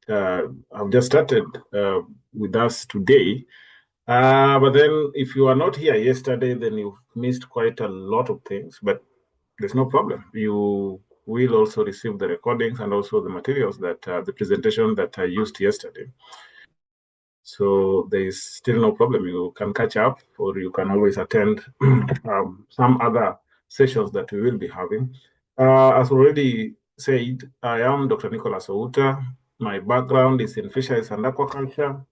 have just started with us today. But then if you are not here yesterday, then you've missed quite a lot of things, but there's no problem. You will also receive the recordings and also the materials that the presentation that I used yesterday. So there is still no problem. You can catch up, or you can always attend some other sessions that we will be having. As already said, I am Dr. Nicholas Outa. My background is in fisheries and aquaculture.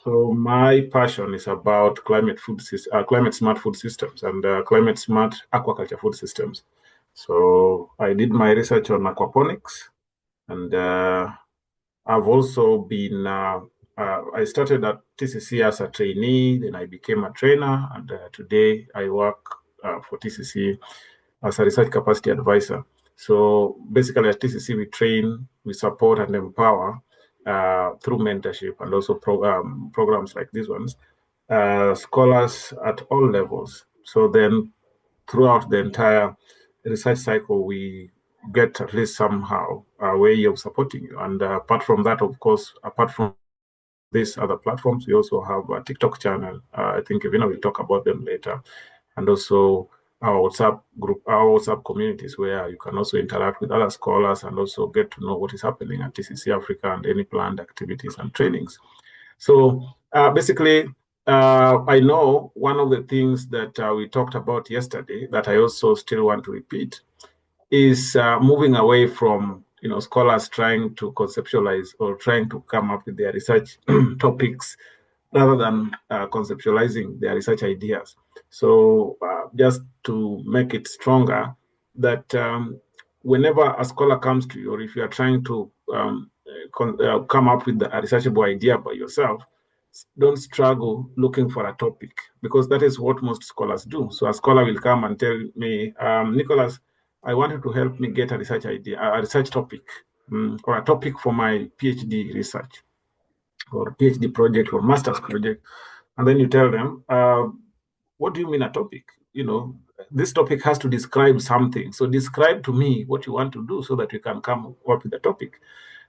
So my passion is about climate smart food systems and climate smart aquaculture food systems. So I did my research on aquaponics, and I've also been, I started at TCC as a trainee, then I became a trainer, and today I work for TCC as a research capacity advisor. So basically at TCC, we train, we support and empower through mentorship and also programs like these ones, scholars at all levels. So then throughout the entire research cycle, we get at least somehow a way of supporting you. And apart from that, of course, apart from these other platforms, we also have a TikTok channel. I think Evina will talk about them later. And also our WhatsApp group, our WhatsApp communities, where you can also interact with other scholars and also get to know what is happening at TCC Africa and any planned activities and trainings. So basically, I know one of the things that we talked about yesterday that I also still want to repeat is moving away from scholars trying to conceptualize or trying to come up with their research topics rather than conceptualizing their research ideas. So just to make it stronger, that whenever a scholar comes to you, or if you are trying to come up with a researchable idea by yourself, don't struggle looking for a topic, because that is what most scholars do. So a scholar will come and tell me, Nicholas, I wanted to help me get a research idea, a research topic, or a topic for my PhD research, or PhD project, or master's project. And then you tell them, what do you mean a topic? This topic has to describe something. So describe to me what you want to do so that we can come up with a topic.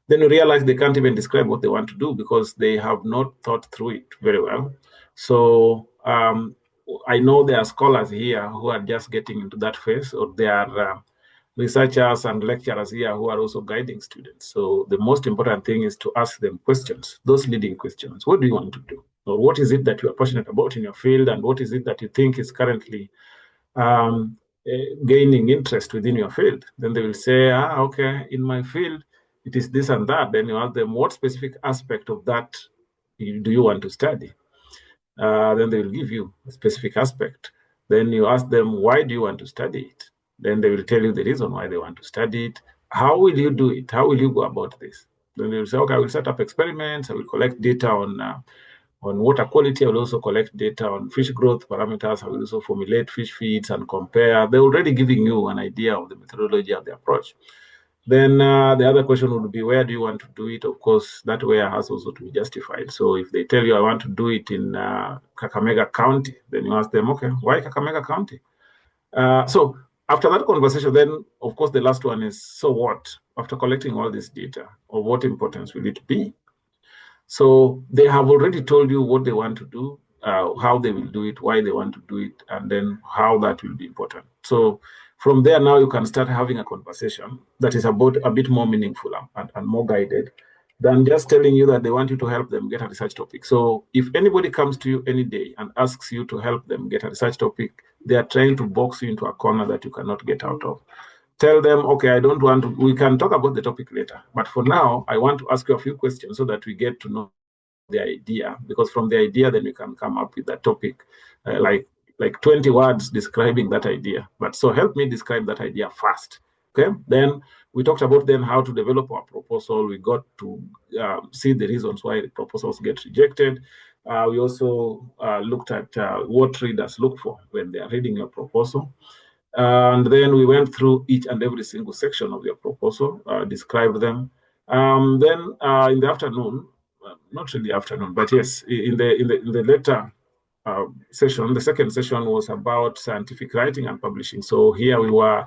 Then you realize they can't even describe what they want to do because they have not thought through it very well. So I know there are scholars here who are just getting into that phase, or there are researchers and lecturers here who are also guiding students. So the most important thing is to ask them questions, those leading questions. What do you want to do? Or what is it that you are passionate about in your field? And what is it that you think is currently gaining interest within your field? Then they will say, okay, in my field, it is this and that. Then you ask them, what specific aspect of that do you want to study? Then they will give you a specific aspect. Then you ask them, why do you want to study it? Then they will tell you the reason why they want to study it. How will you do it? How will you go about this? Then they will say, okay, I will set up experiments. I will collect data on water quality. I will also collect data on fish growth parameters. I will also formulate fish feeds and compare. They're already giving you an idea of the methodology of the approach. Then the other question would be, where do you want to do it? Of course, that where has also to be justified. So if they tell you, I want to do it in Kakamega County, then you ask them, okay, why Kakamega County? So after that conversation, then, of course, the last one is, so what? After collecting all this data, of what importance will it be? So they have already told you what they want to do, how they will do it, why they want to do it, and then how that will be important. So from there, now you can start having a conversation that is about a bit more meaningful and more guided than just telling you that they want you to help them get a research topic. So if anybody comes to you any day and asks you to help them get a research topic, they are trying to box you into a corner that you cannot get out of. Tell them, okay, I don't want to, we can talk about the topic later, but for now, I want to ask you a few questions so that we get to know the idea, because from the idea, then we can come up with a topic like 20 words describing that idea. But so help me describe that idea first. Okay. Then we talked about then how to develop our proposal. We got to see the reasons why the proposals get rejected. We also looked at what readers look for when they are reading your proposal. And then we went through each and every single section of your proposal, described them. Then in the afternoon, not really afternoon, but yes, in the later session, the second session was about scientific writing and publishing. So here we were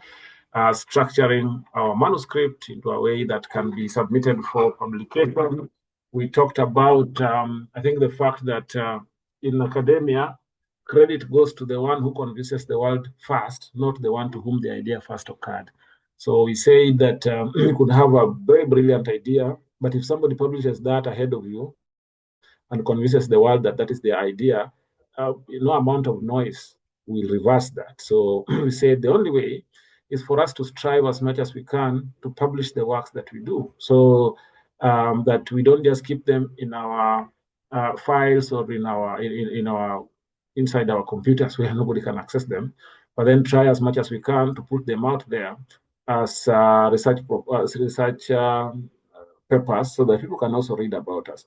structuring our manuscript into a way that can be submitted for publication. We talked about, I think, the fact that in academia, credit goes to the one who convinces the world first, not the one to whom the idea first occurred. So we say that you could have a very brilliant idea, but if somebody publishes that ahead of you and convinces the world that that is their idea, no amount of noise will reverse that. So we say the only way is for us to strive as much as we can to publish the works that we do, so that we don't just keep them in our files or in our inside our computers where nobody can access them, but then try as much as we can to put them out there as research papers so that people can also read about us.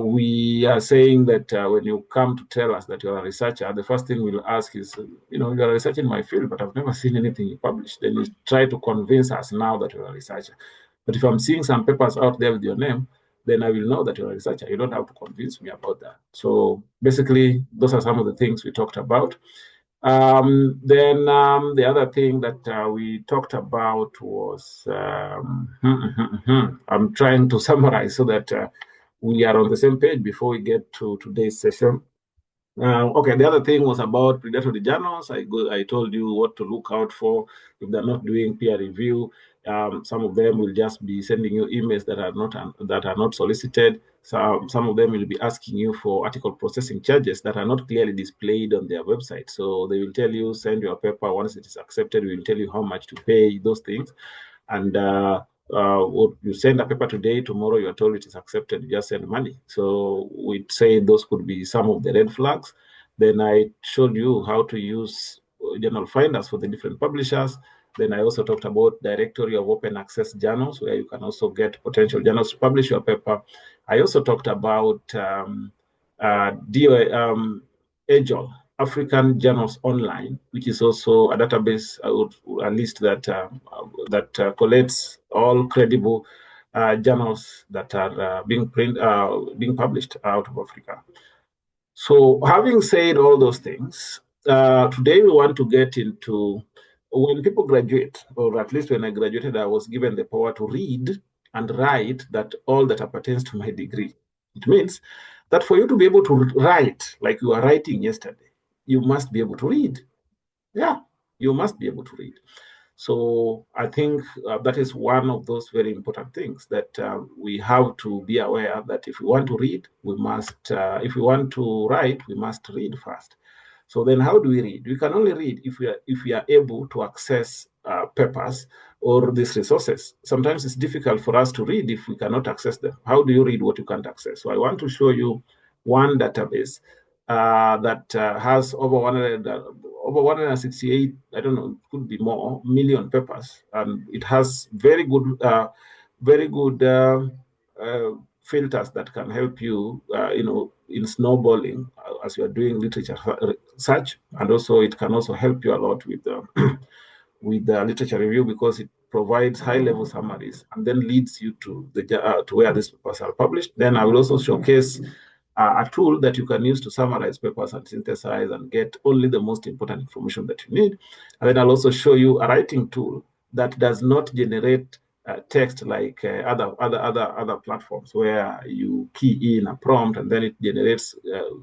We are saying that when you come to tell us that you're a researcher, the first thing we'll ask is, you're a researcher in my field, but I've never seen anything you publish. Then you try to convince us now that you're a researcher. But if I'm seeing some papers out there with your name, then I will know that you're a researcher. You don't have to convince me about that. So basically, those are some of the things we talked about. Then the other thing that we talked about was, I'm trying to summarize so that we are on the same page before we get to today's session. Okay, the other thing was about predatory journals. I told you what to look out for if they're not doing peer review. Some of them will just be sending you emails that are not solicited. Some of them will be asking you for article processing charges that are not clearly displayed on their website. So they will tell you, send your paper. Once it is accepted, we will tell you how much to pay, those things. And you send a paper today, tomorrow you are told it is accepted, you just send money. So we'd say those could be some of the red flags. Then I showed you how to use journal finders for the different publishers. Then I also talked about directory of open access journals where you can also get potential journals to publish your paper. I also talked about AJOL, African Journals Online, which is also a database, a list that collates all credible journals that are being published out of Africa. So having said all those things, today we want to get into when people graduate, or at least when I graduated, I was given the power to read and write all that appertains to my degree. It means that for you to be able to write like you were writing yesterday, you must be able to read. Yeah, you must be able to read. So I think that is one of those very important things that we have to be aware that if we want to read, we must, if we want to write, we must read first. So then how do we read? We can only read if we are able to access papers or these resources. Sometimes it's difficult for us to read if we cannot access them. How do you read what you can't access? So I want to show you one database that has over 168, I don't know, it could be more, million papers. And it has very good filters that can help you, in snowballing as you are doing literature search. And also it can also help you a lot with with the literature review because it provides high-level summaries and then leads you to where these papers are published. Then I will also showcase a tool that you can use to summarize papers and synthesize and get only the most important information that you need. And then I'll also show you a writing tool that does not generate text like other platforms where you key in a prompt and then it generates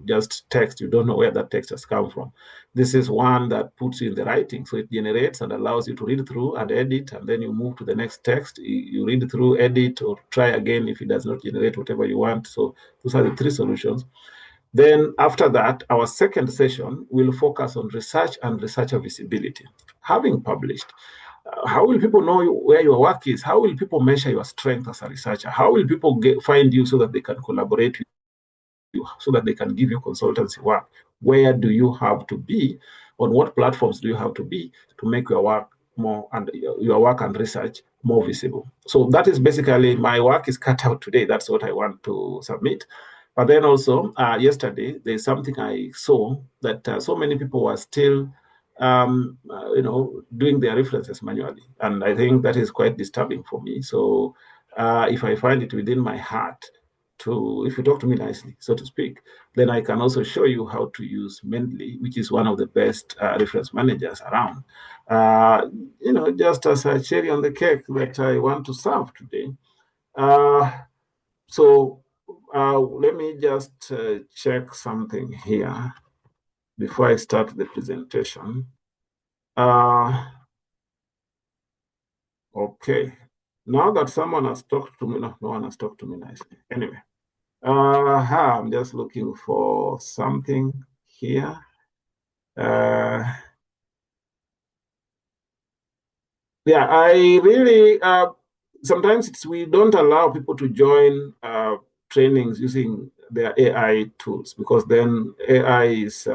just text. You don't know where that text has come from. This is one that puts you in the writing. So it generates and allows you to read through and edit, and then you move to the next text. You read through, edit, or try again if it does not generate whatever you want. So those are the three solutions. Then after that, our second session will focus on research and researcher visibility. Having published, how will people know where your work is? How will people measure your strength as a researcher? How will people find you so that they can collaborate with you, so that they can give you consultancy work? Where do you have to be? On what platforms do you have to be to make your work and research more visible? So that is basically my work is cut out today. That's what I want to submit. But then also yesterday, there's something I saw that so many people were still doing their references manually. And I think that is quite disturbing for me. So if I find it within my heart to, if you talk to me nicely, so to speak, then I can also show you how to use Mendeley, which is one of the best reference managers around. Just as a cherry on the cake that I want to serve today. Let me just check something here before I start the presentation. Okay. Now that someone has talked to me, no one has talked to me nicely. Anyway, I'm just looking for something here. Yeah, I really, sometimes we don't allow people to join trainings using their AI tools, because then AI is,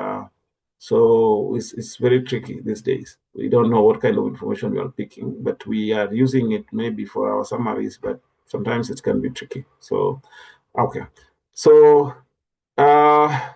it's very tricky these days. We don't know what kind of information we are picking, but we are using it maybe for our summaries, but sometimes it can be tricky. So, okay. So, I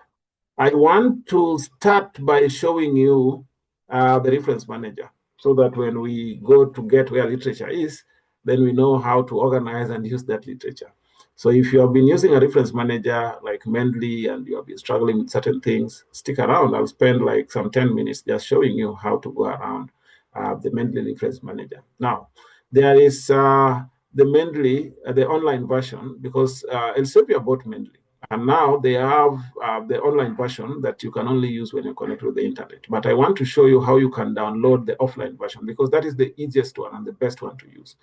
want to start by showing you the reference manager, so that when we go to get where literature is, then we know how to organize and use that literature. So if you have been using a reference manager like Mendeley and you have been struggling with certain things, stick around. I'll spend like some 10 minutes just showing you how to go around the Mendeley reference manager. Now, there is the Mendeley, the online version, because Elsevier bought Mendeley. And now they have the online version that you can only use when you connect with the internet. But I want to show you how you can download the offline version, because that is the easiest one and the best one to use.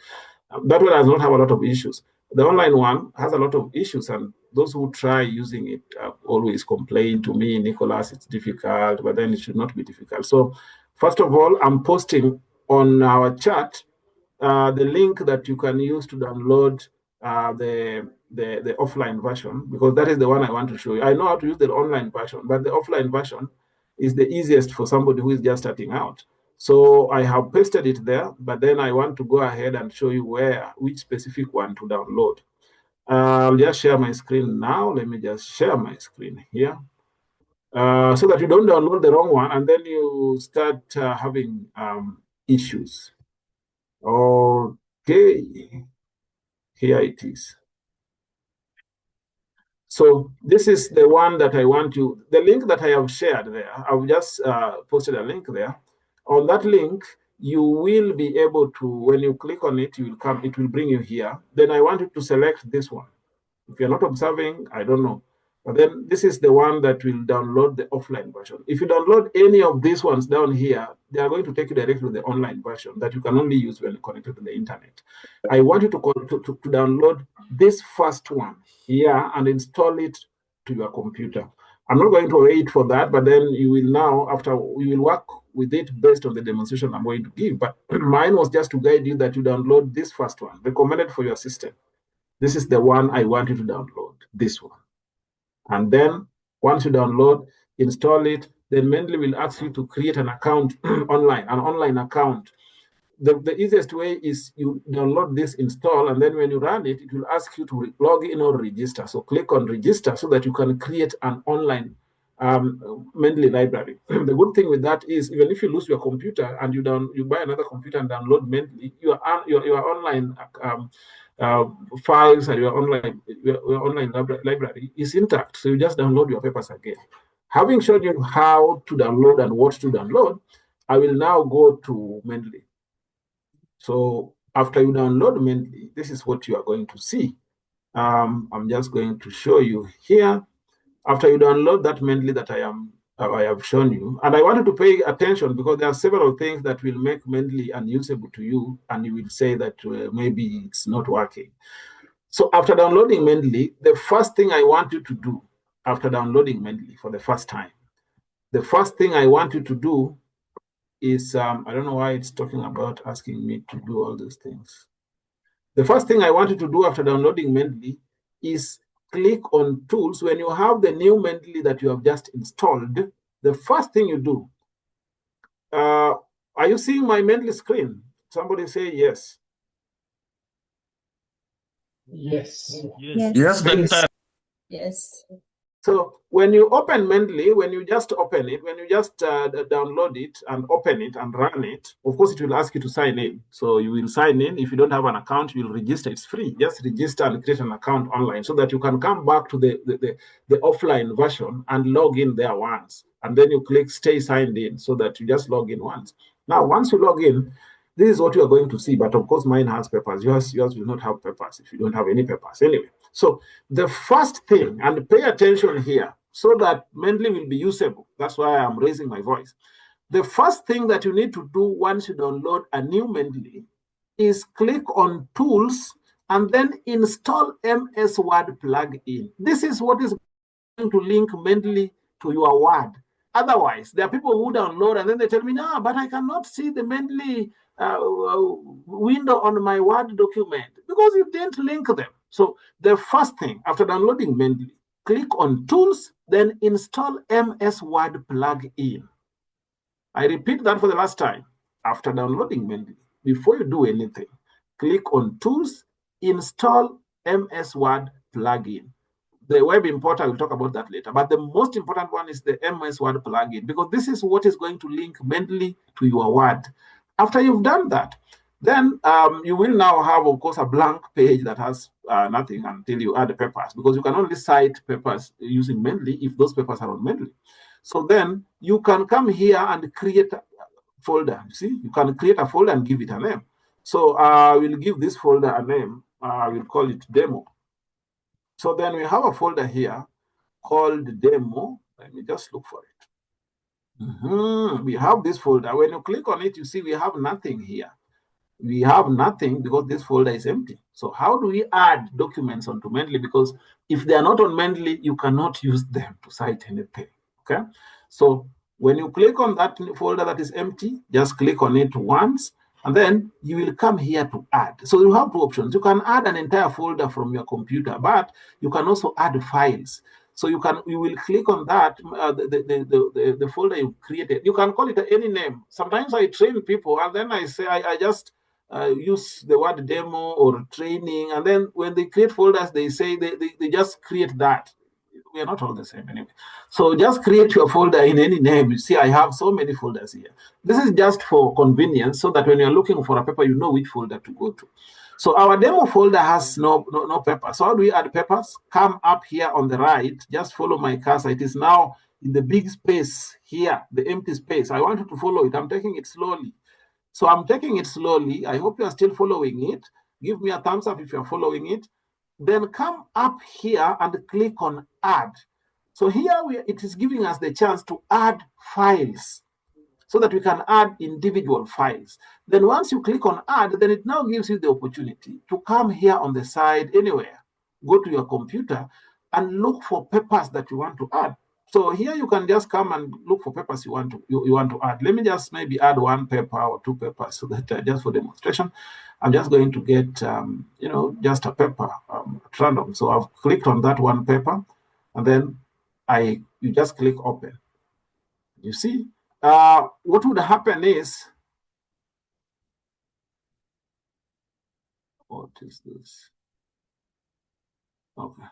That one does not have a lot of issues. The online one has a lot of issues, and those who try using it always complain to me, Nicholas, it's difficult, but then it should not be difficult. So first of all, I'm posting on our chat the link that you can use to download the offline version, because that is the one I want to show you. I know how to use the online version, but the offline version is the easiest for somebody who is just starting out. So I have pasted it there, but then I want to go ahead and show you which specific one to download. I'll just share my screen now. Let me just share my screen here, so that you don't download the wrong one and then you start having issues. Okay, here it is. So this is the one that I want you, the link that I have shared there, I've just posted a link there. On that link, you will be able to, when you click on it, it will bring you here. Then I want you to select this one. If you're not observing, I don't know. But then this is the one that will download the offline version. If you download any of these ones down here, they are going to take you directly to the online version that you can only use when connected to the internet. I want you to download this first one here and install it to your computer. I'm not going to wait for that, but then you will now, we will work with it based on the demonstration I'm going to give. But mine was just to guide you that you download this first one, recommended for your system. This is the one I want you to download, this one. And then once you download, install it, then Mendeley will ask you to create an account online, an online account. The easiest way is you download this, install, and then when you run it, it will ask you to log in or register. So click on register so that you can create an online Mendeley library. The good thing with that is, even if you lose your computer and you buy another computer and download Mendeley, your online files and your online library is intact. So you just download your papers again. Having shown you how to download and what to download, I will now go to Mendeley. So after you download Mendeley, this is what you are going to see. I'm just going to show you here. After you download that Mendeley that I have shown you, and I wanted to pay attention because there are several things that will make Mendeley unusable to you, and you will say that maybe it's not working. So after downloading Mendeley, the first thing I want you to do after downloading Mendeley for the first time, the first thing I want you to do is, I don't know why it's talking about asking me to do all those things. The first thing I want you to do after downloading Mendeley is click on Tools. When you have the new Mendeley that you have just installed, the first thing you do, are you seeing my Mendeley screen? Somebody say yes. Yes. Yes. Yes. Yes. So when you open Mendeley, when you just open it, when you just download it and open it and run it, of course, it will ask you to sign in. So you will sign in. If you don't have an account, you will register. It's free. Just register and create an account online so that you can come back to the offline version and log in there once. And then you click stay signed in so that you just log in once. Now, once you log in, this is what you are going to see. But of course, mine has papers. Yours will not have papers if you don't have any papers. Anyway, so the first thing, and pay attention here so that Mendeley will be usable. That's why I'm raising my voice. The first thing that you need to do once you download a new Mendeley is click on Tools and then install MS Word plugin. This is what is going to link Mendeley to your Word. Otherwise, there are people who download and then they tell me, no, but I cannot see the Mendeley window on my Word document because you didn't link them. So the first thing after downloading Mendeley, click on Tools, then install MS Word plugin. I repeat that for the last time. After downloading Mendeley, before you do anything, click on Tools, install MS Word plugin. The web importer, I will talk about that later. But the most important one is the MS Word plugin, because this is what is going to link Mendeley to your Word. After you've done that, then you will now have, of course, a blank page that has nothing until you add the papers, because you can only cite papers using Mendeley if those papers are on Mendeley. So then you can come here and create a folder. See, you can create a folder and give it a name. So we'll give this folder a name. We'll call it demo. So then we have a folder here called demo. Let me just look for it. We have this folder. When you click on it, you see we have nothing here. We have nothing because this folder is empty. So how do we add documents onto Mendeley? Because if they are not on Mendeley, you cannot use them to cite anything. Okay. So when you click on that folder that is empty, just click on it once, and then you will come here to add. So you have two options. You can add an entire folder from your computer, but you can also add files. So you will click on that, the folder you've created. You can call it any name. Sometimes I train people, and then I say I just use the word demo or training, and then when they create folders, they say they just create that. We are not all the same anyway. So just create your folder in any name. You see, I have so many folders here. This is just for convenience, so that when you're looking for a paper, you know which folder to go to. So our demo folder has no paper. So how do we add papers? Come up here on the right, just follow my cursor. It is now in the big space here, the empty space. I want you to follow it. I'm taking it slowly. So I'm taking it slowly. I hope you are still following it. Give me a thumbs up if you're following it. Then come up here and click on add. So here it is giving us the chance to add files so that we can add individual files. Then once you click on add, then it now gives you the opportunity to come here on the side anywhere, go to your computer and look for papers that you want to add. So here you can just come and look for papers you want to add. Let me just maybe add one paper or two papers so that just for demonstration, I'm just going to get, just a paper at random. So I've clicked on that one paper, and then you just click open. You see, what would happen is, what is this? Okay.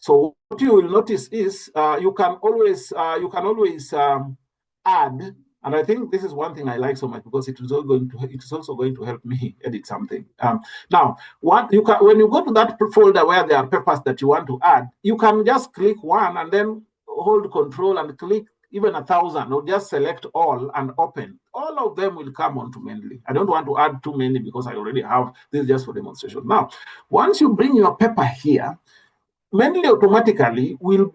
So what you will notice is you can always add. And I think this is one thing I like so much, because it is also going to help me edit something. Now, when you go to that folder where there are papers that you want to add, you can just click one and then hold Control and click even 1,000, or just select all and open. All of them will come onto Mendeley. I don't want to add too many because I already have this just for demonstration. Now, once you bring your paper here, Mendeley automatically will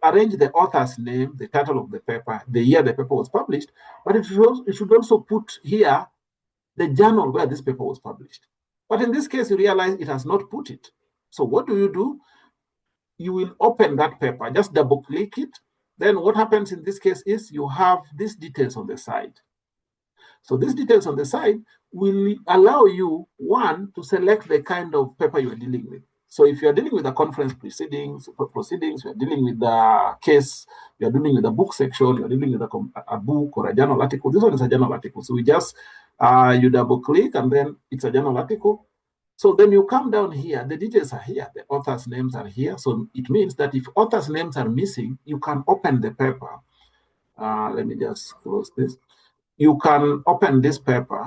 arrange the author's name, the title of the paper, the year the paper was published, but it should also put here the journal where this paper was published. But in this case, you realize it has not put it. So what do? You will open that paper, just double click it. Then what happens in this case is you have these details on the side. So these details on the side will allow you, one, to select the kind of paper you are dealing with. So if you're dealing with the conference proceedings, you're dealing with the case, you're dealing with the book section, you're dealing with a book or a journal article. This one is a journal article. So we just, you double click and then it's a journal article. So then you come down here, the details are here, the authors' names are here. So it means that if authors' names are missing, you can open the paper. Let me just close this. You can open this paper.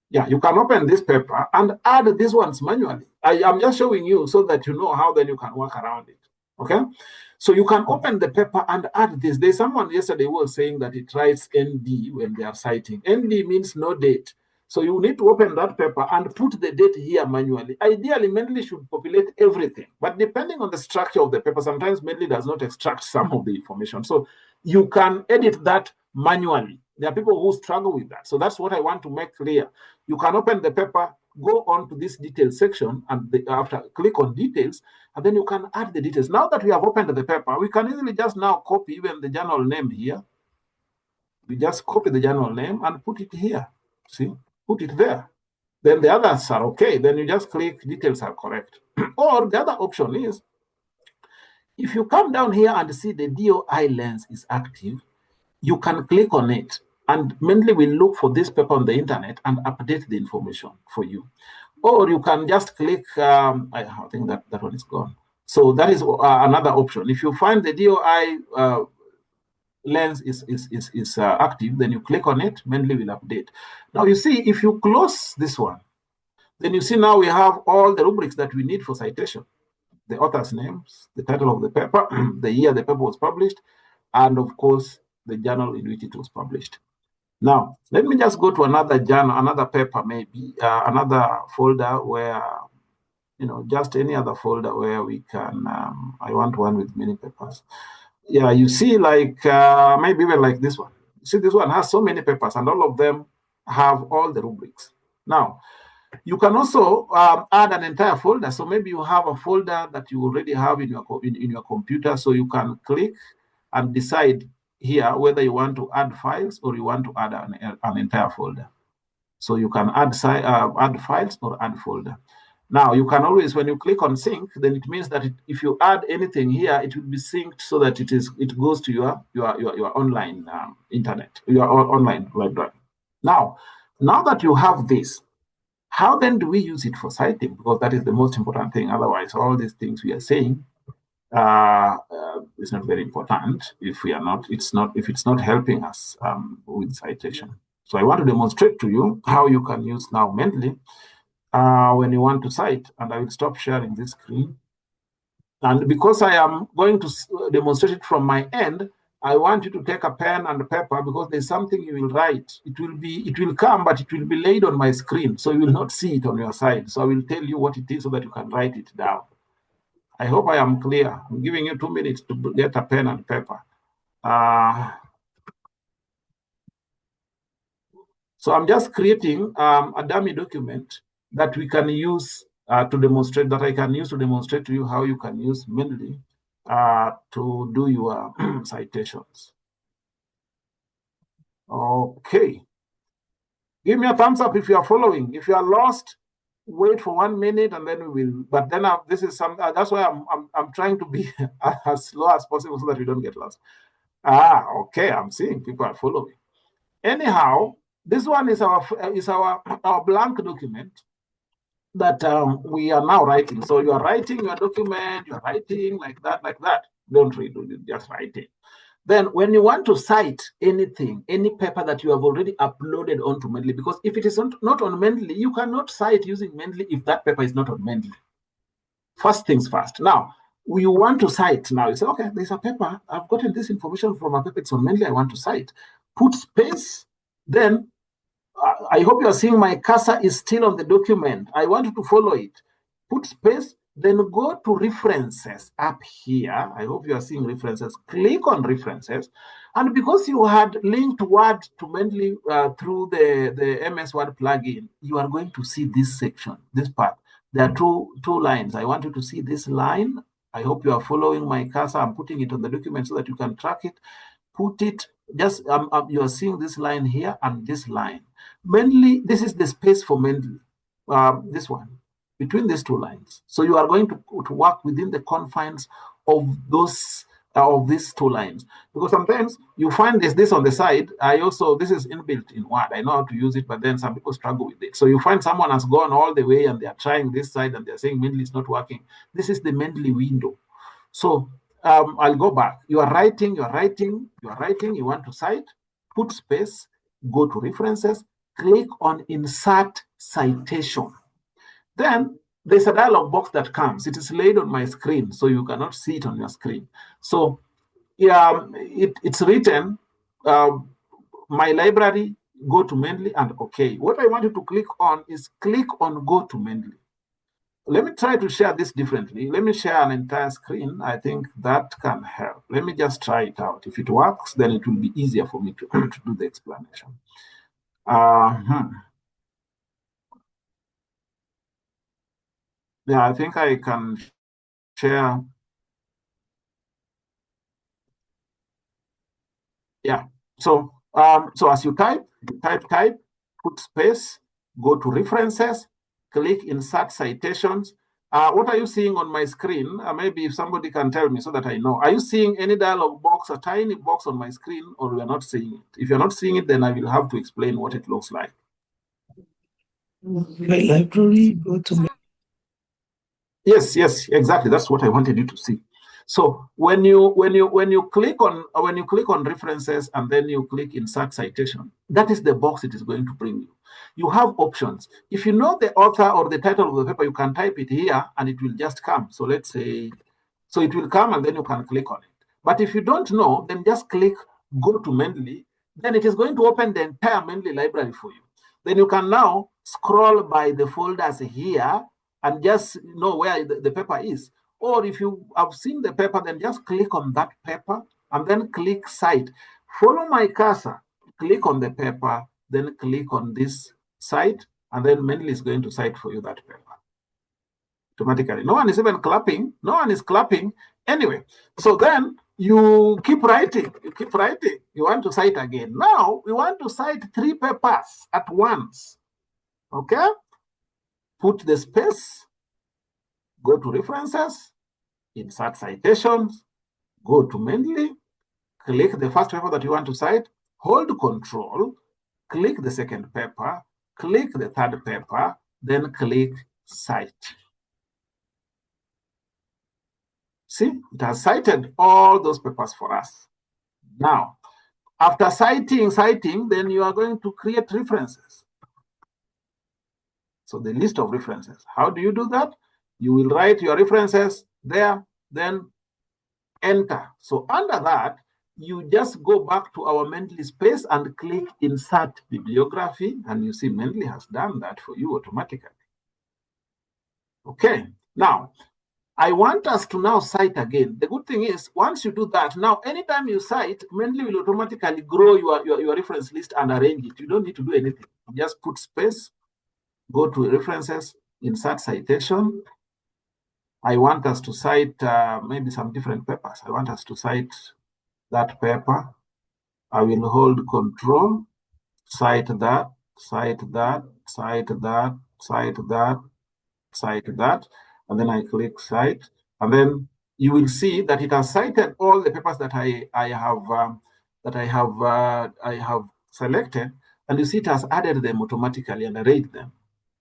Yeah, you can open this paper and add these ones manually. I am just showing you so that you know how then you can work around it. Okay, so you can open the paper and add this. There's someone yesterday was saying that it writes ND when they are citing. ND means no date. So you need to open that paper and put the date here manually. Ideally, Mendeley should populate everything, but depending on the structure of the paper, sometimes Mendeley does not extract some of the information. So you can edit that manually. There are people who struggle with that. So that's what I want to make clear. You can open the paper, go on to this details section, and after click on details, and then you can add the details. Now that we have opened the paper, we can easily just now copy even the journal name here. We just copy the journal name and put it here. See, put it there. Then the others are okay. Then you just click details are correct. Or the other option is, if you come down here and see the DOI lens is active, you can click on it, and Mendeley will look for this paper on the internet and update the information for you. Or you can just click, I think that one is gone. So that is another option. If you find the DOI lens is active, then you click on it, Mendeley will update. Now you see, if you close this one, then you see now we have all the rubrics that we need for citation. The author's names, the title of the paper, the year the paper was published, and of course, the journal in which it was published. Now, let me just go to another journal, another paper, maybe, another folder where, just any other folder where we can, I want one with many papers. Yeah, you see, like, maybe even like this one. You see, this one has so many papers, and all of them have all the rubrics. Now, you can also add an entire folder. So maybe you have a folder that you already have in your computer, so you can click and decide here whether you want to add files or you want to add an entire folder. So you can add files or add folder. Now you can always, when you click on sync, then it means that if you add anything here, it will be synced so that it goes to your online internet, your online library. Now that you have this, how then do we use it for citing? Because that is the most important thing. Otherwise, all these things we are saying it's not very important if it's not helping us with citation. So I want to demonstrate to you how you can use now Mendeley when you want to cite, and I will stop sharing this screen. And because I am going to demonstrate it from my end, I want you to take a pen and a paper, because there's something you will write. It will come, but it will be laid on my screen, so you will not see it on your side. So I will tell you what it is so that you can write it down. I hope I am clear. I'm giving you 2 minutes to get a pen and paper. So I'm just creating a dummy document that we can use to demonstrate, that I can use to demonstrate to you how you can use Mendeley to do your citations. Okay. Give me a thumbs up if you are following. If you are lost, wait for 1 minute and then we will. But then this is some. That's why I'm trying to be as slow as possible so that we don't get lost. Okay. I'm seeing people are following. Anyhow, this one is our blank document that we are now writing. So you are writing your document. You are writing like that. Don't read it. Just write it. Then when you want to cite anything, any paper that you have already uploaded onto Mendeley, because if it is not on Mendeley, you cannot cite using Mendeley if that paper is not on Mendeley. First things first. Now, you want to cite. Now you say, okay, there's a paper. I've gotten this information from a paper. It's on Mendeley. I want to cite. Put space. Then I hope you are seeing my cursor is still on the document. I want you to follow it. Put space. Then go to references up here. I hope you are seeing references. Click on references. And because you had linked Word to Mendeley through the MS Word plugin, you are going to see this section, this part. There are two lines. I want you to see this line. I hope you are following my cursor. I'm putting it on the document so that you can track it. Put it, just you are seeing this line here and this line. Mendeley, this is the space for Mendeley, this one. Between these two lines. So you are going to work within the confines of those of these two lines, because sometimes you find this on the side. This is inbuilt in Word. I know how to use it, but then some people struggle with it. So you find someone has gone all the way and they are trying this side and they're saying Mendeley is not working. This is the Mendeley window. So I'll go back. You are writing, you want to cite, put space, go to references, click on insert citation. Then there's a dialog box that comes. It is laid on my screen, so you cannot see it on your screen. So it's written, my library, go to Mendeley, and OK. What I want you to click on is click on go to Mendeley. Let me try to share this differently. Let me share an entire screen. I think that can help. Let me just try it out. If it works, then it will be easier for me to, to do the explanation. Yeah, I think I can share. Yeah. So as you type, put space, go to references, click insert citations. What are you seeing on my screen? Maybe if somebody can tell me so that I know. Are you seeing any dialog box, a tiny box on my screen, or you are not seeing it? If you're not seeing it, then I will have to explain what it looks like. My library, go to. Yes, exactly. That's what I wanted you to see. So when you click on references and then you click insert citation, that is the box it is going to bring you. You have options. If you know the author or the title of the paper, you can type it here and it will just come. So let's say, so it will come and then you can click on it. But if you don't know, then just click go to Mendeley. Then it is going to open the entire Mendeley library for you. Then you can now scroll by the folders here and just know where the paper is. Or if you have seen the paper, then just click on that paper and then click cite. Follow my cursor, click on the paper, then click on this cite, and then Mendeley is going to cite for you that paper automatically. No one is even clapping. No one is clapping. Anyway, so then you keep writing. You want to cite again. Now, we want to cite 3 papers at once. Okay? Put the space, go to references, insert citations, go to Mendeley, click the first paper that you want to cite, hold Control, click the second paper, click the third paper, then click Cite. See, it has cited all those papers for us. Now, after citing, then you are going to create references. So the list of references. How do you do that? You will write your references there, then enter. So under that, you just go back to our Mendeley space and click insert bibliography, and you see Mendeley has done that for you automatically. Okay, now I want us to now cite again. The good thing is, once you do that, now anytime you cite, Mendeley will automatically grow your reference list and arrange it. You don't need to do anything. You just put space, go to references, insert citation. I want us to cite maybe some different papers. I want us to cite that paper. I will hold Control, cite that, cite that, cite that, cite that, cite that, and then I click Cite, and then you will see that it has cited all the papers that I have selected, and you see it has added them automatically and arranged them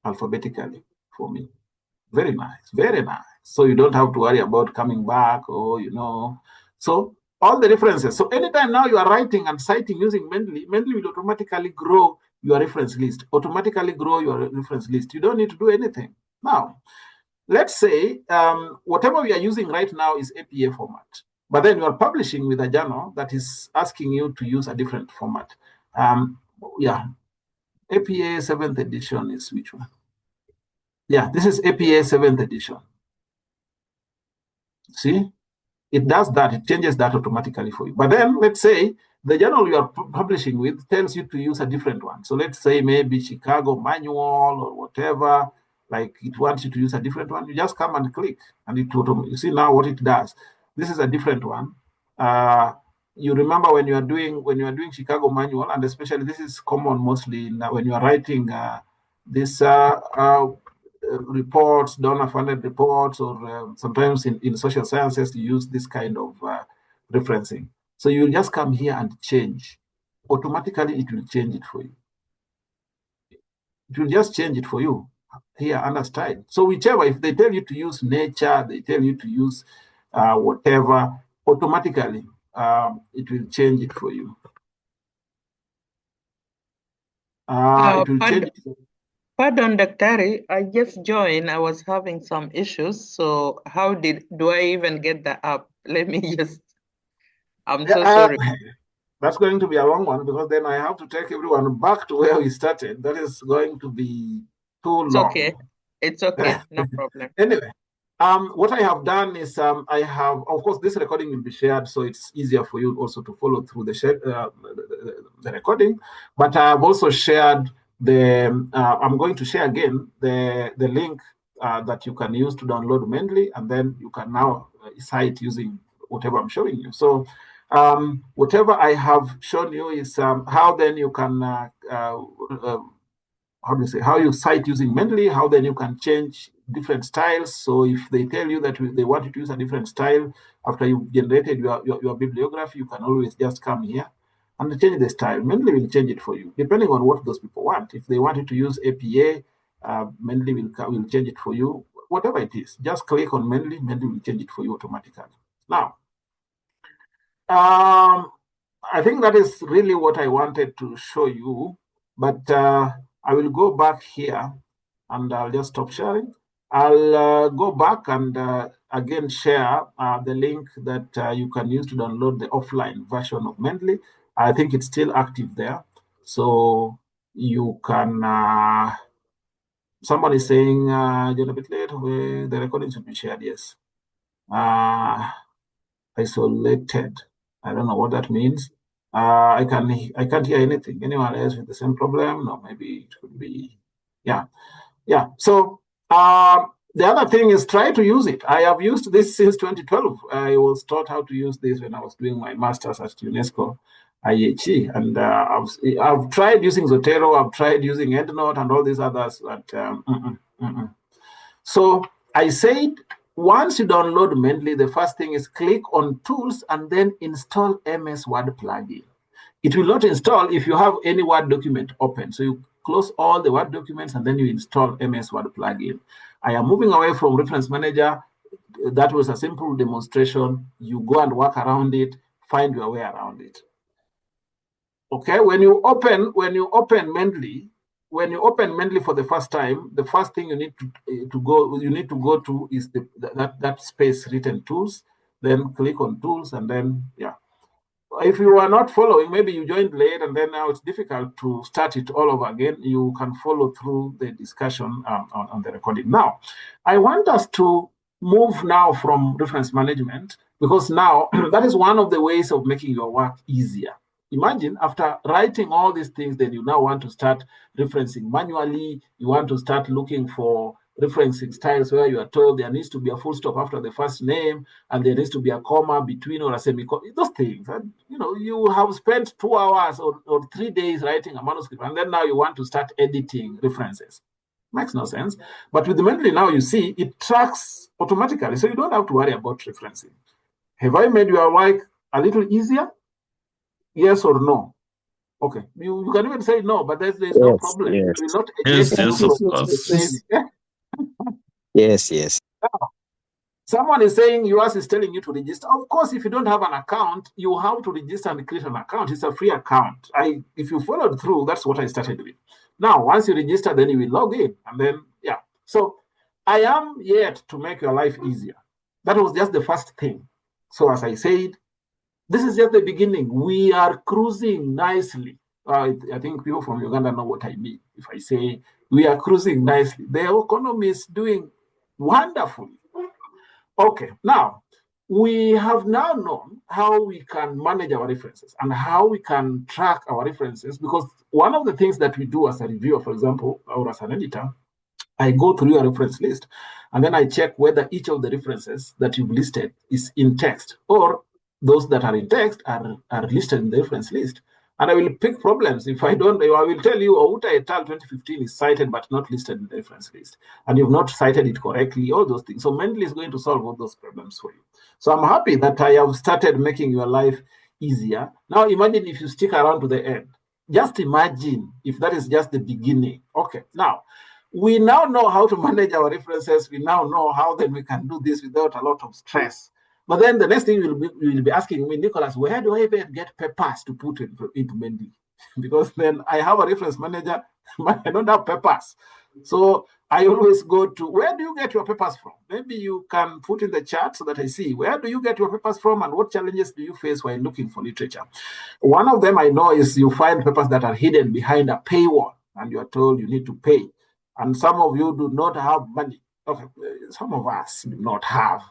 alphabetically for me. Very nice, very nice. So you don't have to worry about coming back or, So all the references. So anytime now you are writing and citing using Mendeley will automatically grow your reference list, You don't need to do anything. Now, let's say whatever we are using right now is APA format, but then you are publishing with a journal that is asking you to use a different format. APA 7th edition is which one? Yeah, this is APA 7th edition. See, it does that. It changes that automatically for you. But then let's say the journal you are publishing with tells you to use a different one. So let's say maybe Chicago Manual or whatever, like it wants you to use a different one. You just come and click, and it will. You see now what it does. This is a different one. You remember when you are doing Chicago Manual, and especially this is common mostly when you are writing this reports, donor-funded reports, or sometimes in social sciences, you use this kind of referencing. So you'll just come here and change. Automatically, it will change it for you. It will just change it for you here under style. So whichever, if they tell you to use nature, they tell you to use whatever, automatically it will change it for you. It will change it. Pardon, Dr. I just joined. I was having some issues. So how do I even get the app? Let me just, I'm so sorry. That's going to be a long one because then I have to take everyone back to where we started. That is going to be too long. Okay. It's okay. No problem. Anyway, what I have done is I have, of course, this recording will be shared, so it's easier for you also to follow through the recording. But I have also shared I'm going to share again the link that you can use to download Mendeley, and then you can now cite using whatever I'm showing you. So whatever I have shown you is how then you can, how you cite using Mendeley, how then you can change different styles. So if they tell you that they want you to use a different style after you've generated your bibliography, you can always just come here and change the style. Mendeley will change it for you, depending on what those people want. If they wanted to use APA, Mendeley will change it for you. Whatever it is, just click on Mendeley, Mendeley will change it for you automatically. Now, I think that is really what I wanted to show you, but I will go back here and I'll just stop sharing. I'll go back and again share the link that you can use to download the offline version of Mendeley. I think it's still active there. So you can, someone is saying, you're a bit late, the recording should be shared, yes. Isolated. I don't know what that means. I can't hear anything. Anyone else with the same problem? No, maybe it could be, yeah. So the other thing is try to use it. I have used this since 2012. I was taught how to use this when I was doing my master's at UNESCO IHE, and I've tried using Zotero, I've tried using EndNote and all these others, but So I said, once you download Mendeley, the first thing is click on Tools and then install MS Word plugin. It will not install if you have any Word document open. So you close all the Word documents and then you install MS Word plugin. I am moving away from Reference Manager. That was a simple demonstration. You go and work around it, find your way around it. Okay, when you open Mendeley, for the first time, the first thing you need to go to is that space written Tools. Then click on Tools, and then if you are not following, maybe you joined late, and then now it's difficult to start it all over again. You can follow through the discussion on the recording. Now, I want us to move now from reference management, because now that is one of the ways of making your work easier. Imagine after writing all these things, then you now want to start referencing manually. You want to start looking for referencing styles where you are told there needs to be a full stop after the first name and there needs to be a comma between or a semicolon. Those things, and, you have spent 2 hours or 3 days writing a manuscript, and then now you want to start editing references. Makes no sense. But with the Mendeley now, you see, it tracks automatically, so you don't have to worry about referencing. Have I made your work a little easier? Yes or no? Okay, you can even say no, but there's no problem. Yes. It will not eject you from the Yes. Someone is saying yours is telling you to register. Of course, if you don't have an account, you have to register and create an account. It's a free account. If you followed through, that's what I started with. Now, once you register, then you will log in, and then So I am yet to make your life easier. That was just the first thing. So as I said, this is just the beginning. We are cruising nicely. I think people from Uganda know what I mean. If I say we are cruising nicely, the economy is doing wonderfully. Okay, now we have now known how we can manage our references and how we can track our references, because one of the things that we do as a reviewer, for example, or as an editor, I go through your reference list and then I check whether each of the references that you've listed is in text, or those that are in text are listed in the reference list. And I will pick problems. If I don't, I will tell you, Outa et al. 2015 is cited but not listed in the reference list. And you've not cited it correctly, all those things. So Mendeley is going to solve all those problems for you. So I'm happy that I have started making your life easier. Now imagine if you stick around to the end. Just imagine if that is just the beginning. Okay, now, we now know how to manage our references. We now know how then we can do this without a lot of stress. But then the next thing you will be asking me, Nicholas, where do I even get papers to put into Mendeley? Because then I have a reference manager, but I don't have papers. So I always go to, where do you get your papers from? Maybe you can put in the chat so that I see, where do you get your papers from and what challenges do you face while looking for literature? One of them I know is you find papers that are hidden behind a paywall and you are told you need to pay. And some of you do not have money. Okay, some of us do not have.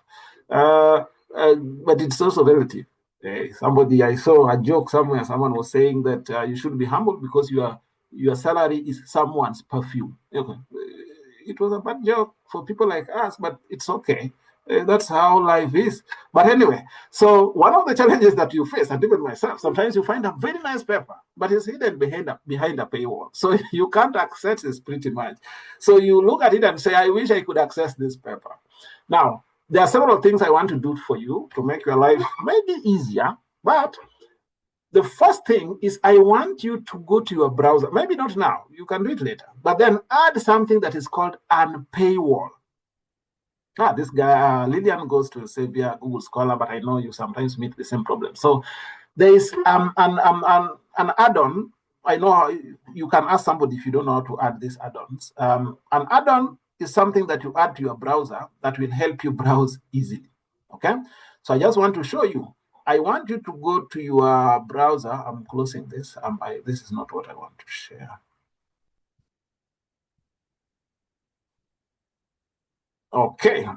But it's also relative. I saw a joke somewhere. Someone was saying that you should be humble because your salary is someone's perfume. Okay. It was a bad joke for people like us, but it's okay. That's how life is. But anyway, so one of the challenges that you face, and even myself, sometimes you find a very nice paper, but it's hidden behind a paywall. So you can't access this pretty much. So you look at it and say, I wish I could access this paper. Now, there are several things I want to do for you to make your life maybe easier, but the first thing is I want you to go to your browser. Maybe not now, you can do it later, but then add something that is called Unpaywall. This guy, Lillian goes to Xavier Google Scholar, but I know you sometimes meet the same problem. So there is an add-on. I know how you can ask somebody if you don't know how to add these add-ons. An add-on is something that you add to your browser that will help you browse easily. Okay, so I just want to show you. I want you to go to your browser. I'm closing this. This is not what I want to share. Okay,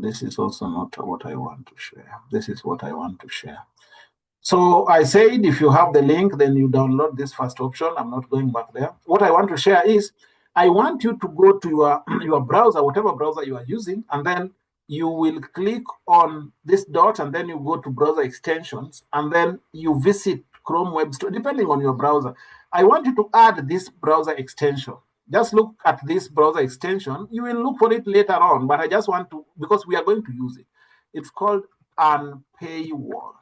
this is also not what I want to share. This is what I want to share. So I said if you have the link, then you download this first option. I'm not going back there. What I want to share is I want you to go to your browser, whatever browser you are using, and then you will click on this dot, and then you go to browser extensions, and then you visit Chrome Web Store, depending on your browser. I want you to add this browser extension. Just look at this browser extension. You will look for it later on, but I just want to, because we are going to use it. It's called Unpaywall.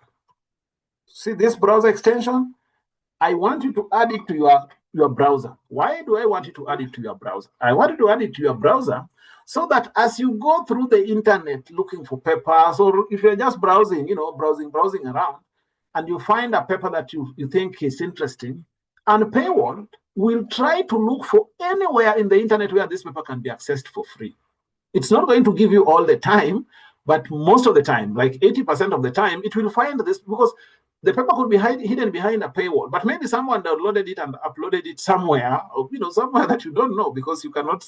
See this browser extension? I want you to add it to your browser. Why do I want you to add it to your browser? I want you to add it to your browser so that as you go through the internet looking for papers, or if you're just browsing, browsing around, and you find a paper that you think is interesting, Unpaywall will try to look for anywhere in the internet where this paper can be accessed for free. It's not going to give you all the time, but most of the time, like 80% of the time, it will find this, because the paper could be hidden behind a paywall, but maybe someone downloaded it and uploaded it somewhere, or somewhere that you don't know, because you cannot,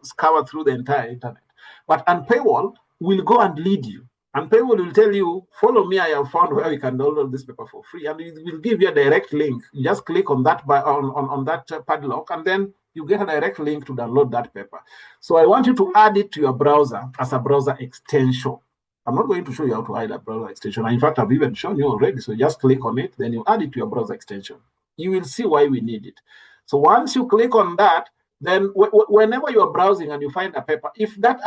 scour through the entire internet. But Unpaywall will go and lead you. Unpaywall will tell you, follow me, I have found where we can download this paper for free, and it will give you a direct link. You just click on that on that padlock, and then you get a direct link to download that paper. So I want you to add it to your browser as a browser extension. I'm not going to show you how to add a browser extension. In fact, I've even shown you already. So just click on it, then you add it to your browser extension. You will see why we need it. So once you click on that, then whenever you are browsing and you find a paper, if that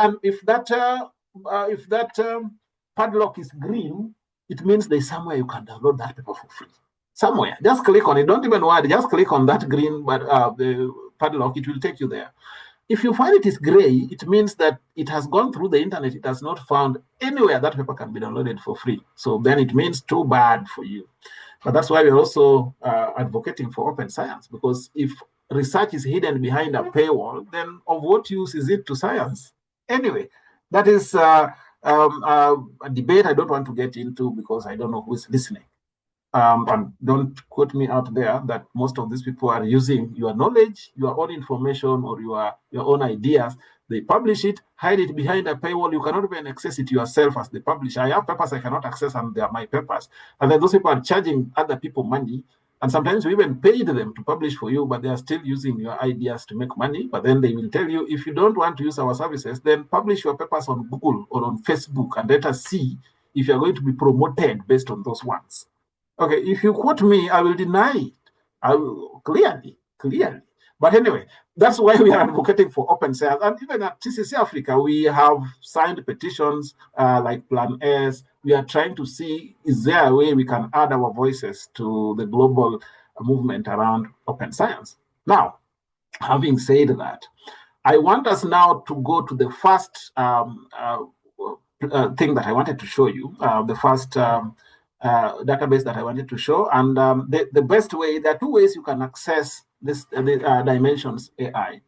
padlock is green, it means there's somewhere you can download that paper for free. Somewhere. Just click on it. Don't even worry. Just click on that green the padlock. It will take you there. If you find it is gray, it means that it has gone through the internet. It has not found anywhere that paper can be downloaded for free. So then it means too bad for you. But that's why we're also advocating for open science, because if research is hidden behind a paywall, then of what use is it to science? Anyway, that is a debate I don't want to get into, because I don't know who is listening. And don't quote me out there that most of these people are using your knowledge, your own information, or your own ideas. They publish it, hide it behind a paywall. You cannot even access it yourself as the publisher. I have papers I cannot access, and they are my papers. And then those people are charging other people money. And sometimes we even paid them to publish for you, but they are still using your ideas to make money. But then they will tell you, if you don't want to use our services, then publish your papers on Google or on Facebook, and let us see if you're going to be promoted based on those ones. Okay, if you quote me, I will deny it. I will clearly. But anyway, that's why we are advocating for open science. And even at TCC Africa, we have signed petitions like Plan S. We are trying to see, is there a way we can add our voices to the global movement around open science? Now, having said that, I want us now to go to the first thing that I wanted to show you, the first database that I wanted to show. And the best way, there are two ways you can access this Dimensions AI.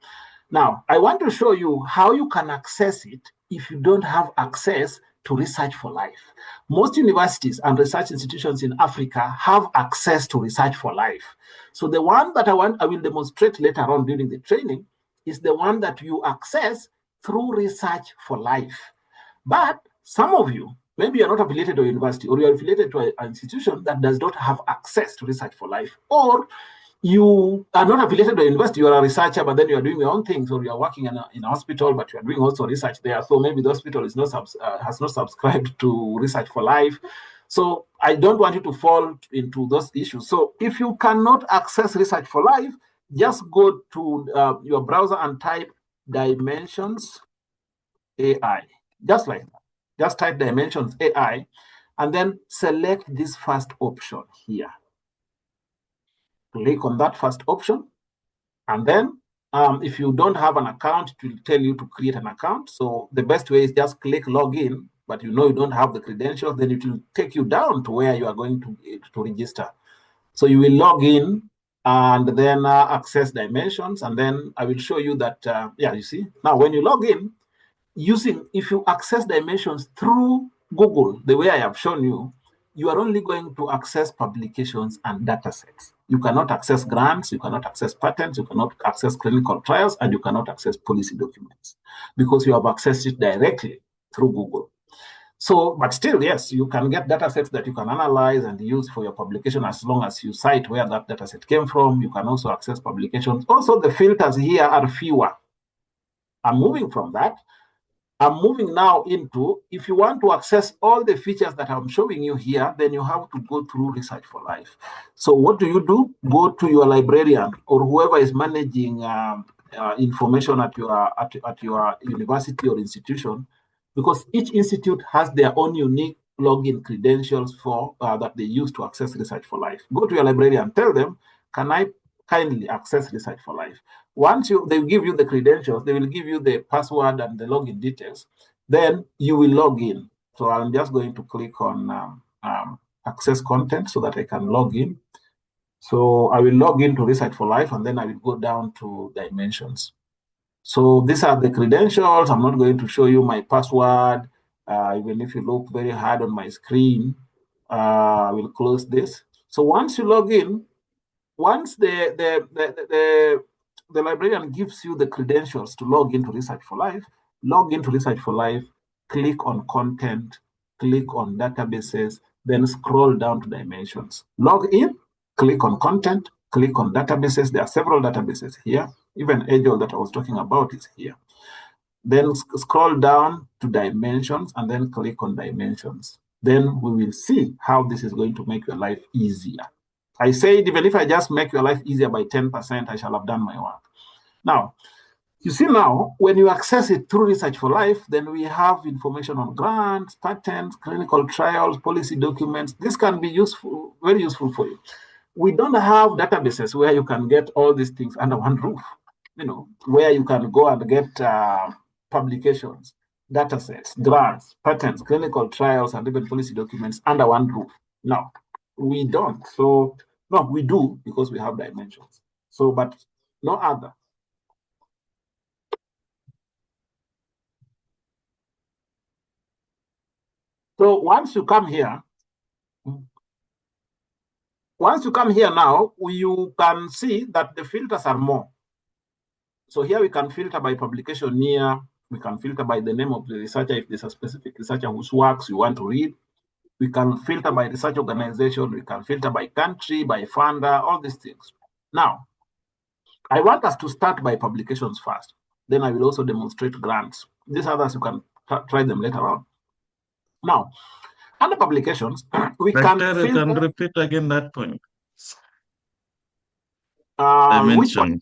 Now, I want to show you how you can access it if you don't have access to Research for Life. Most universities and research institutions in Africa have access to Research for Life. So the one that I will demonstrate later on during the training is the one that you access through Research for Life. But some of you, maybe you're not affiliated to a university, or you're affiliated to an institution that does not have access to Research for Life, or you are not affiliated to a university, you are a researcher, but then you are doing your own things, or you are working in a hospital, but you are doing also research there. So maybe the hospital is has not subscribed to Research for Life. So I don't want you to fall into those issues. So if you cannot access Research for Life, just go to your browser and type Dimensions AI, just like that. Just type Dimensions AI, and then select this first option here. Click on that first option, and then if you don't have an account, it will tell you to create an account. So the best way is just click login, but you don't have the credentials, then it will take you down to where you are going to register. So you will log in and then access Dimensions, and then I will show you that, you see, now when you log in, if you access Dimensions through Google, the way I have shown you, you are only going to access publications and data sets. You cannot access grants, you cannot access patents, you cannot access clinical trials, and you cannot access policy documents because you have accessed it directly through Google. So, but still, yes, you can get data sets that you can analyze and use for your publication as long as you cite where that data set came from. You can also access publications. Also, the filters here are fewer. I'm moving from that. I'm moving now into, if you want to access all the features that I'm showing you here, then you have to go through Research for Life. So what do? Go to your librarian or whoever is managing information at your university or institution, because each institute has their own unique login credentials for that they use to access Research for Life. Go to your librarian, tell them, can I kindly access Research for Life? Once they give you the credentials, they will give you the password and the login details. Then you will log in. So I'm just going to click on access content so that I can log in. So I will log into Research for Life, and then I will go down to Dimensions. So these are the credentials. I'm not going to show you my password. Even if you look very hard on my screen, I will close this. So once you log in, once the librarian gives you the credentials to log into Research for Life, log into Research for Life, click on content, click on databases, then scroll down to Dimensions. Log in, click on content, click on databases. There are several databases here. Even AJOL that I was talking about is here. Then scroll down to Dimensions and then click on Dimensions. Then we will see how this is going to make your life easier. I said, even if I just make your life easier by 10%, I shall have done my work. Now, you see now, when you access it through Research for Life, then we have information on grants, patents, clinical trials, policy documents. This can be useful, very useful for you. We don't have databases where you can get all these things under one roof, where you can go and get publications, data sets, grants, patents, clinical trials, and even policy documents under one roof. No, we don't. So, no, we do because we have Dimensions. So, but no other. So once you come here now, you can see that the filters are more. So here we can filter by publication year. We can filter by the name of the researcher if there's a specific researcher whose works you want to read. We can filter by research organization. We can filter by country, by funder, all these things. Now, I want us to start by publications first. Then I will also demonstrate grants. These others, you can try them later on. Now, under publications, we Doctor, can you can filter. repeat again that point. Which one?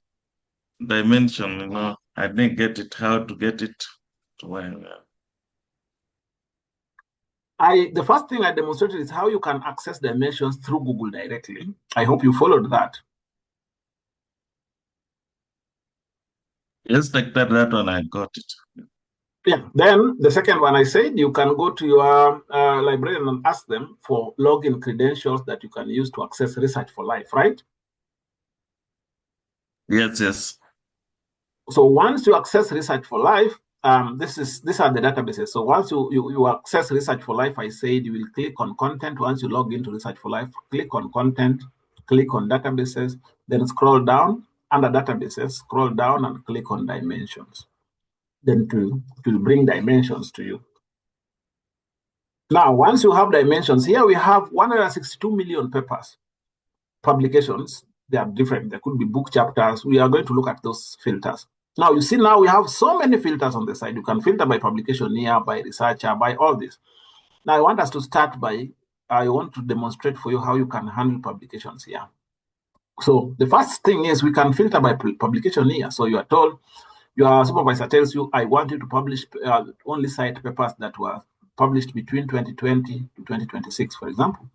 Dimension, you know, I didn't get it, how to get it to where. The first thing I demonstrated is how you can access dimensions through Google directly. I hope you followed that. Yes, Doctor, that one I got it. Yeah. Then the second one I said, you can go to your librarian and ask them for login credentials that you can use to access Research for Life, right? Yes, yes. So once you access Research for Life, these are the databases. So once you access Research for Life, I said you will click on content. Once you log into Research for Life, click on content, click on databases, then scroll down under databases, scroll down and click on dimensions. Then to bring dimensions to you. Now, once you have dimensions, here we have 162 million papers, publications. They are different. There could be book chapters. We are going to look at those filters. Now, you see, now we have so many filters on the side. You can filter by publication year, by researcher, by all this. Now, I want us to start by, I want to demonstrate for you how you can handle publications here. So the first thing is we can filter by publication year. So you are told, your supervisor tells you, I want you to publish only cite papers that were published between 2020 to 2026, for example.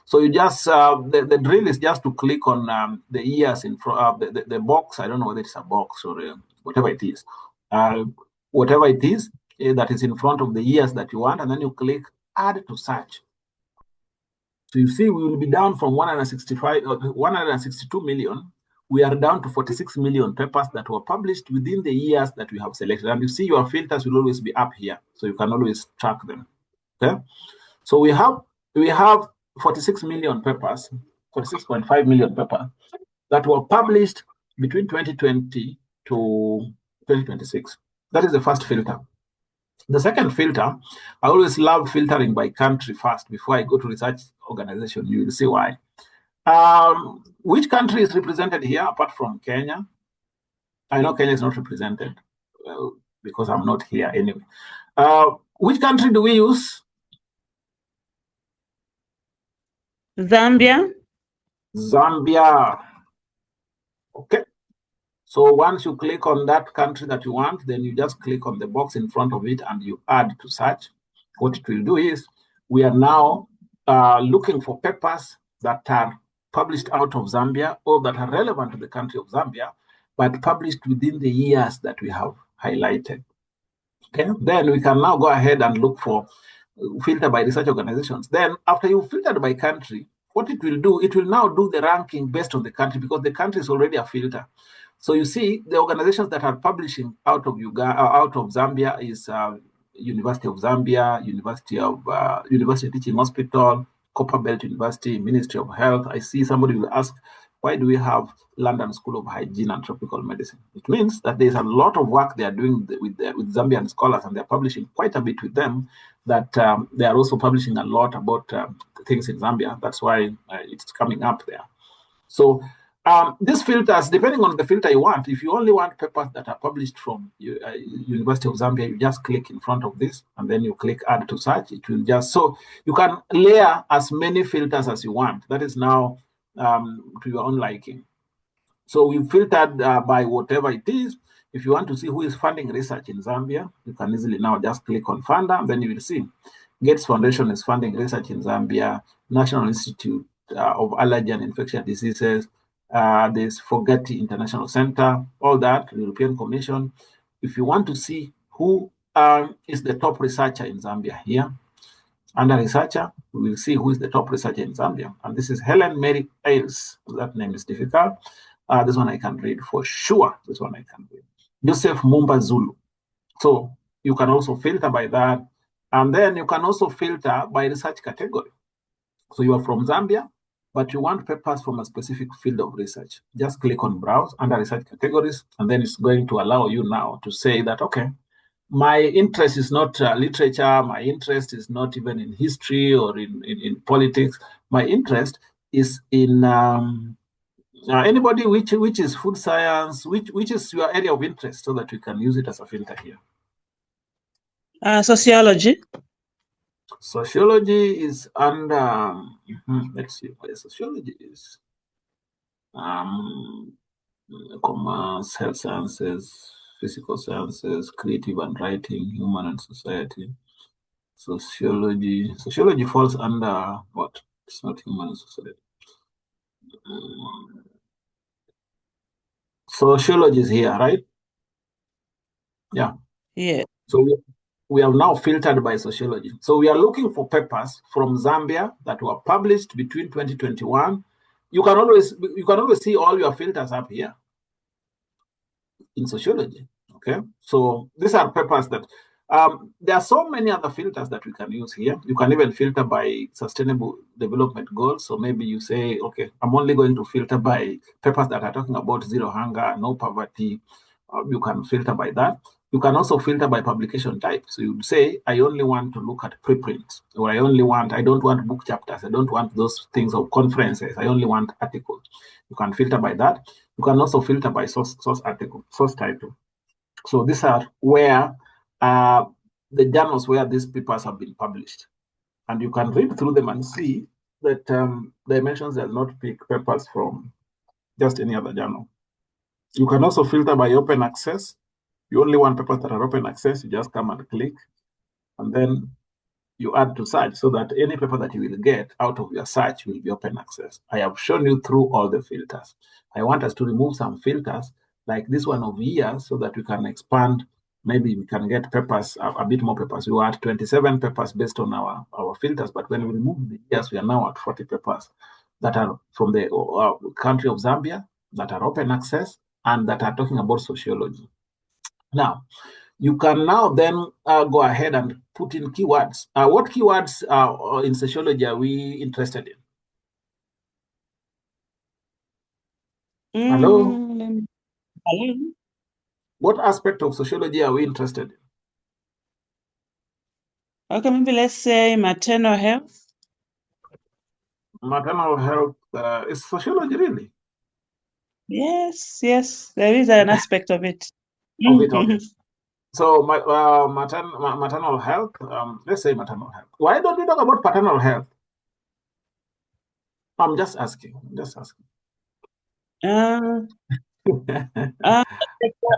So you just, the drill is just to click on the years in front of the box. I don't know whether it's a box or whatever it is. Whatever it is that is in front of the years that you want, and then you click add to search. So you see, we will be down from 162 million. We are down to 46 million papers that were published within the years that we have selected. And you see your filters will always be up here, so you can always track them. Okay. So we have 46 million papers, 46.5 million papers that were published between 2020 to 2026. That is the first filter. The second filter, I always love filtering by country first before I go to research organization. You will see why. Which country is represented here apart from Kenya? I know Kenya is not represented because I'm not here anyway. Which country do we use? Zambia. Zambia. Okay. So once you click on that country that you want, then you just click on the box in front of it and you add to search. What it will do is we are now looking for papers that are published out of Zambia or that are relevant to the country of Zambia, but published within the years that we have highlighted. Okay, then we can now go ahead and look for filter by research organizations. Then after you've filtered by country, what it will do, it will now do the ranking based on the country because the country is already a filter. So you see the organizations that are publishing out of Zambia is University of Zambia, University Teaching Hospital, Copperbelt University, Ministry of Health. I see somebody will ask, why do we have London School of Hygiene and Tropical Medicine? It means that there's a lot of work they are doing with Zambian scholars, and they're publishing quite a bit with them, that they are also publishing a lot about things in Zambia. That's why it's coming up there. So these filters, depending on the filter you want, if you only want papers that are published from University of Zambia, you just click in front of this and then you click add to search. It will just, so you can layer as many filters as you want. That is now to your own liking. So we filtered by whatever it is. If you want to see who is funding research in Zambia, you can easily now just click on funder, and then you will see Gates Foundation is funding research in Zambia, National Institute of Allergy and Infectious Diseases, there's Fogeti International Center, all that, European Commission. If you want to see who is the top researcher in Zambia here, under researcher, we will see who is the top researcher in Zambia. And this is Helen Mary Ailes. That name is difficult. This one I can read for sure. This one I can read. Joseph Mumba Zulu. So you can also filter by that. And then you can also filter by research category. So you are from Zambia, but you want papers from a specific field of research. Just click on browse under research categories, and then it's going to allow you now to say that, okay, my interest is not literature, my interest is not even in history or in politics. My interest is in anybody which is food science, which is your area of interest, so that we can use it as a filter here. Sociology. Sociology is under, let's see where sociology is. Commerce, health sciences, physical sciences, creative and writing, human and society. Sociology falls under what? It's not human and society. Sociology is here, right? Yeah. Yeah. So we have now filtered by sociology. So we are looking for papers from Zambia that were published between 2021. You can always see all your filters up here in sociology. Okay, so these are papers that there are so many other filters that we can use here. You can even filter by sustainable development goals. So maybe you say, okay, I'm only going to filter by papers that are talking about zero hunger, no poverty. You can filter by that. You can also filter by publication type. So you'd say, I only want to look at preprints, or I don't want book chapters. I don't want those things of conferences. I only want articles. You can filter by that. You can also filter by source article, source title. So these are where the journals where these papers have been published. And you can read through them and see that Dimensions does not pick papers from just any other journal. You can also filter by open access. You only want papers that are open access. You just come and click, and then you add to search so that any paper that you will get out of your search will be open access. I have shown you through all the filters. I want us to remove some filters like this one of years so that we can expand. Maybe we can get papers, a bit more papers. We were at 27 papers based on our filters, but when we remove the years, we are now at 40 papers that are from the country of Zambia, that are open access, and that are talking about sociology. Now, you can now then go ahead and put in keywords. What keywords in sociology are we interested in? Hello? Hello? What aspect of sociology are we interested in? Okay, maybe let's say maternal health. Maternal health is sociology, really? Yes, there is an aspect of it. Okay. So maternal health, let's say maternal health. Why don't we talk about paternal health? I'm just asking.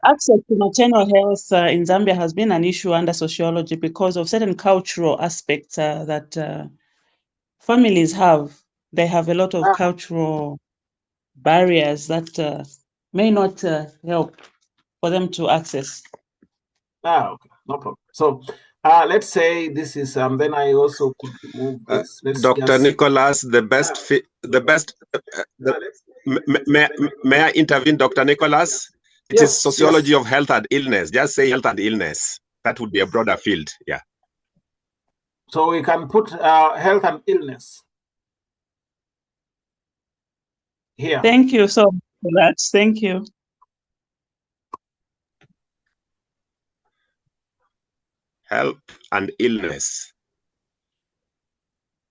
Access to maternal health in Zambia has been an issue under sociology because of certain cultural aspects that families have. They have a lot of cultural barriers that may not help for them to access. Okay, no problem. So let's say this is then I also could remove this. Dr. Nicholas, may I intervene, Dr. Nicholas? It is sociology of health and illness. Just say health and illness. That would be a broader field. Yeah. So we can put health and illness here. Thank you so much for that. Thank you. Health and illness.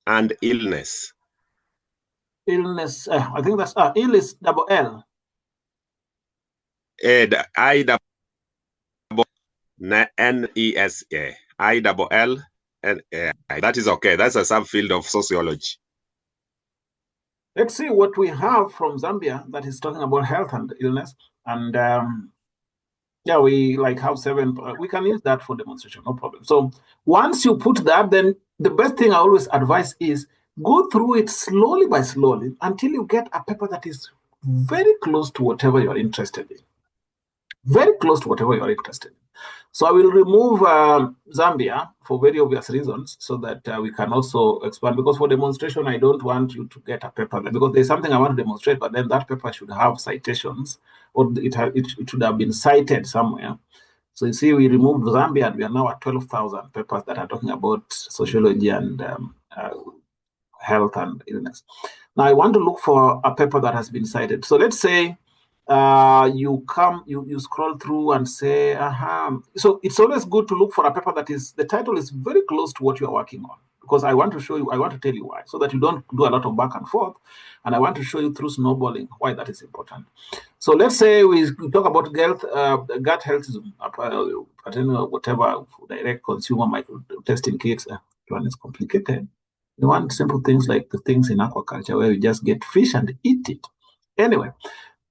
And illness. Illness. I think that's illness double L. I-double-N-E-S-A. I-double-L. That is okay. That's a subfield of sociology. Let's see what we have from Zambia that is talking about health and illness. And we have 7. We can use that for demonstration, no problem. So once you put that, then the best thing I always advise is go through it slowly by slowly until you get a paper that is very close to whatever you're interested in. Very close to whatever you're interested in. So I will remove Zambia for very obvious reasons so that we can also expand. Because for demonstration, I don't want you to get a paper because there's something I want to demonstrate, but then that paper should have citations or it should have been cited somewhere. So you see, we removed Zambia and we are now at 12,000 papers that are talking about sociology and health and illness. Now I want to look for a paper that has been cited. So let's say you scroll through and say, So it's always good to look for a paper that the title is very close to what you are working on, because I want to tell you why, so that you don't do a lot of back and forth. And I want to show you through snowballing why that is important. So let's say we talk about gut health, whatever direct consumer micro testing kits. one is complicated. You want simple things like the things in aquaculture where you just get fish and eat it. Anyway,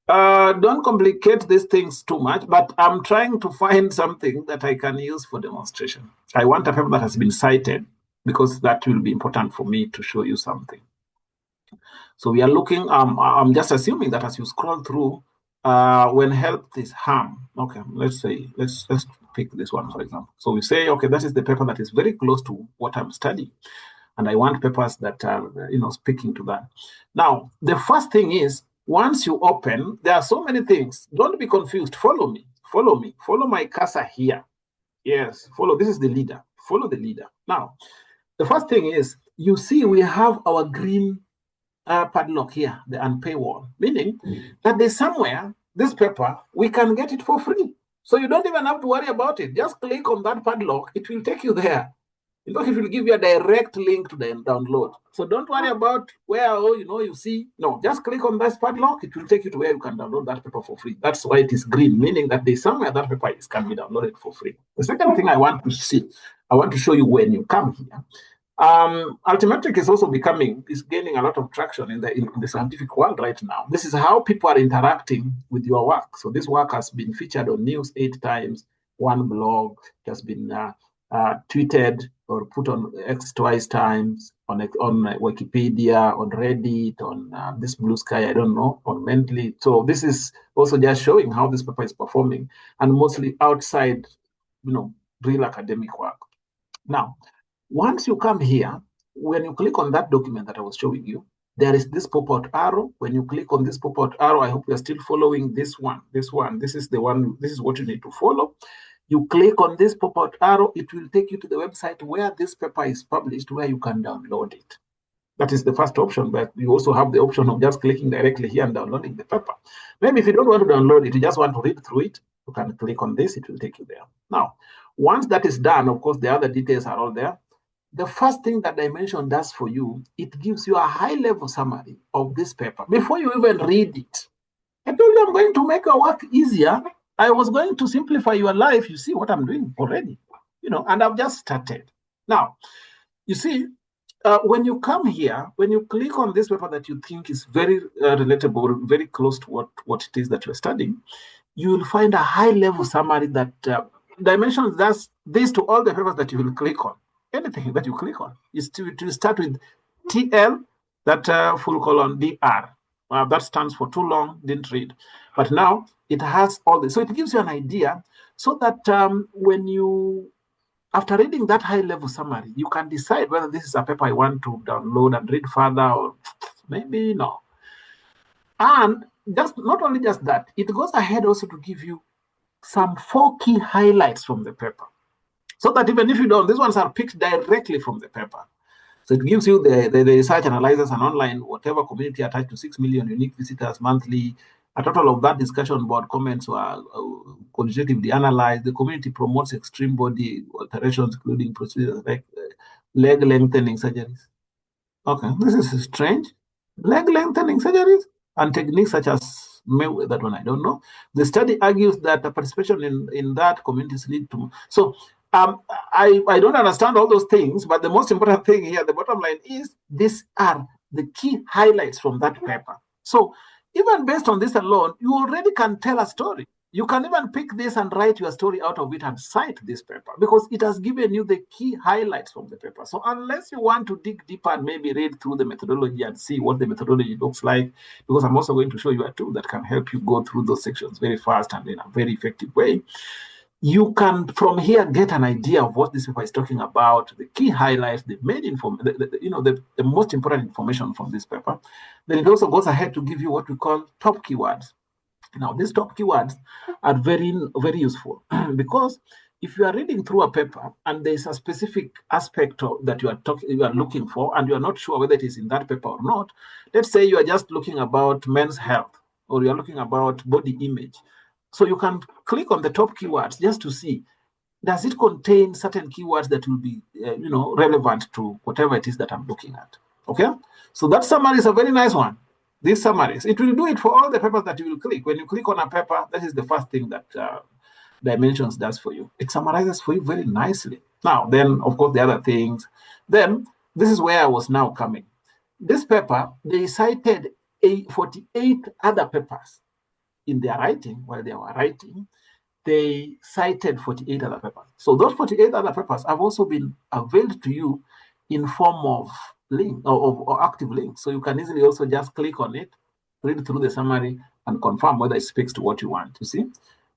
don't complicate these things too much, but I'm trying to find something that I can use for demonstration. I want a paper that has been cited because that will be important for me to show you something. So we are looking, I'm just assuming that as you scroll through, when health is harm, okay, let's pick this one, for example. So we say, okay, that is the paper that is very close to what I'm studying. And I want papers that are, speaking to that. Now, the first thing is, once you open, there are so many things. Don't be confused. Follow me. Follow my cursor here. Yes, follow. This is the leader. Follow the leader. Now, the first thing is, you see we have our green padlock here, the Unpaywall, meaning that there's somewhere, this paper, we can get it for free. So you don't even have to worry about it. Just click on that padlock. It will take you there. It will give you a direct link to the download. So don't worry about where, you see. No, just click on this padlock. It will take you to where you can download that paper for free. That's why it is green, meaning that there's somewhere that paper can be downloaded for free. The second thing I want to show you when you come here. Altimetric is gaining a lot of traction in the scientific world right now. This is how people are interacting with your work. So this work has been featured on news 8 times, one blog has been tweeted or put on X twice times, on Wikipedia, on Reddit, on this Blue Sky, I don't know, on Mendeley. So this is also just showing how this paper is performing, and mostly outside, real academic work. Now, once you come here, when you click on that document that I was showing you, there is this pop-out arrow. When you click on this pop-out arrow, I hope you're still following this one. This is the one, this is what you need to follow. You click on this pop-out arrow, it will take you to the website where this paper is published, where you can download it. That is the first option, but you also have the option of just clicking directly here and downloading the paper. Maybe if you don't want to download it, you just want to read through it, you can click on this, it will take you there. Now, once that is done, of course, the other details are all there. The first thing that Dimension does for you, it gives you a high-level summary of this paper before you even read it. I told you I'm going to make your work easier. I was going to simplify your life. You see what I'm doing already, and I've just started. Now, you see, when you come here, when you click on this paper that you think is very relatable, very close to what it is that you're studying, you will find a high-level summary that Dimension does this to all the papers that you will click on. Anything that you click on is to start with TL, that :DR. That stands for too long, didn't read. But now it has all this. So it gives you an idea so that when you, after reading that high-level summary, you can decide whether this is a paper I want to download and read further or maybe no. And just not only just that, it goes ahead also to give you some 4 key highlights from the paper. So that even if you don't, these ones are picked directly from the paper. So it gives you the research analyzers and online, whatever community attached to 6 million unique visitors monthly. A total of that discussion board comments were quantitatively analyzed. The community promotes extreme body alterations, including procedures like leg lengthening surgeries. Okay, this is strange. Leg lengthening surgeries and techniques such as that one, I don't know. The study argues that the participation in that communities lead to. So I don't understand all those things, but the most important thing here, the bottom line is, these are the key highlights from that paper. So even based on this alone, you already can tell a story. You can even pick this and write your story out of it and cite this paper because it has given you the key highlights from the paper. So unless you want to dig deeper and maybe read through the methodology and see what the methodology looks like, because I'm also going to show you a tool that can help you go through those sections very fast and in a very effective way, you can from here get an idea of what this paper is talking about, the key highlights, the main the most important information from this paper. Then it also goes ahead to give you what we call top keywords. Now, these top keywords are very, very useful because if you are reading through a paper and there's a specific aspect that you are looking for and you are not sure whether it is in that paper or not, let's say you are just looking about men's health or you are looking about body image. So you can click on the top keywords just to see, does it contain certain keywords that will be relevant to whatever it is that I'm looking at. Okay, so that summary is a very nice one. These summaries, it will do it for all the papers that you will click. When you click on a paper, that is the first thing that Dimensions does for you. It summarizes for you very nicely. Now, then, of course, the other things, Then this is where I was now coming. This paper, they cited 48 other papers in their writing. While they were writing, they cited 48 other papers. So those 48 other papers have also been availed to you in form of link or active links. So you can easily also just click on it, read through the summary, and confirm whether it speaks to what you want. You see?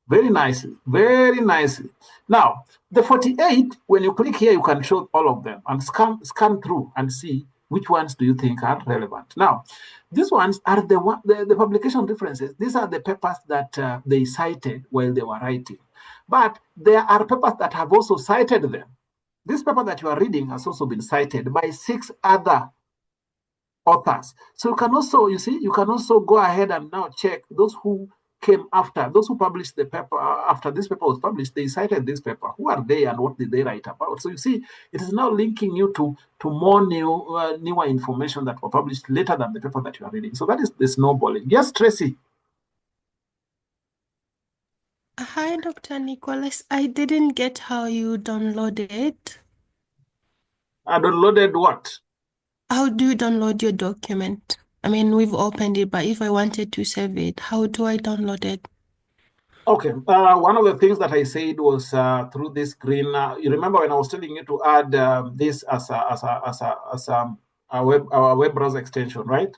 Very nicely, very nicely. Now, the 48, when you click here, you can show all of them and scan through and see which ones do you think are relevant. Now, these ones are the publication references. These are the papers that they cited while they were writing. But there are papers that have also cited them. This paper that you are reading has also been cited by 6 other authors. So you can also, you see, you can also go ahead and now check those who came after, those who published the paper after this paper was published. They cited this paper. Who are they and what did they write about? So you see, it is now linking you to more newer information that were published later than the paper that you are reading. So that is the snowballing. Yes, Tracy. Hi, Dr. Nicholas. I didn't get how you downloaded. I downloaded what? How do you download your document? I mean, we've opened it, but if I wanted to save it, how do I download it? Okay. One of the things that I said was through this green. You remember when I was telling you to add this as a web browser extension, right?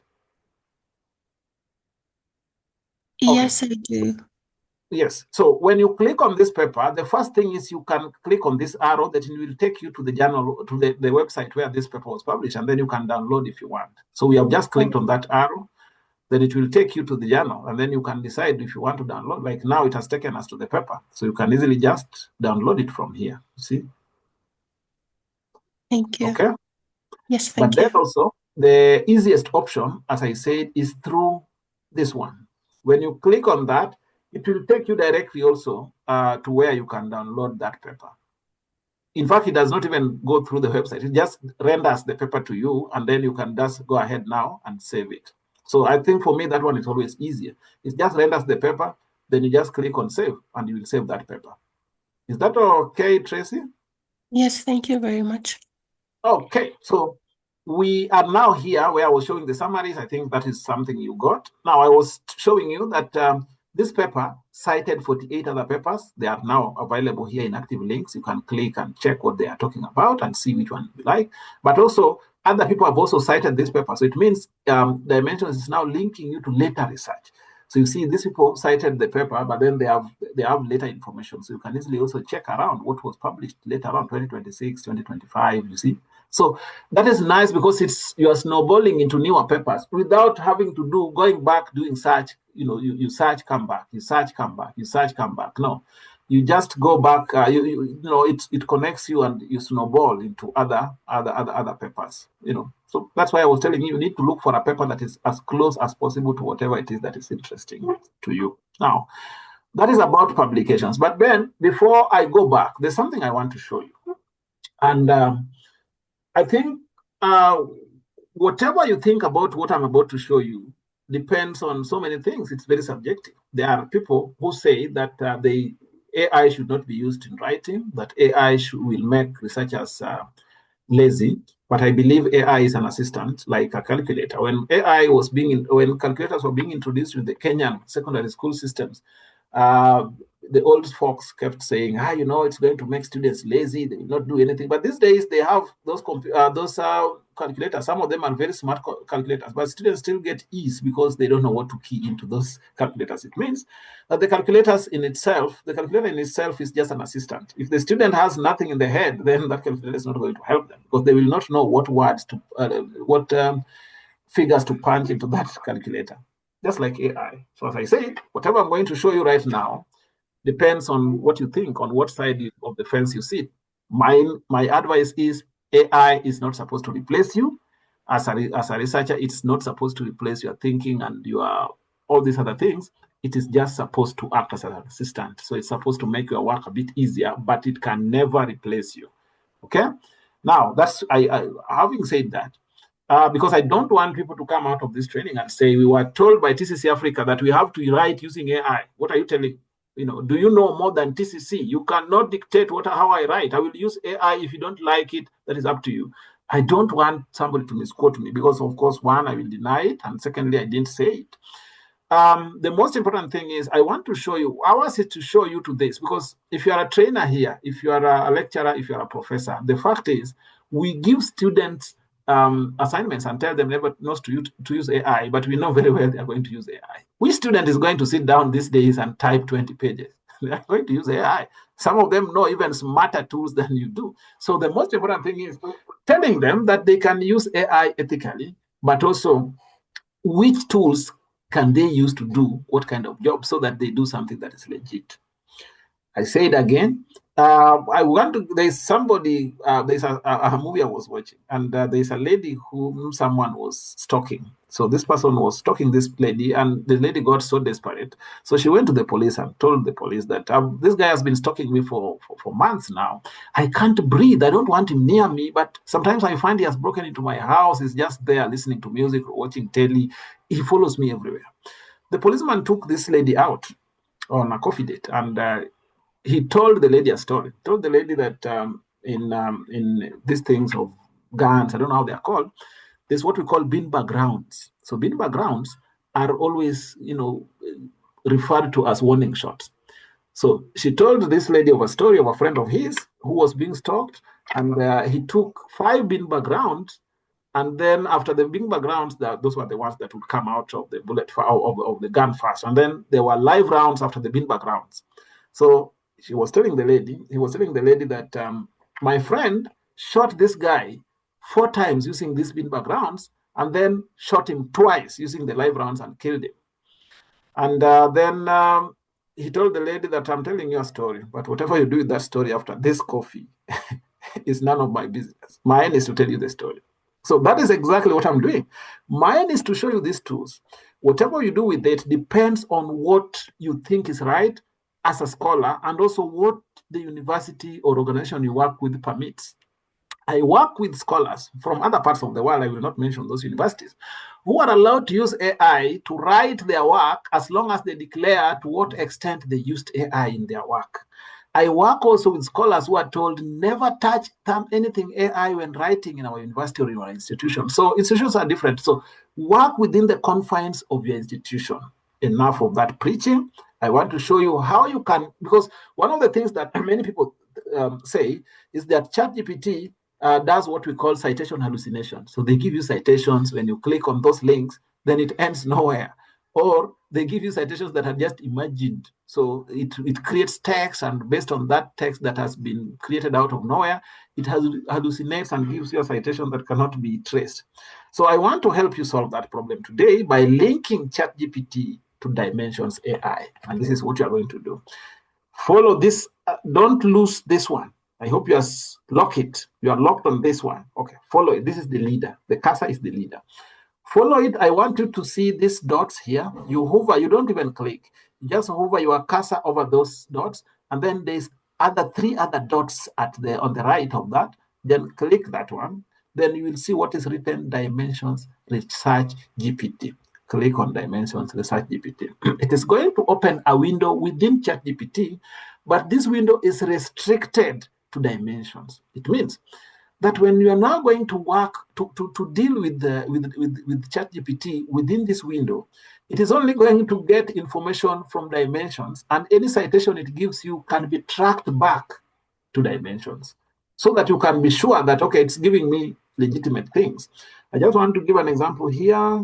Yes, I do. Yes. So when you click on this paper, the first thing is you can click on this arrow that will take you to the journal, to the website where this paper was published, and then you can download if you want. So we have just clicked on that arrow, then it will take you to the journal, and then you can decide if you want to download. Like now it has taken us to the paper, so you can easily just download it from here. See? Thank you. Okay? Yes, thank But you. then also, the easiest option, as I said, is through this one. When you click on that, it will take you directly also to where you can download that paper. In fact, it does not even go through the website. It just renders the paper to you, and then you can just go ahead now and save it. So I think for me, that one is always easier. It just renders the paper, then you just click on save, and you will save that paper. Is that okay, Tracy? Yes, thank you very much. Okay, so we are now here where I was showing the summaries. I think that is something you got. Now, I was showing you that this paper cited 48 other papers. They are now available here in active links. You can click and check what they are talking about and see which one you like. But also, other people have also cited this paper. So it means Dimensions is now linking you to later research. So you see, these people cited the paper, but then they have later information. So you can easily also check around what was published later on, 2026, 2025, you see. So that is nice because you are snowballing into newer papers without having to going back, doing search. You know, you search, come back, you search, come back, you search, come back. No, you just go back. You know, it connects you and you snowball into other papers. You know, so that's why I was telling you need to look for a paper that is as close as possible to whatever it is that is interesting to you. Now, that is about publications. But then, before I go back, there's something I want to show you, and I think whatever you think about what I'm about to show you depends on so many things. It's very subjective. There are people who say that AI should not be used in writing, that AI will make researchers lazy. But I believe AI is an assistant, like a calculator. When when calculators were being introduced in the Kenyan secondary school systems, the old folks kept saying, you know, it's going to make students lazy. They will not do anything. But these days they have those calculators. Some of them are very smart calculators, but students still get ease because they don't know what to key into those calculators. It means that the calculator in itself is just an assistant. If the student has nothing in the head, then that calculator is not going to help them because they will not know what words to, figures to punch into that calculator. Just like AI. So as I said, whatever I'm going to show you right now depends on what you think, on what side of the fence you sit. My advice is AI is not supposed to replace you. As a researcher, it's not supposed to replace your thinking and all these other things. It is just supposed to act as an assistant. So it's supposed to make your work a bit easier, but it can never replace you. Okay? Now, having said that, because I don't want people to come out of this training and say, we were told by TCC Africa that we have to write using AI. What are you telling? You know, do you know more than TCC? You cannot dictate how I write. I will use AI. If you don't like it, that is up to you. I don't want somebody to misquote me because, of course, one, I will deny it, and secondly, I didn't say it. The most important thing is I want to show you, ours is to show you to this, because if you are a trainer here, if you are a lecturer, if you are a professor, the fact is we give students assignments and tell them never not to use AI, but we know very well they are going to use AI. Which student is going to sit down these days and type 20 pages? They are going to use AI. Some of them know even smarter tools than you do. So the most important thing is telling them that they can use AI ethically, but also which tools can they use to do what kind of job so that they do something that is legit. I say it again. I want to. There's somebody. There's a movie I was watching, and there's a lady whom someone was stalking. So this person was stalking this lady, and the lady got so desperate. So she went to the police and told the police that this guy has been stalking me for months now. I can't breathe. I don't want him near me, but sometimes I find he has broken into my house. He's just there listening to music or watching telly. He follows me everywhere. The policeman took this lady out on a coffee date, and he told the lady a story. Told the lady that in these things of guns, I don't know how they are called, there's what we call beanbag rounds. So beanbag rounds are always, referred to as warning shots. So she told this lady of a story of a friend of his who was being stalked, and he took 5 beanbag rounds. And then after the beanbag rounds, those were the ones that would come out of the bullet of the gun first. And then there were live rounds after the beanbag rounds. So he was telling the lady that my friend shot this guy 4 times using these beanbag rounds, and then shot him twice using the live rounds and killed him. And then he told the lady that I'm telling you a story, but whatever you do with that story after this coffee is none of my business. Mine is to tell you the story. So that is exactly what I'm doing. Mine is to show you these tools. Whatever you do with it depends on what you think is right as a scholar, and also what the university or organization you work with permits. I work with scholars from other parts of the world, I will not mention those universities, who are allowed to use AI to write their work as long as they declare to what extent they used AI in their work. I work also with scholars who are told never touch anything AI when writing in our university or in our institution. So institutions are different. So work within the confines of your institution. Enough of that preaching. I want to show you how you can, because one of the things that many people say is that ChatGPT does what we call citation hallucination. So they give you citations, when you click on those links, then it ends nowhere. Or they give you citations that are just imagined. So it creates text, and based on that text that has been created out of nowhere, it hallucinates and gives you a citation that cannot be traced. So I want to help you solve that problem today by linking ChatGPT to Dimensions AI. And this is what you are going to do. Follow this. Don't lose this one. I hope you lock it. You are locked on this one. Okay, follow it. This is the leader. The cursor is the leader. Follow it. I want you to see these dots here. You hover, you don't even click. You just hover your cursor over those dots, and then there's 3 other dots on the right of that. Then click that one. Then you will see what is written, Dimensions Research GPT. Click on Dimensions Research GPT. It is going to open a window within ChatGPT, but this window is restricted to dimensions. It means that when you are now going to work to deal with ChatGPT within this window, it is only going to get information from dimensions, and any citation it gives you can be tracked back to dimensions, so that you can be sure that, okay, it's giving me legitimate things. I just want to give an example here.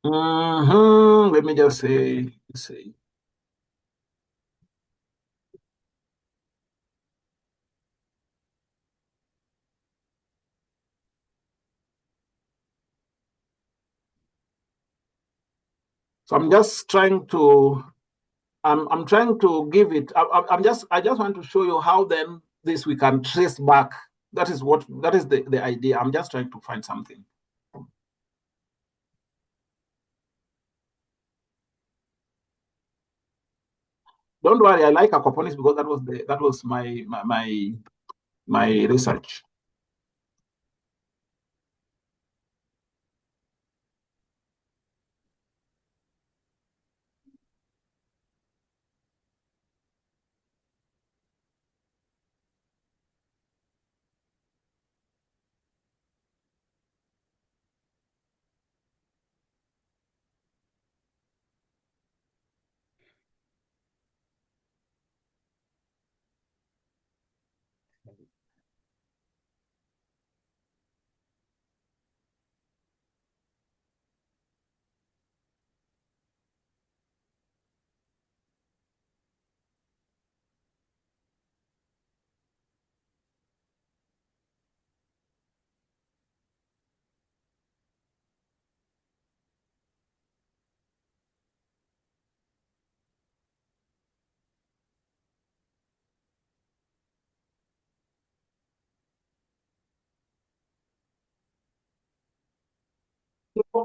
Let me just say. So I'm just trying to. I'm trying to give it. I just want to show you how then this we can trace back. That is the idea. I'm just trying to find something. Don't worry, I like aquaponics because that was my research.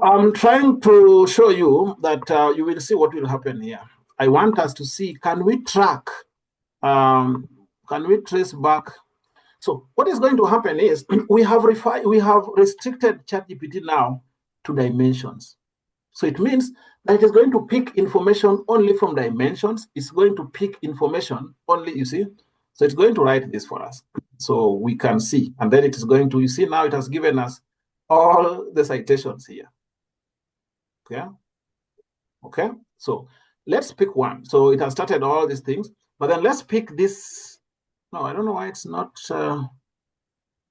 I'm trying to show you that you will see what will happen here. I want us to see, can we track, can we trace back? So what is going to happen is we have restricted ChatGPT now to dimensions. So it means that it is going to pick information only from dimensions. It's going to pick information only, you see. So it's going to write this for us so we can see. And then it is going to, you see, now it has given us all the citations here. Okay. Okay. So let's pick one. So it has started all these things, but then let's pick this. No, I don't know why it's not.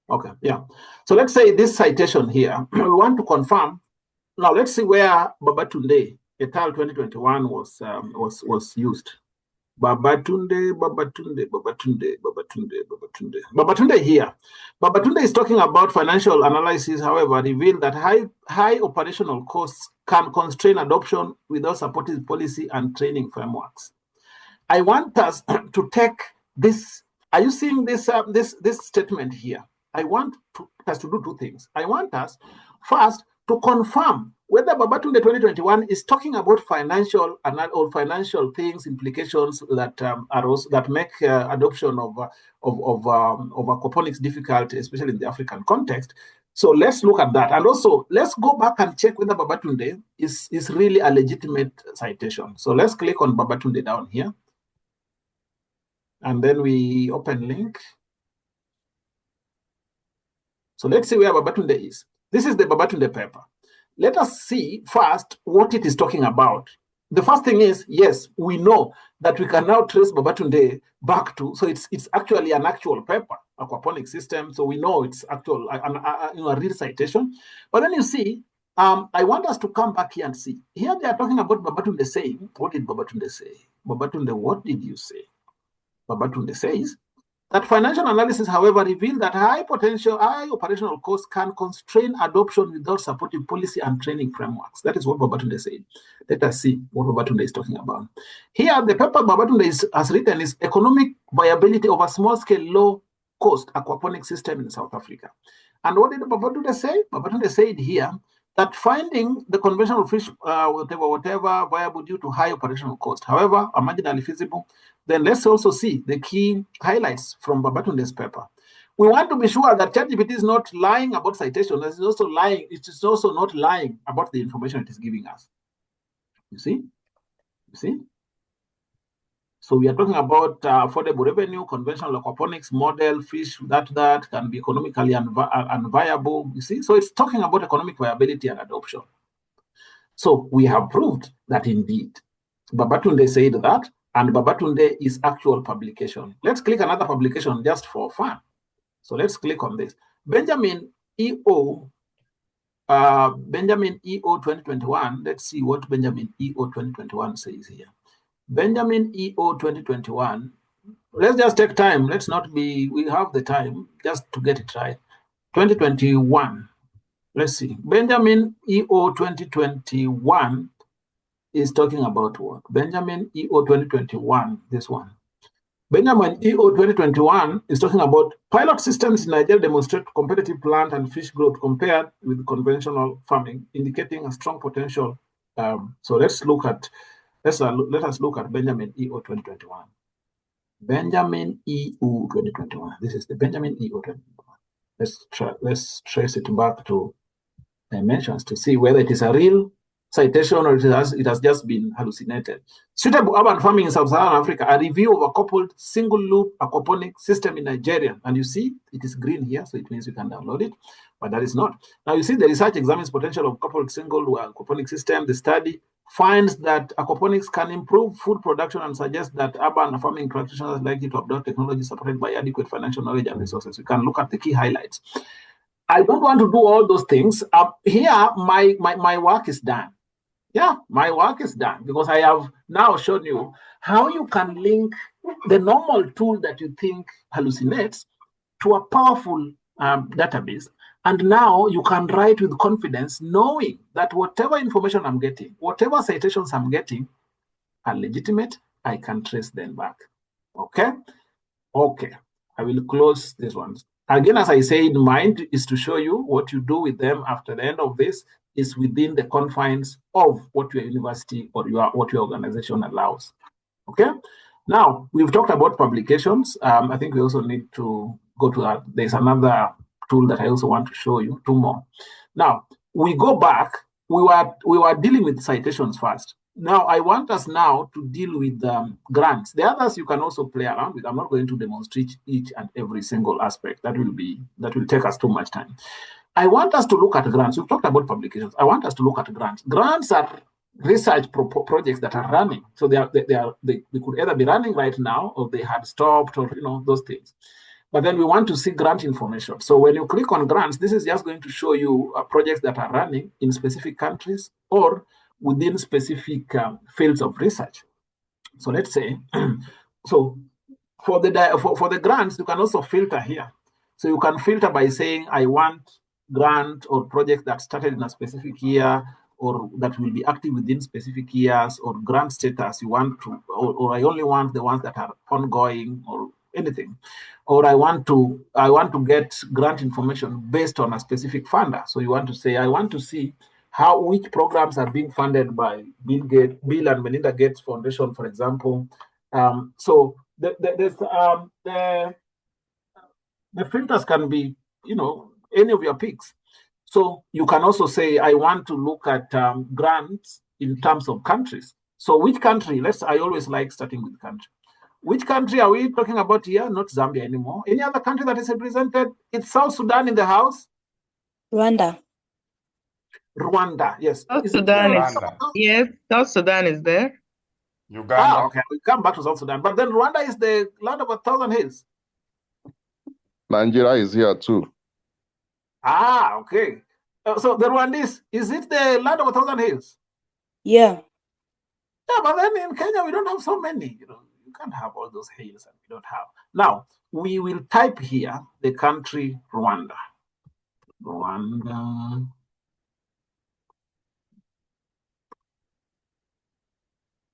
Okay. Yeah. So let's say this citation here, we want to confirm. Now let's see where Babatunde et al. 2021 was used. Babatunde here. Babatunde is talking about financial analysis, however, revealed that high operational costs can constrain adoption without supportive policy and training frameworks. I want us to take this. Are you seeing this this statement here? I want us to do two things. I want us first to confirm whether Babatunde 2021 is talking about financial or financial things, implications that are also, that make adoption of aquaponics difficult, especially in the African context. So let's look at that, and also let's go back and check whether Babatunde is really a legitimate citation. So let's click on Babatunde down here, and then we open link. So let's see where Babatunde is. This is the Babatunde paper. Let us see first what it is talking about. The first thing is, yes, we know that we can now trace Babatunde back to, so it's actually an actual paper, aquaponic system. So we know it's actual, a real citation. But then you see, I want us to come back here and see. Here they are talking about Babatunde saying, what did Babatunde say? Babatunde, what did you say? Babatunde says that financial analysis, however, revealed that high operational costs can constrain adoption without supportive policy and training frameworks. That is what Babatunde said. Let us see what Babatunde is talking about. Here, the paper Babatunde has written is Economic Viability of a Small-Scale, Low-Cost Aquaponic System in South Africa. And what did Babatunde say? Babatunde said here that finding the conventional fish, whatever, viable due to high operational cost, however, are marginally feasible. Then let's also see the key highlights from Babatunde's paper. We want to be sure that ChatGPT is not lying about citation. It is also lying. It is also not lying about the information it is giving us. You see? You see? So we are talking about affordable revenue, conventional aquaponics model, fish that can be economically unviable. You see? So it's talking about economic viability and adoption. So we have proved that indeed Babatunde said that, and Babatunde is actual publication. Let's click another publication just for fun. So let's click on this. Benjamin E.O. 2021. Let's see what Benjamin E.O. 2021 says here. Benjamin E.O. 2021. Let's just take time. Let's not be, we have the time just to get it right. 2021. Let's see. Benjamin E.O. 2021 is talking about what? Benjamin E.O. 2021, this one. Benjamin E.O. 2021 is talking about pilot systems in Nigeria demonstrate competitive plant and fish growth compared with conventional farming, indicating a strong potential. So let us look at Benjamin E.O. 2021. Benjamin E.O. 2021. This is the Benjamin E.O. 2021. Let's trace it back to dimensions to see whether it is a real citation or it has just been hallucinated. Suitable urban farming in sub-Saharan Africa, a review of a coupled single loop aquaponic system in Nigeria. And you see it is green here, so it means you can download it, but that is not. Now you see the research examines potential of coupled single aquaponic system. The study finds that aquaponics can improve food production and suggests that urban farming practitioners are likely to adopt technology supported by adequate financial knowledge and resources. We can look at the key highlights. I don't want to do all those things. Here, my work is done. Yeah, my work is done because I have now shown you how you can link the normal tool that you think hallucinates to a powerful database. And now you can write with confidence, knowing that whatever information I'm getting, whatever citations I'm getting are legitimate, I can trace them back. Okay? Okay. I will close these ones. Again, as I said, mine is to show you what you do with them after the end of this. is within the confines of what your university or what your organization allows. Okay. Now, we've talked about publications. I think we also need to go to that. There's another tool that I also want to show you, 2 more. Now, we go back. We were dealing with citations first. Now, I want us now to deal with grants. The others you can also play around with. I'm not going to demonstrate each and every single aspect. That will take us too much time. I want us to look at grants. We've talked about publications. I want us to look at grants. Grants are research projects that are running. So they could either be running right now, or they had stopped, or those things. But then we want to see grant information. So when you click on grants, this is just going to show you projects that are running in specific countries or within specific fields of research. So let's say, so for the grants, you can also filter here. So you can filter by saying, I want grant or project that started in a specific year, or that will be active within specific years, or grant status you want to, or I only want the ones that are ongoing, or anything. Or I want to get grant information based on a specific funder. So you want to say, I want to see which programs are being funded by Bill and Melinda Gates Foundation, for example. So the filters can be, any of your picks. So you can also say, I want to look at grants in terms of countries. So which country? I always like starting with country. Which country are we talking about here? Not Zambia anymore. Any other country that is represented? It's South Sudan in the house. Rwanda, yes. South Sudan is, yes, South Sudan is there. Uganda. Okay, we come back to South Sudan. But then Rwanda is the land of 1,000 hills. Nigeria is here too. Okay. So the Rwandese, is it the land of 1,000 hills? yeah. Yeah, but then in Kenya, we don't have so many. You can't have all those hills, and we don't have. Now, we will type here the country Rwanda. Rwanda.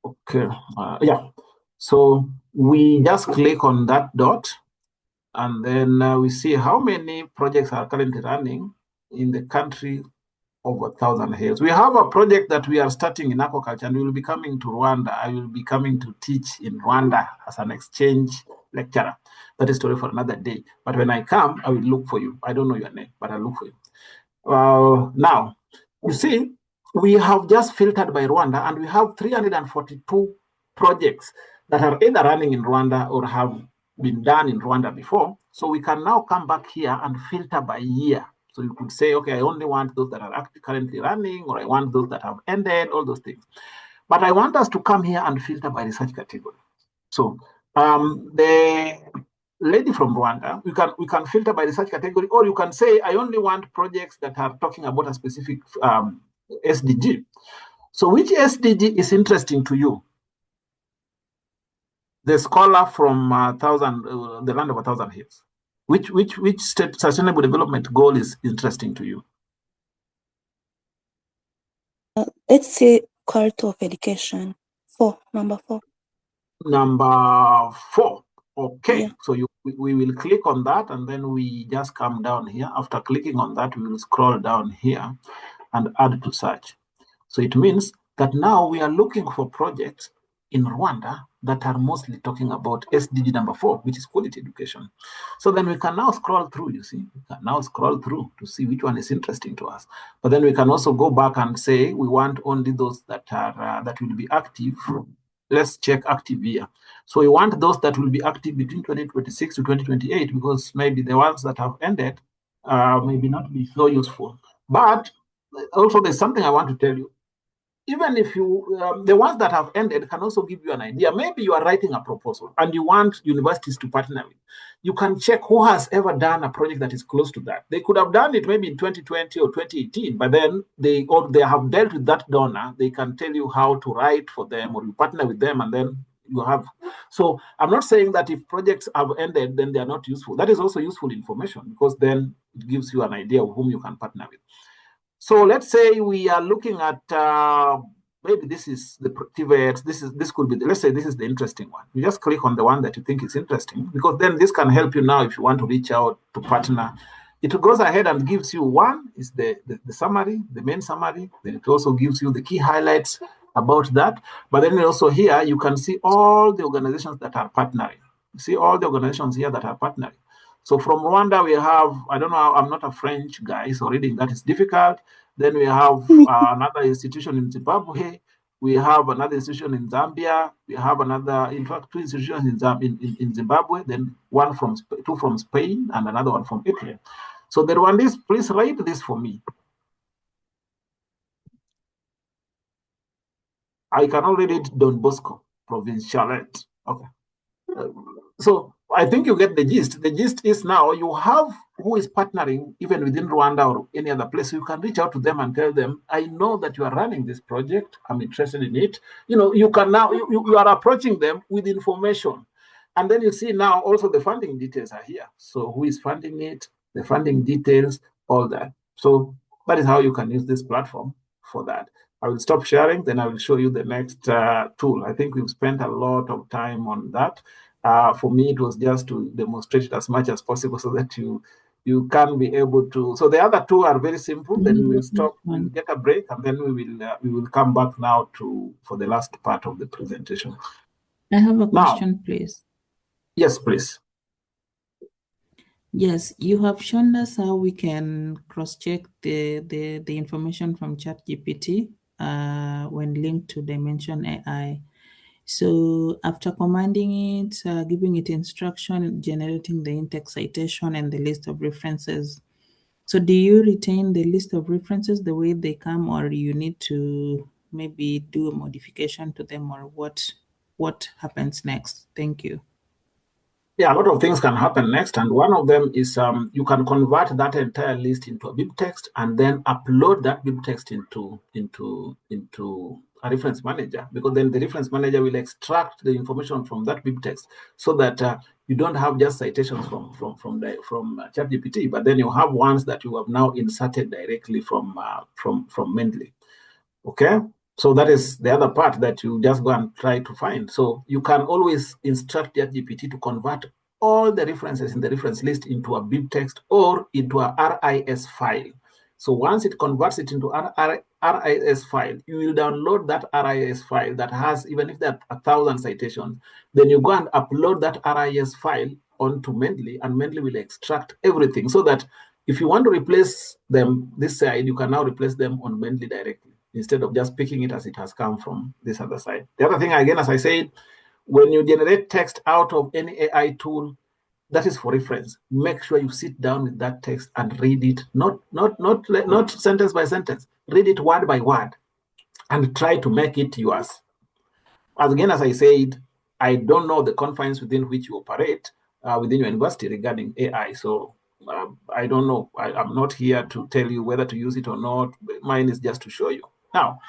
Okay. Yeah. So we just click on that dot, and then we see how many projects are currently running in the country of 1,000 hills. We have a project that we are starting in aquaculture, and we will be coming to Rwanda. I will be coming to teach in Rwanda as an exchange lecturer. That is a story for another day. But when I come, I will look for you. I don't know your name, but I'll look for you. Now, you see, we have just filtered by Rwanda, and we have 342 projects that are either running in Rwanda or have been done in Rwanda before. So we can now come back here and filter by year. So you could say, okay, I only want those that are currently running, or I want those that have ended, all those things. But I want us to come here and filter by research category. So the lady from Rwanda, we can filter by research category, or you can say, I only want projects that are talking about a specific SDG. So which SDG is interesting to you? The scholar from the land of 1,000 hills. Which state sustainable development goal is interesting to you? Let's say quality of education. Number 4. Number 4. Okay. Yeah. So we will click on that, and then we just come down here. After clicking on that, we will scroll down here and add to search. So it means that now we are looking for projects in Rwanda that are mostly talking about SDG number 4, which is quality education. So then we can now scroll through, you see. We can now scroll through to see which one is interesting to us. But then we can also go back and say we want only those that are that will be active. Let's check active here. So we want those that will be active between 2026 to 2028, because maybe the ones that have ended maybe not be so useful. But also there's something I want to tell you. Even if the ones that have ended can also give you an idea. Maybe you are writing a proposal and you want universities to partner with. You can check who has ever done a project that is close to that. They could have done it maybe in 2020 or 2018, but then they have dealt with that donor. They can tell you how to write for them, or you partner with them, and then you have. So I'm not saying that if projects have ended, then they are not useful. That is also useful information, because then it gives you an idea of whom you can partner with. So let's say we are looking at maybe this is the TVET. This could be let's say this is the interesting one. You just click on the one that you think is interesting, because then this can help you now if you want to reach out to partner It goes ahead and gives you one is the summary, the main summary. Then it also gives you the key highlights about that. But then also here, you can see all the organizations that are partnering. You see all the organizations here that are partnering. So from Rwanda, we have, I don't know, I'm not a French guy, so reading that is difficult. Then we have another institution in Zimbabwe. We have another institution in Zambia. We have another, in fact, two institutions in Zimbabwe, then two from Spain and another one from Italy. So the Rwandese, please write this for me. I can only read Don Bosco, Provincialette. Okay. So I think you get the gist. The gist is now you have who is partnering even within Rwanda or any other place. You can reach out to them and tell them, I know that you are running this project. I'm interested in it. You know, you can now, you are approaching them with information. And then you see now also the funding details are here. So who is funding it, the funding details, all that. So that is how you can use this platform for that. I will stop sharing, then I will show you the next tool. I think we've spent a lot of time on that. For me, it was just to demonstrate it as much as possible so that you can be able to. So the other two are very simple. Then we will stop, we'll get a break, and then we will come back now for the last part of the presentation. I have a question, please. Yes, please. Yes, you have shown us how we can cross-check the information from ChatGPT when linked to Dimension AI. So after commanding it, giving it instruction, generating the in-text citation and the list of references. So do you retain the list of references the way they come, or you need to maybe do a modification to them, or what happens next? Thank you. Yeah, a lot of things can happen next, and one of them is you can convert that entire list into a BibText and then upload that BibText into a reference manager, because then the reference manager will extract the information from that BibText so that you don't have just citations from ChatGPT, but then you have ones that you have now inserted directly from Mendeley. Okay. So that is the other part that you just go and try to find. So you can always instruct ChatGPT to convert all the references in the reference list into a BibText or into a RIS file. So once it converts it into RIS file, you will download that RIS file that has, even if there are 1,000 citations, then you go and upload that RIS file onto Mendeley, and Mendeley will extract everything so that if you want to replace them this side, you can now replace them on Mendeley directly, instead of just picking it as it has come from this other side. The other thing, again, as I said, when you generate text out of any AI tool, that is for reference. Make sure you sit down with that text and read it, not sentence by sentence. Read it word by word and try to make it yours. Again, as I said, I don't know the confines within which you operate within your university regarding AI. So I don't know. I'm not here to tell you whether to use it or not. Mine is just to show you. Now,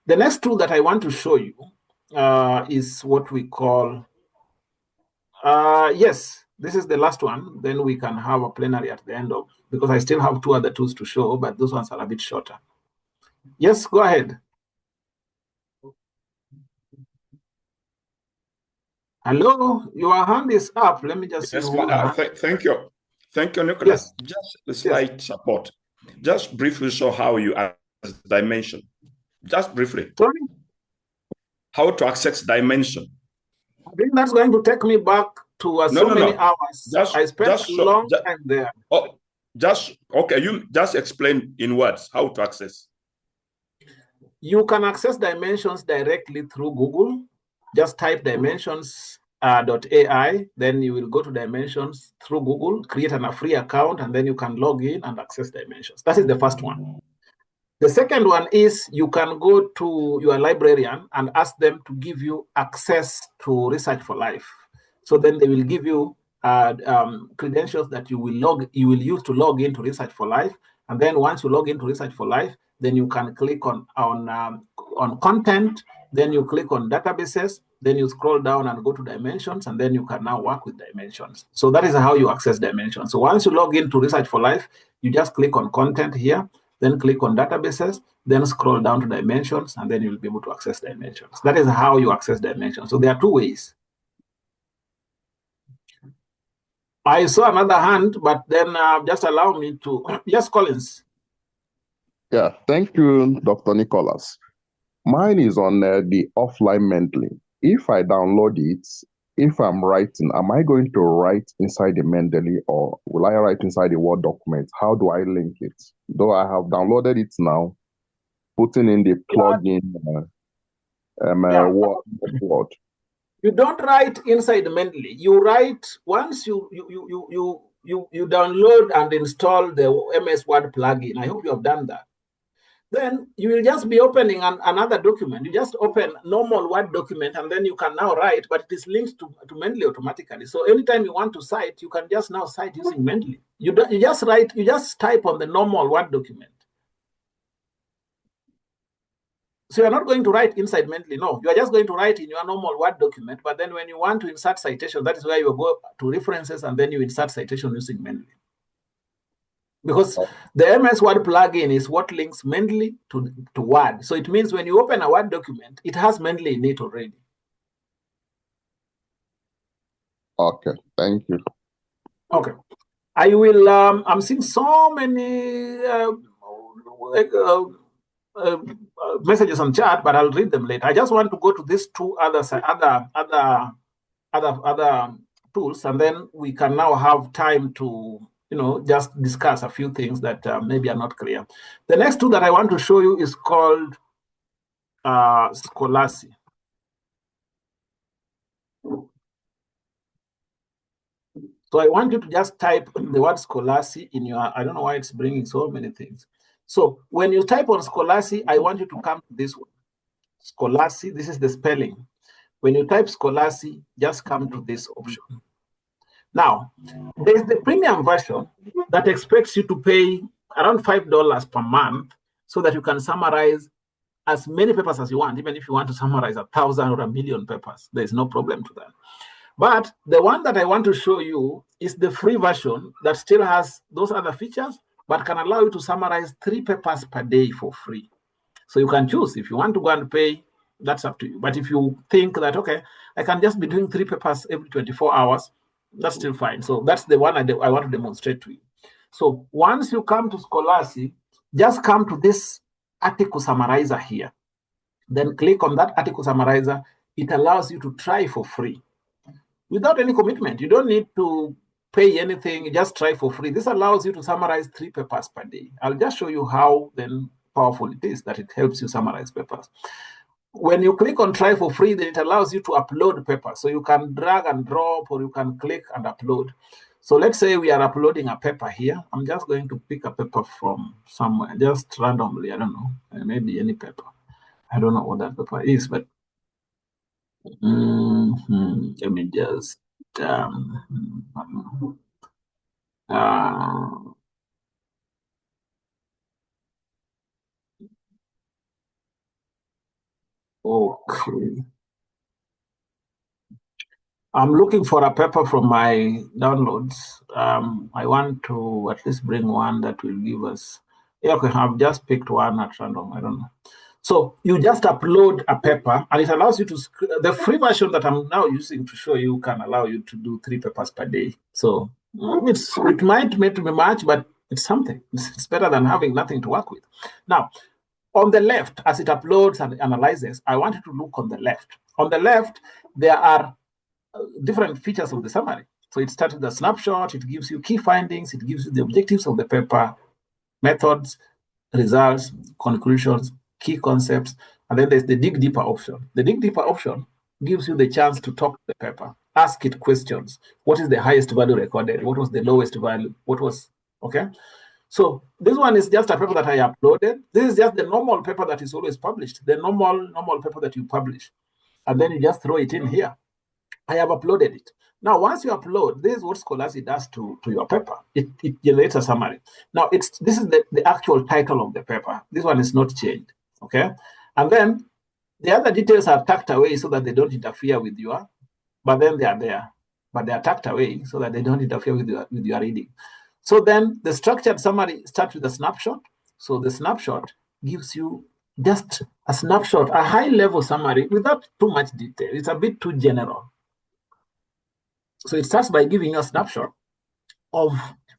the next tool that I want to show you is what we call, yes, this is the last one. Then we can have a plenary at the end of, because I still have two other tools to show, but those ones are a bit shorter. Yes, go ahead. Hello, your hand is up. Let me just see. Yes, thank you. Thank you, Nicholas. Yes. Just a slight support. Just briefly show how you access Dimension. Just briefly. Sorry? How to access Dimension. I think that's going to take me back to many hours. I spent a long time there. Oh, okay. You just explain in words how to access. You can access Dimensions directly through Google. Just type dimensions.ai, then you will go to Dimensions through Google, create a free account, and then you can log in and access Dimensions. That is the first one. The second one is you can go to your librarian and ask them to give you access to Research for Life. So then they will give you credentials that you will use to log into Research for Life. And then once you log into Research for Life, then you can click on content. Then you click on databases, then you scroll down and go to Dimensions, and then you can now work with Dimensions. So that is how you access Dimensions. So once you log into Research for Life, you just click on content here, then click on databases, then scroll down to Dimensions, and then you'll be able to access Dimensions. That is how you access Dimensions. So there are two ways. I saw another hand, but then just allow me to. Yes, Collins. Yeah, thank you, Dr. Nicholas. Mine is on the offline Mendeley. If I download it, if I'm writing, am I going to write inside the Mendeley or will I write inside the Word document? How do I link it? Though I have downloaded it now, putting in the plugin Word. You don't write inside the Mendeley. You write once you download and install the MS Word plugin. I hope you have done that. Then you will just be opening another document. You just open normal Word document, and then you can now write, but it is linked to Mendeley automatically. So anytime you want to cite, you can just now cite using Mendeley. You just write, you just type on the normal Word document. So you're not going to write inside Mendeley, no. You are just going to write in your normal Word document, but then when you want to insert citation, that is where you go to references and then you insert citation using Mendeley. Because the MS Word plugin is what links Mendeley to Word. So it means when you open a Word document, it has Mendeley in it already. Okay, thank you. Okay. I will, I'm seeing so many messages on chat, but I'll read them later. I just want to go to these two other tools, and then we can now have time to just discuss a few things that maybe are not clear. The next tool that I want to show you is called Scholastic. So I want you to just type the word Scholastic in your, I don't know why it's bringing so many things. So when you type on Scholastic, I want you to come to this one. Scholastic, this is the spelling. When you type Scholastic, just come to this option. Now, there's the premium version that expects you to pay around $5 per month so that you can summarize as many papers as you want. Even if you want to summarize 1,000 or 1,000,000 papers, there's no problem to that. But the one that I want to show you is the free version that still has those other features, but can allow you to summarize 3 papers per day for free. So you can choose if you want to go and pay, that's up to you. But if you think that, okay, I can just be doing 3 papers every 24 hours, that's still fine. So that's the one I want to demonstrate to you. So once you come to Scholastic, just come to this article summarizer here. Then click on that article summarizer. It allows you to try for free without any commitment. You don't need to pay anything. You just try for free. This allows you to summarize 3 papers per day. I'll just show you how then powerful it is that it helps you summarize papers. When you click on try for free, then it allows you to upload papers. So you can drag and drop, or you can click and upload. So let's say we are uploading a paper here. I'm just going to pick a paper from somewhere, just randomly. I don't know, maybe any paper. I don't know what that paper is, but let me just okay. I'm looking for a paper from my downloads. I want to at least bring one that will give us. Yeah, okay, I've just picked one at random. I don't know. So you just upload a paper, and it allows you to. The free version that I'm now using to show you can allow you to do 3 papers per day. So it might make me much, but it's something. It's better than having nothing to work with. Now, on the left, as it uploads and analyzes, I want you to look on the left. On the left, there are different features of the summary. So it starts with a snapshot, it gives you key findings, it gives you the objectives of the paper, methods, results, conclusions, key concepts, and then there's the dig deeper option. The dig deeper option gives you the chance to talk to the paper, ask it questions. What is the highest value recorded? What was the lowest value? What was, okay? So this one is just a paper that I uploaded. This is just the normal paper that is always published, the normal paper that you publish. And then you just throw it in here. I have uploaded it. Now, once you upload, this is what Scholastic does to your paper. It generates a summary. Now, this is the actual title of the paper. This one is not changed, okay? And then the other details are tucked away so that they don't interfere with your, but then they are there. But they are tucked away so that they don't interfere with your reading. So then the structured summary starts with a snapshot. So the snapshot gives you just a snapshot, a high-level summary without too much detail. It's a bit too general. So it starts by giving you a snapshot. of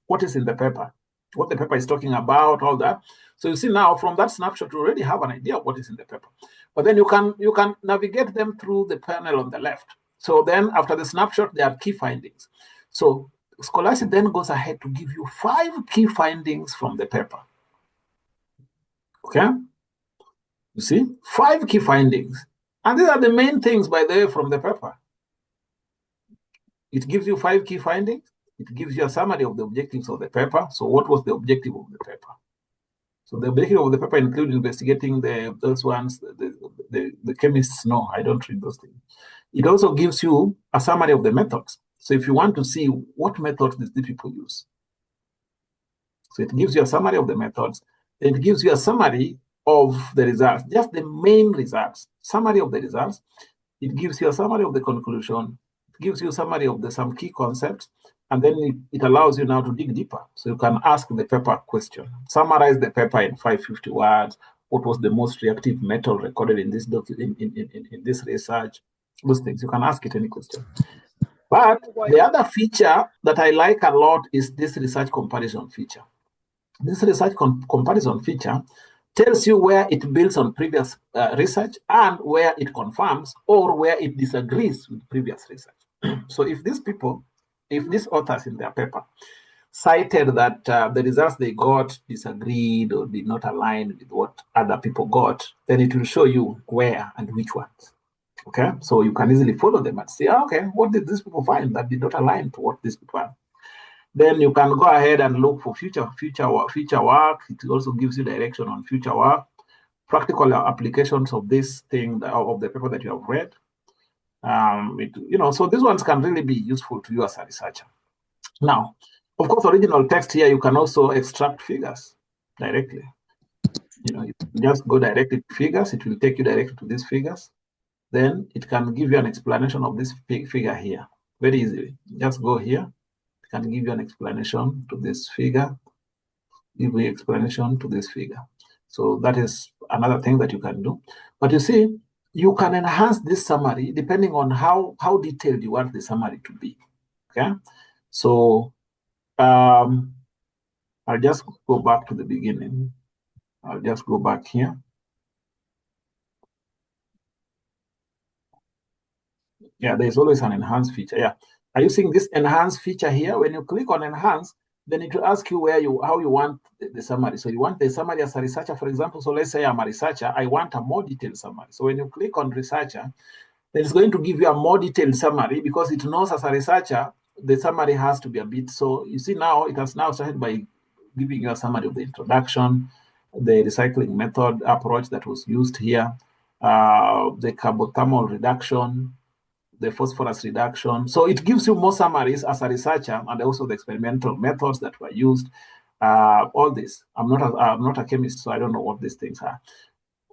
what is in the paper, what the paper is talking about, all that. So you see now from that snapshot, you already have an idea of what is in the paper. But then you can navigate them through the panel on the left. So then after the snapshot, there are key findings. So Scholastic then goes ahead to give you 5 key findings from the paper. Okay? You see, 5 key findings. And these are the main things, by the way, from the paper. It gives you 5 key findings. It gives you a summary of the objectives of the paper. So what was the objective of the paper? So the objective of the paper includes investigating those ones, the chemists know, I don't read those things. It also gives you a summary of the methods. So if you want to see what methods these people use. So it gives you a summary of the methods. It gives you a summary of the results, just the main results, summary of the results. It gives you a summary of the conclusion. It gives you a summary of some key concepts. And then it allows you now to dig deeper. So you can ask the paper question. Summarize the paper in 550 words. What was the most reactive method recorded in this in this research? Those things. You can ask it any question. But the other feature that I like a lot is this research comparison feature. This research comparison feature tells you where it builds on previous research and where it confirms or where it disagrees with previous research. So if these authors in their paper cited that the results they got disagreed or did not align with what other people got, then it will show you where and which ones. Okay, so you can easily follow them and see, okay, what did these people find that did not align to what these people have? Then you can go ahead and look for future work. It also gives you direction on future work, practical applications of this thing, of the paper that you have read. So these ones can really be useful to you as a researcher. Now, of course, original text here, you can also extract figures directly. You just go directly to figures. It will take you directly to these figures. Then it can give you an explanation of this figure here very easily. Just go here. It can give you an explanation to this figure. Give you explanation to this figure. So that is another thing that you can do. But you see, you can enhance this summary depending on how detailed you want the summary to be. Okay, so I'll just go back to the beginning. I'll just go back here. Yeah, there's always an enhance feature. Yeah, are you seeing this enhance feature here? When you click on enhance, then it will ask you how you want the summary. So you want the summary as a researcher, for example. So let's say I'm a researcher, I want a more detailed summary. So when you click on researcher, then it's going to give you a more detailed summary because it knows as a researcher, the summary has to be a bit. So you see now, it has now started by giving you a summary of the introduction, the recycling method approach that was used here, the carbothermal reduction, the phosphorus reduction. So it gives you more summaries as a researcher and also the experimental methods that were used, all this. I'm not a chemist, so I don't know what these things are.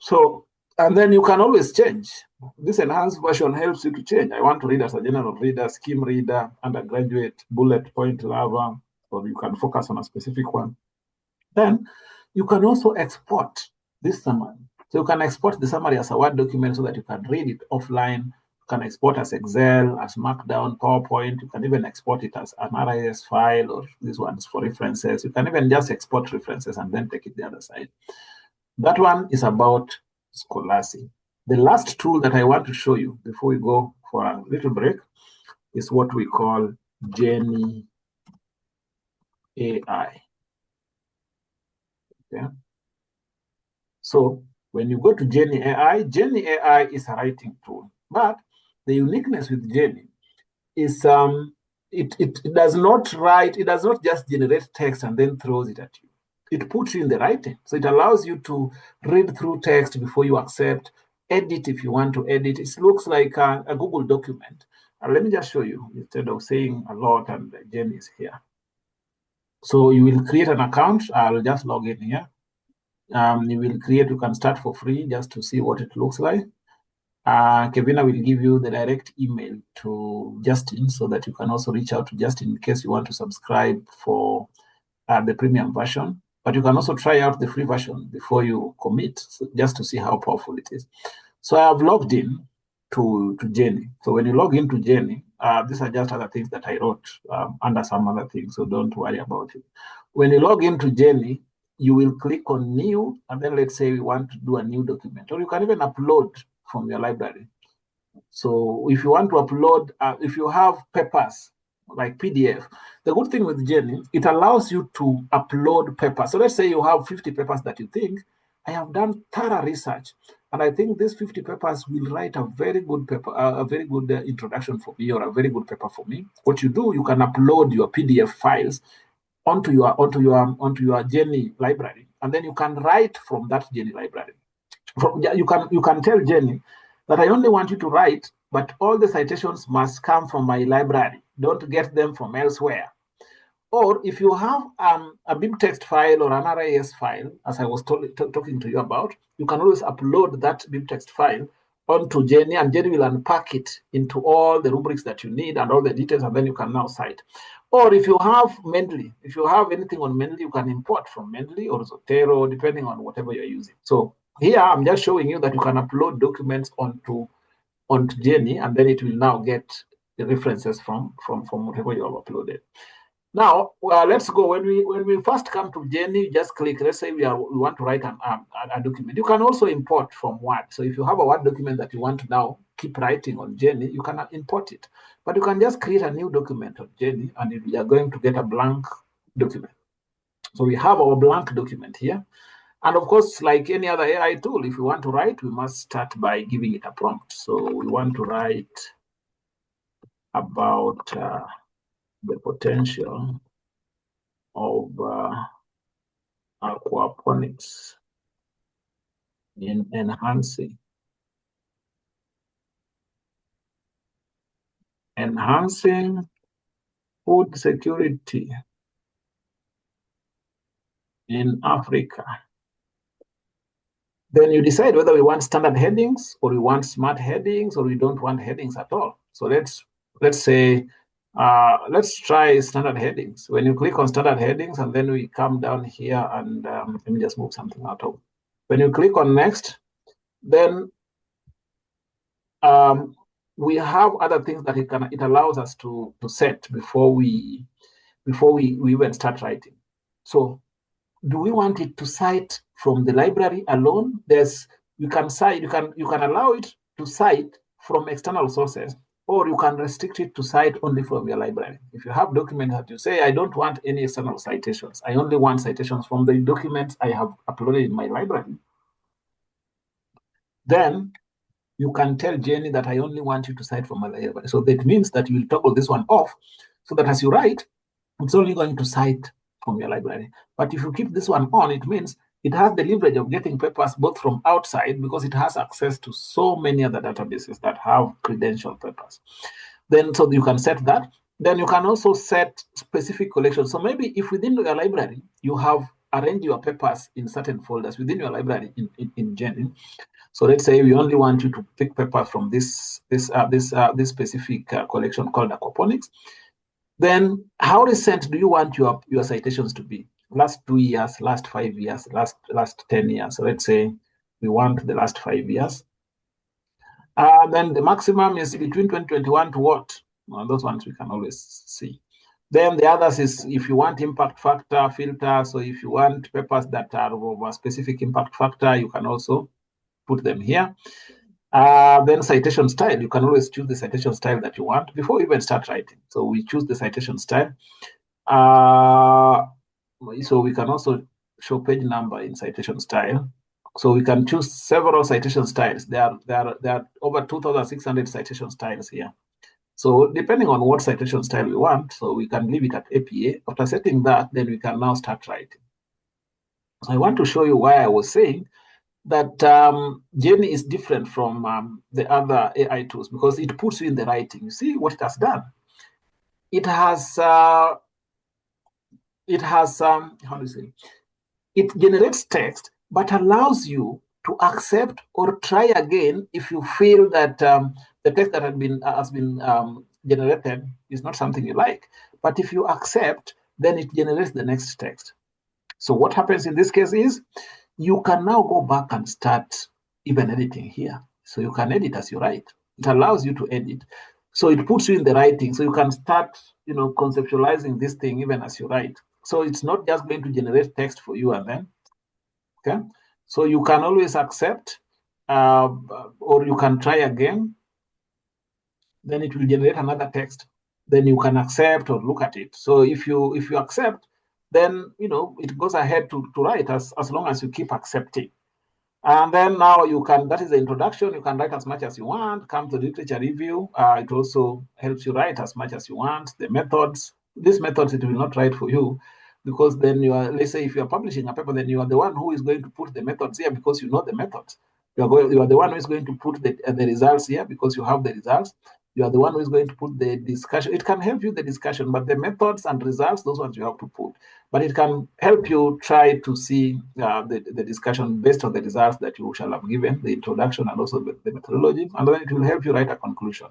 So, and then you can always change. This enhanced version helps you to change. I want to read as a general reader, scheme reader, undergraduate, bullet point lover, or you can focus on a specific one. Then you can also export this summary. So you can export the summary as a Word document so that you can read it offline. Can export as Excel, as Markdown, PowerPoint. You can even export it as an RIS file or these ones for references. You can even just export references and then take it the other side. That one is about Scholastic. The last tool that I want to show you before we go for a little break is what we call Jenny AI. Okay. So when you go to Jenny AI is a writing tool, but the uniqueness with Jenny is it does not write, it does not just generate text and then throws it at you. It puts you in the writing. So it allows you to read through text before you accept, edit if you want to edit. It looks like a Google document. Let me just show you instead of saying a lot, and Jenny is here. So you will create an account. I'll just log in here. You can start for free just to see what it looks like. Kevina will give you the direct email to Justin so that you can also reach out to Justin in case you want to subscribe for the premium version. But you can also try out the free version before you commit, just to see how powerful it is. So I have logged in. to Jenny. So when you log into Jenny, these are just other things that I wrote under some other things, so don't worry about it. When you log into Jenny, you will click on new, and then let's say we want to do a new document, or you can even upload from your library. So if you want to upload, if you have papers like PDF, the good thing with Jenny, it allows you to upload papers. So let's say you have 50 papers that you think, I have done thorough research, and I think these 50 papers will write a very good paper, a very good introduction for me, or a very good paper for me. What you do, you can upload your PDF files onto your Jenny library, and then you can write from that Jenny library. You can tell Jenny that I only want you to write, but all the citations must come from my library. Don't get them from elsewhere. Or if you have a BibTeX file or an RIS file, as I was talking to you about, you can always upload that BibTeX file onto Jenny, and Jenny will unpack it into all the rubrics that you need and all the details, and then you can now cite. Or if you have Mendeley, if you have anything on Mendeley, you can import from Mendeley or Zotero, depending on whatever you're using. So here I'm just showing you that you can upload documents onto Jenny, and then it will now get the references from whatever you have uploaded. Now, let's go. When we first come to Jenny, just click. Let's say we want to write a document. You can also import from Word. So if you have a Word document that you want to now keep writing on Jenny, you can import it. But you can just create a new document on Jenny, and you are going to get a blank document. So we have our blank document here. And of course, like any other AI tool, if we want to write, we must start by giving it a prompt. So we want to write about the potential of aquaponics in enhancing food security in Africa. Then you decide whether we want standard headings, or we want smart headings, or we don't want headings at all. So let's say, let's try standard headings. When you click on standard headings, and then we come down here, and let me just move something out of. When you click on next, then we have other things that it allows us to set before we even start writing. So do we want it to cite from the library alone? You can allow it to cite from external sources, or you can restrict it to cite only from your library. If you have documents that you say, I don't want any external citations, I only want citations from the documents I have uploaded in my library, then you can tell Jenny that I only want you to cite from my library. So that means that you will toggle this one off, so that as you write, it's only going to cite from your library. But if you keep this one on, it means it has the leverage of getting papers both from outside, because it has access to so many other databases that have credentialed papers. Then, so you can set that. Then you can also set specific collections. So maybe if within your library, you have arranged your papers in certain folders within your library in Jenny. So let's say we only want you to pick papers from this specific collection called aquaponics. Then how recent do you want your citations to be? Last 2 years, last 5 years, last 10 years. So let's say we want the last 5 years. Then the maximum is between 2021 to what? Well, those ones we can always see. Then the others is if you want impact factor, filter. So if you want papers that are of a specific impact factor, you can also put them here. Then citation style, you can always choose the citation style that you want before you even start writing. So we choose the citation style. So we can also show page number in citation style. So we can choose several citation styles. There are over 2,600 citation styles here. So depending on what citation style we want, so we can leave it at APA. After setting that, then we can now start writing. So I want to show you why I was saying that Jenny is different from the other AI tools, because it puts you in the writing. You see what it has done? It has how do you say? It generates text, but allows you to accept or try again if you feel that the text that has been generated is not something you like. But if you accept, then it generates the next text. So what happens in this case is you can now go back and start even editing here. So you can edit as you write. it allows you to edit. So it puts you in the writing. So you can start, conceptualizing this thing even as you write. So it's not just going to generate text for you and then, okay? So you can always accept, or you can try again. Then it will generate another text. Then you can accept or look at it. So if you accept, then it goes ahead to write as long as you keep accepting. And then now you can, that is the introduction, you can write as much as you want, come to the literature review. It also helps you write as much as you want. The methods, these methods, it will not write for you, because then you are, let's say if you are publishing a paper, then you are the one who is going to put the methods here because you know the methods. You are the one who is going to put the results here because you have the results. You are the one who is going to put the discussion. It can help you the discussion, but the methods and results, those ones you have to put. But it can help you try to see the discussion based on the results that you shall have given, the introduction and also the methodology, and then it will help you write a conclusion.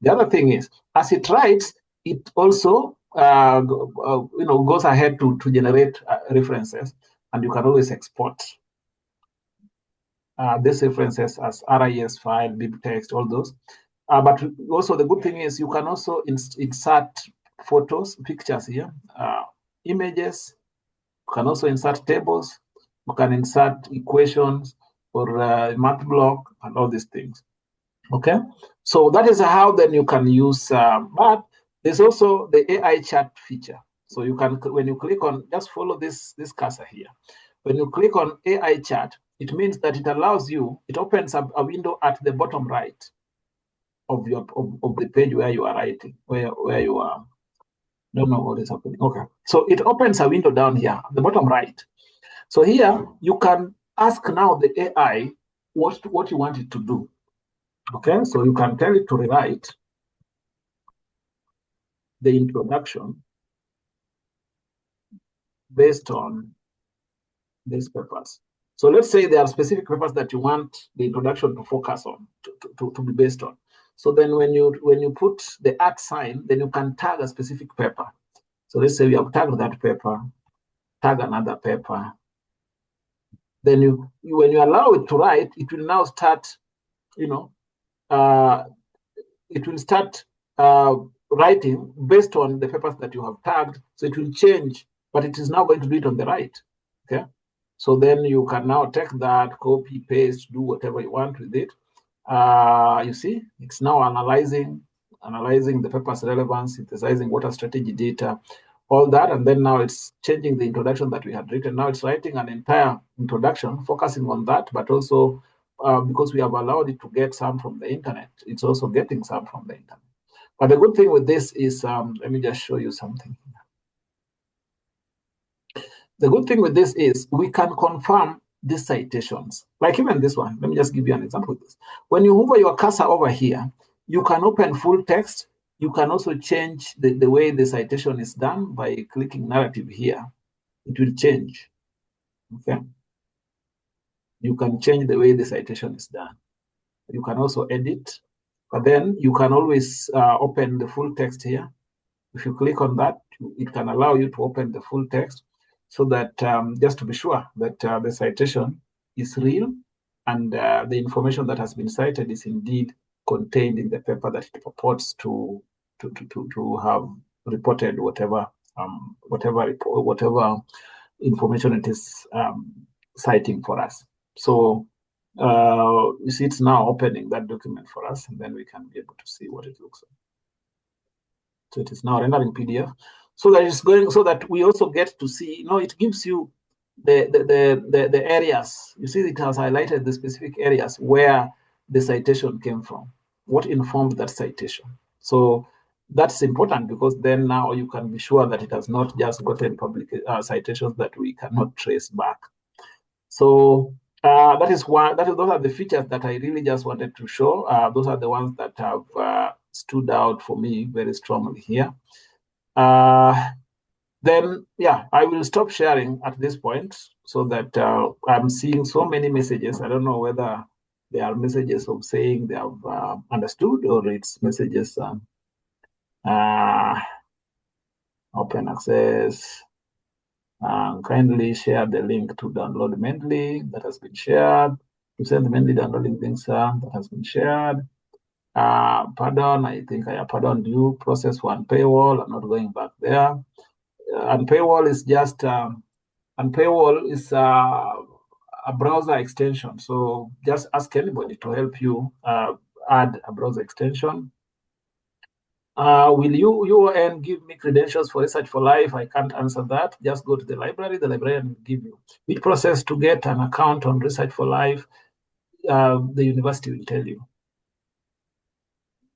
The other thing is, as it writes, it also goes ahead to generate references, and you can always export these references as RIS file, bibtext, all those. But also the good thing is you can also insert photos, pictures here, images. You can also insert tables. You can insert equations or math block and all these things. Okay, so that is how then you can use. But there's also the AI chat feature. So you can, when you click on, just follow this cursor here. When you click on AI chat, it means that it allows you. It opens up a window at the bottom right of your of the page where you are writing, where you are. Don't know what is happening. Okay, so it opens a window down here at the bottom right. So here you can ask now the AI what you want it to do. Okay, so you can tell it to rewrite the introduction based on these papers. So let's say there are specific papers that you want the introduction to focus on, to be based on. So then when you put the @ sign, then you can tag a specific paper. So let's say we have tagged that paper, tag another paper. Then when you allow it to write, it will now start, it will start writing based on the papers that you have tagged. So it will change, but it is now going to do it on the right. Okay. So then you can now take that, copy, paste, do whatever you want with it. You see, it's now analyzing the paper's relevance, synthesizing water strategy data, all that, and then now it's changing the introduction that we had written. Now it's writing an entire introduction, focusing on that, but also because we have allowed it to get some from the internet, it's also getting some from the internet. But the good thing with this is, let me just show you something. The good thing with this is we can confirm these citations, like even this one. Let me just give you an example of this. When you hover your cursor over here, you can open full text. You can also change the way the citation is done by clicking narrative here. It will change. Okay. You can change the way the citation is done. You can also edit, but then you can always open the full text here. If you click on that, it can allow you to open the full text, so that just to be sure that the citation is real and the information that has been cited is indeed contained in the paper that it purports to have reported, whatever information it is citing for us. So you see, it's now opening that document for us, and then we can be able to see what it looks like. So it is now rendering PDF. So that it's going, so that we also get to see, it gives you the areas. You see, it has highlighted the specific areas where the citation came from, what informed that citation. So that's important, because then now you can be sure that it has not just gotten public citations that we cannot trace back. So those are the features that I really just wanted to show. Those are the ones that have stood out for me very strongly here. Then, yeah, I will stop sharing at this point, so that I'm seeing so many messages. I don't know whether they are messages of saying they have understood, or it's messages open access. Kindly share the link to download Mendeley that has been shared. To send the Mendeley downloading link, sir, that has been shared. Pardon, I think I have pardoned you. Process for Unpaywall. I'm not going back there. Unpaywall is just Unpaywall is a browser extension. So just ask anybody to help you add a browser extension. Will UON give me credentials for Research for Life? I can't answer that. Just go to the library. The librarian will give you. Which process to get an account on Research for Life? The university will tell you.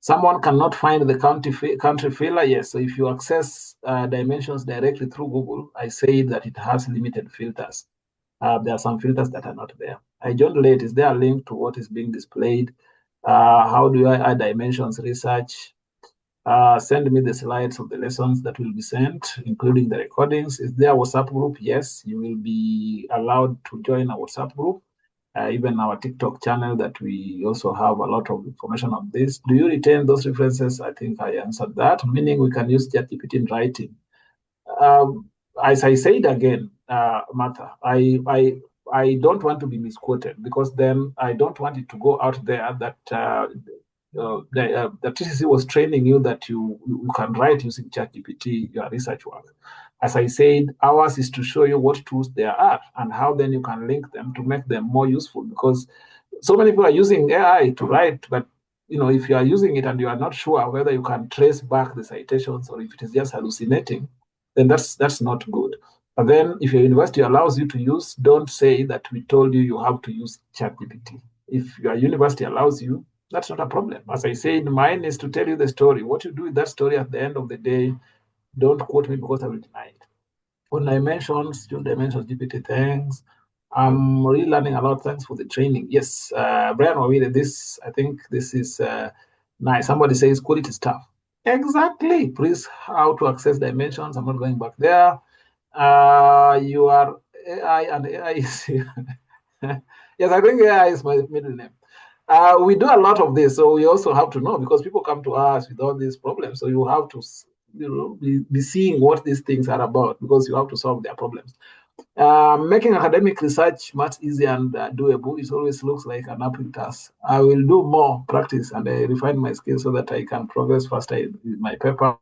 Someone cannot find the country filler. Yes, so if you access dimensions directly through Google, I say that it has limited filters. There are some filters that are not there. I joined late. Is there a link to what is being displayed? How do I add dimensions research? Send me the slides of the lessons that will be sent, including the recordings. Is there a WhatsApp group? Yes, you will be allowed to join a WhatsApp group. Even our TikTok channel that we also have a lot of information on this. Do you retain those references? I think I answered that, meaning we can use ChatGPT in writing. As I said again, Martha, I don't want to be misquoted because then I don't want it to go out there that the TCC was training you that you can write using ChatGPT your research work. As I said, ours is to show you what tools there are and how then you can link them to make them more useful, because so many people are using AI to write, but if you are using it and you are not sure whether you can trace back the citations or if it is just hallucinating, then that's not good. But then if your university allows you to use, don't say that we told you you have to use ChatGPT. If your university allows you, that's not a problem. As I said, mine is to tell you the story. What you do with that story at the end of the day, don't quote me because I will deny it. On dimensions, use dimensions GPT, thanks. I'm really learning a lot. Thanks for the training. Yes, Brian Wawire, I think this is nice. Somebody says quality stuff. Exactly. Please, how to access dimensions. I'm not going back there. You are AI and AI is yes, I think AI is my middle name. We do a lot of this, so we also have to know, because people come to us with all these problems. So you have to be seeing what these things are about, because you have to solve their problems. Making academic research much easier and doable, it always looks like an uphill task. I will do more practice and I refine my skills so that I can progress faster with my paper.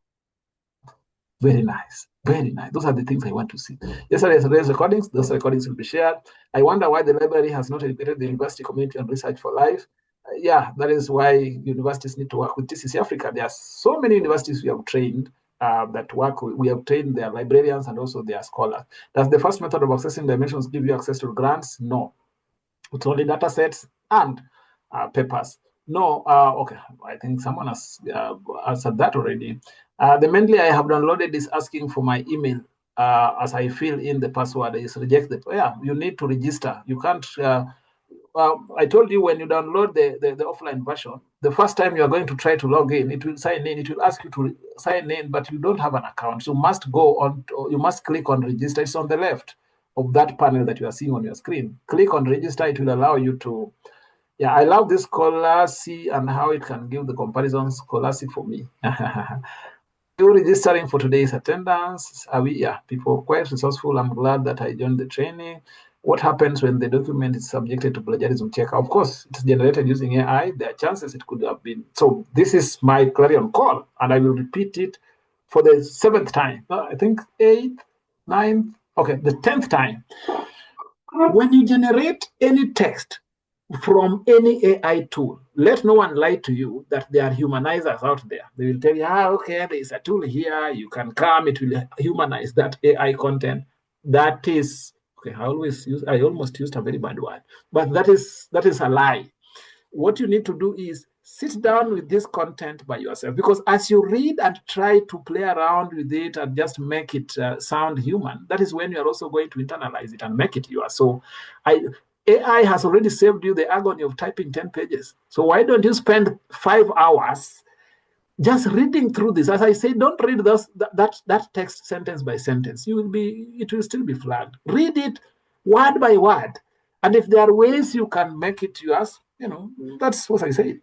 Very nice. Very nice. Those are the things I want to see. Yesterday's recordings, those recordings will be shared. I wonder why the library has not educated the university community on Research for Life. Yeah, that is why universities need to work with TCC Africa. There are so many universities we have trained that work. We have trained their librarians and also their scholars. Does the first method of accessing dimensions give you access to grants? No. It's only data sets and papers. No, okay, I think someone has answered that already. The Mendeley I have downloaded is asking for my email as I fill in the password. Is rejected. Yeah, you need to register. You can't. I told you when you download the offline version, the first time you are going to try to log in, it will sign in. It will ask you to sign in, but you don't have an account. So you must go on. You must click on register. It's on the left of that panel that you are seeing on your screen. Click on register. It will allow you to. Yeah, I love this Scholastic and how it can give the comparisons. Scholastic for me. Still registering for today's attendance. Are we? Yeah, people are quite resourceful. I'm glad that I joined the training. What happens when the document is subjected to plagiarism check? Of course, it's generated using AI. There are chances it could have been. So this is my clarion call, and I will repeat it for the 7th time. I think 8th, 9th. Okay, the 10th time. When you generate any text from any AI tool, let no one lie to you that there are humanizers out there. They will tell you, okay, there is a tool here. You can come. It will humanize that AI content. That is okay. I almost used a very bad word, but that is a lie. What you need to do is sit down with this content by yourself, because as you read and try to play around with it and just make it sound human, that is when you are also going to internalize it and make it yours. So AI has already saved you the agony of typing 10 pages. So why don't you spend 5 hours just reading through this? As I say, don't read that text sentence by sentence. It will still be flagged. Read it word by word. And if there are ways you can make it yours, that's what I say.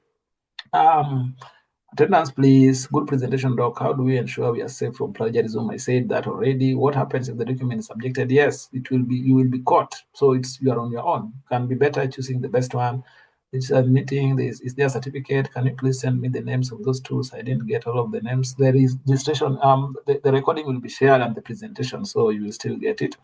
Attendance, please. Good presentation, Doc. How do we ensure we are safe from plagiarism? I said that already. What happens if the document is subjected? Yes, you will be caught. So you are on your own. Can be better choosing the best one. It's a meeting. Is there a certificate? Can you please send me the names of those tools? I didn't get all of the names. There is registration. The recording will be shared and the presentation, so you will still get it.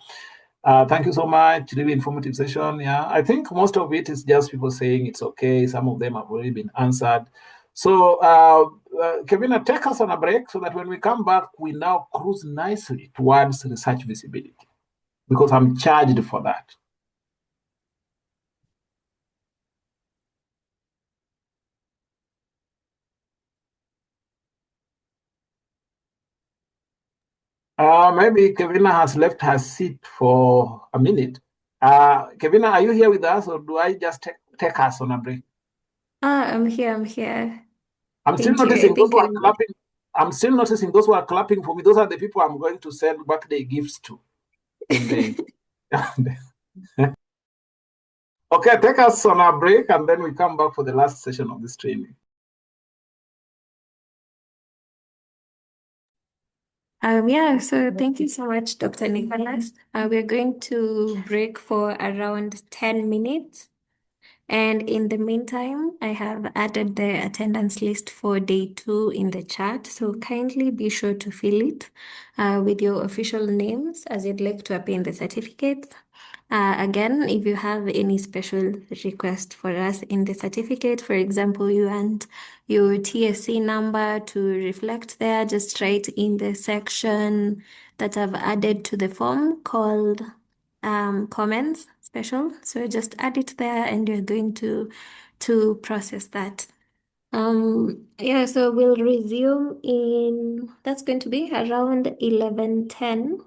Thank you so much. Really informative session. Yeah, I think most of it is just people saying it's okay. Some of them have already been answered. So, Kevin, take us on a break so that when we come back, we now cruise nicely towards research visibility, because I'm charged for that. Maybe Kevina has left her seat for a minute. Kevina, are you here with us, or do I just take us on a break? I'm here. I'm still Thank you. I noticing those think who are clapping. I'm still noticing those who are clapping for me. Those are the people I'm going to send birthday gifts to. When they... Okay, take us on a break, and then we come back for the last session of this training. Yeah, so thank you so much, Dr. Nicholas. We're going to break for around 10 minutes. And in the meantime, I have added the attendance list for day 2 in the chat. So kindly be sure to fill it with your official names as you'd like to appear in the certificates. Again, if you have any special request for us in the certificate, for example, you want your TSC number to reflect there, just write in the section that I've added to the form called comments special. So just add it there and you're going to process that. Yeah, so we'll resume in, that's going to be around 11:10.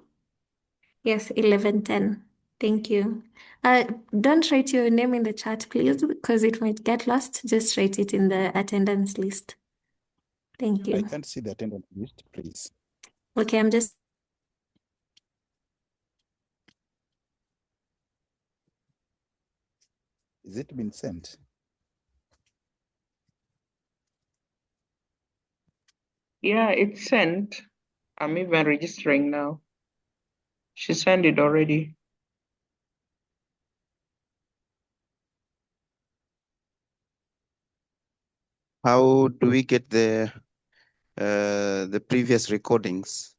Yes, 11:10. Thank you. Don't write your name in the chat, please, because it might get lost. Just write it in the attendance list. Thank you. I can't see the attendance list, please. Okay, I'm just. Is it been sent? Yeah, it's sent. I'm even registering now. She sent it already. How do we get the previous recordings?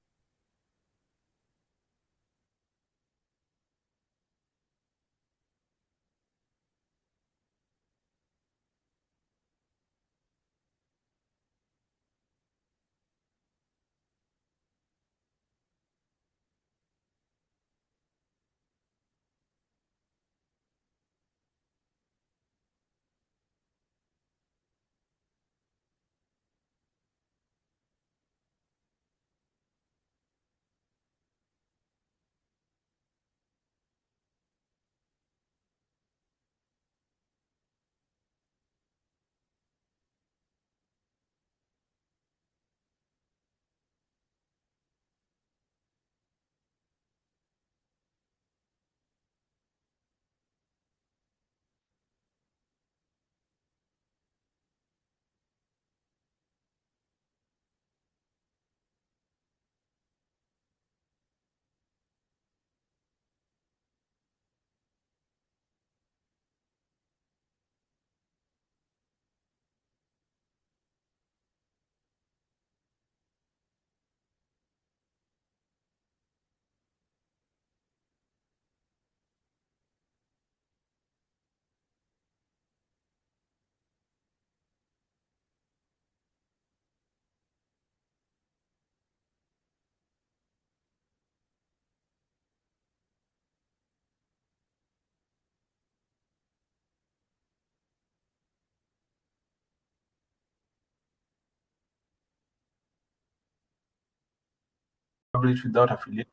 Publish without affiliation.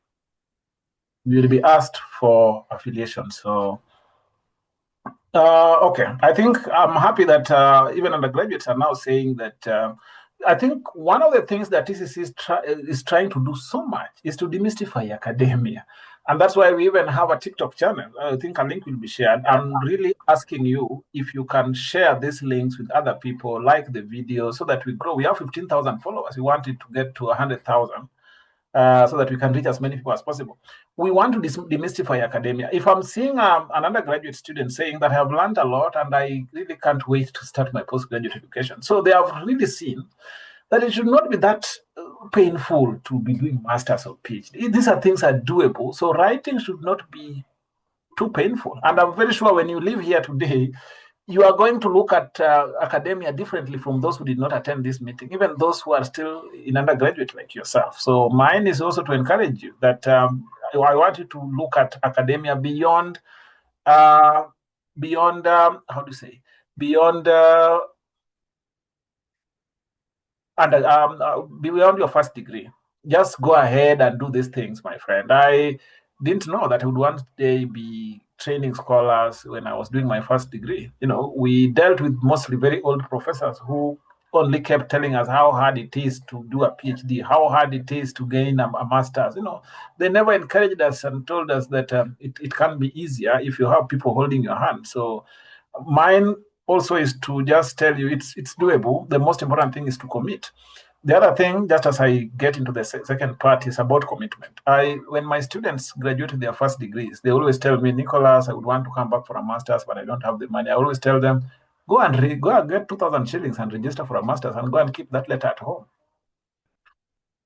You will be asked for affiliation. So, okay. I think I'm happy that even undergraduates are now saying that. I think one of the things that TCC is trying to do so much is to demystify academia. And that's why we even have a TikTok channel. I think a link will be shared. I'm really asking you if you can share these links with other people, like the video, so that we grow. We have 15,000 followers. We want it to get to 100,000. so that we can reach as many people as possible. We want to demystify academia. If I'm seeing an undergraduate student saying that I have learned a lot and I really can't wait to start my postgraduate education, so they have really seen that it should not be that painful to be doing masters or PhD. These are things that are doable. So writing should not be too painful. And I'm very sure when you live here today, you are going to look at academia differently from those who did not attend this meeting, even those who are still in undergraduate like yourself. So mine is also to encourage you that I want you to look at academia beyond, how do you say, beyond beyond your first degree. Just go ahead and do these things, my friend. I didn't know that I would one day be training scholars when I was doing my first degree. You know, we dealt with mostly very old professors who only kept telling us how hard it is to do a PhD, how hard it is to gain a master's. You know, they never encouraged us and told us that it can be easier if you have people holding your hand. So mine also is to just tell you it's doable. The most important thing is to commit. The other thing, just as I get into the second part, is about commitment. When my students graduate with their first degrees, they always tell me, Nicholas, I would want to come back for a master's, but I don't have the money. I always tell them, go and get 2,000 shillings and register for a master's and go and keep that letter at home.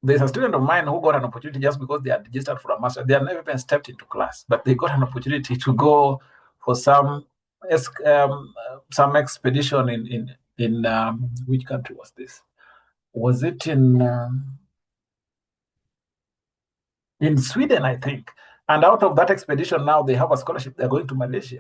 There's a student of mine who got an opportunity just because they had registered for a master's. They had never even stepped into class, but they got an opportunity to go for some expedition in which country was this? Was it in Sweden, I think? And out of that expedition, now they have a scholarship. They're going to Malaysia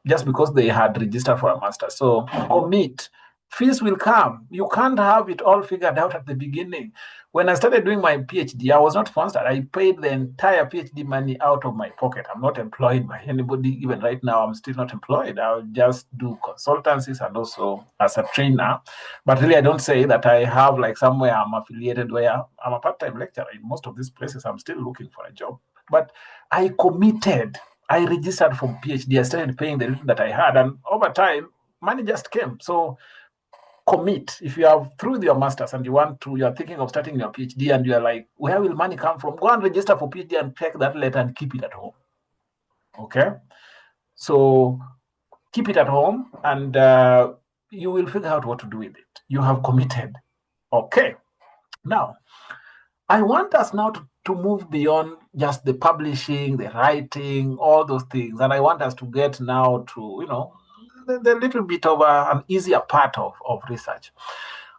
just because they had registered for a master. So commit. Fees will come. You can't have it all figured out at the beginning. When I started doing my PhD, I was not sponsored. I paid the entire PhD money out of my pocket. I'm not employed by anybody. Even right now, I'm still not employed. I'll just do consultancies and also as a trainer. But really, I don't say that I have like somewhere I'm affiliated where I'm a part-time lecturer. In most of these places, I'm still looking for a job. But I committed. I registered for PhD. I started paying the little that I had. And over time, money just came. So commit. If you are through with your master's and you are thinking of starting your PhD and you are like, where will money come from? Go and register for PhD and take that letter and keep it at home. Okay? So keep it at home and you will figure out what to do with it. You have committed. Okay. Now, I want us now to move beyond just the publishing, the writing, all those things. And I want us to get now to, you know, the little bit of an easier part of research.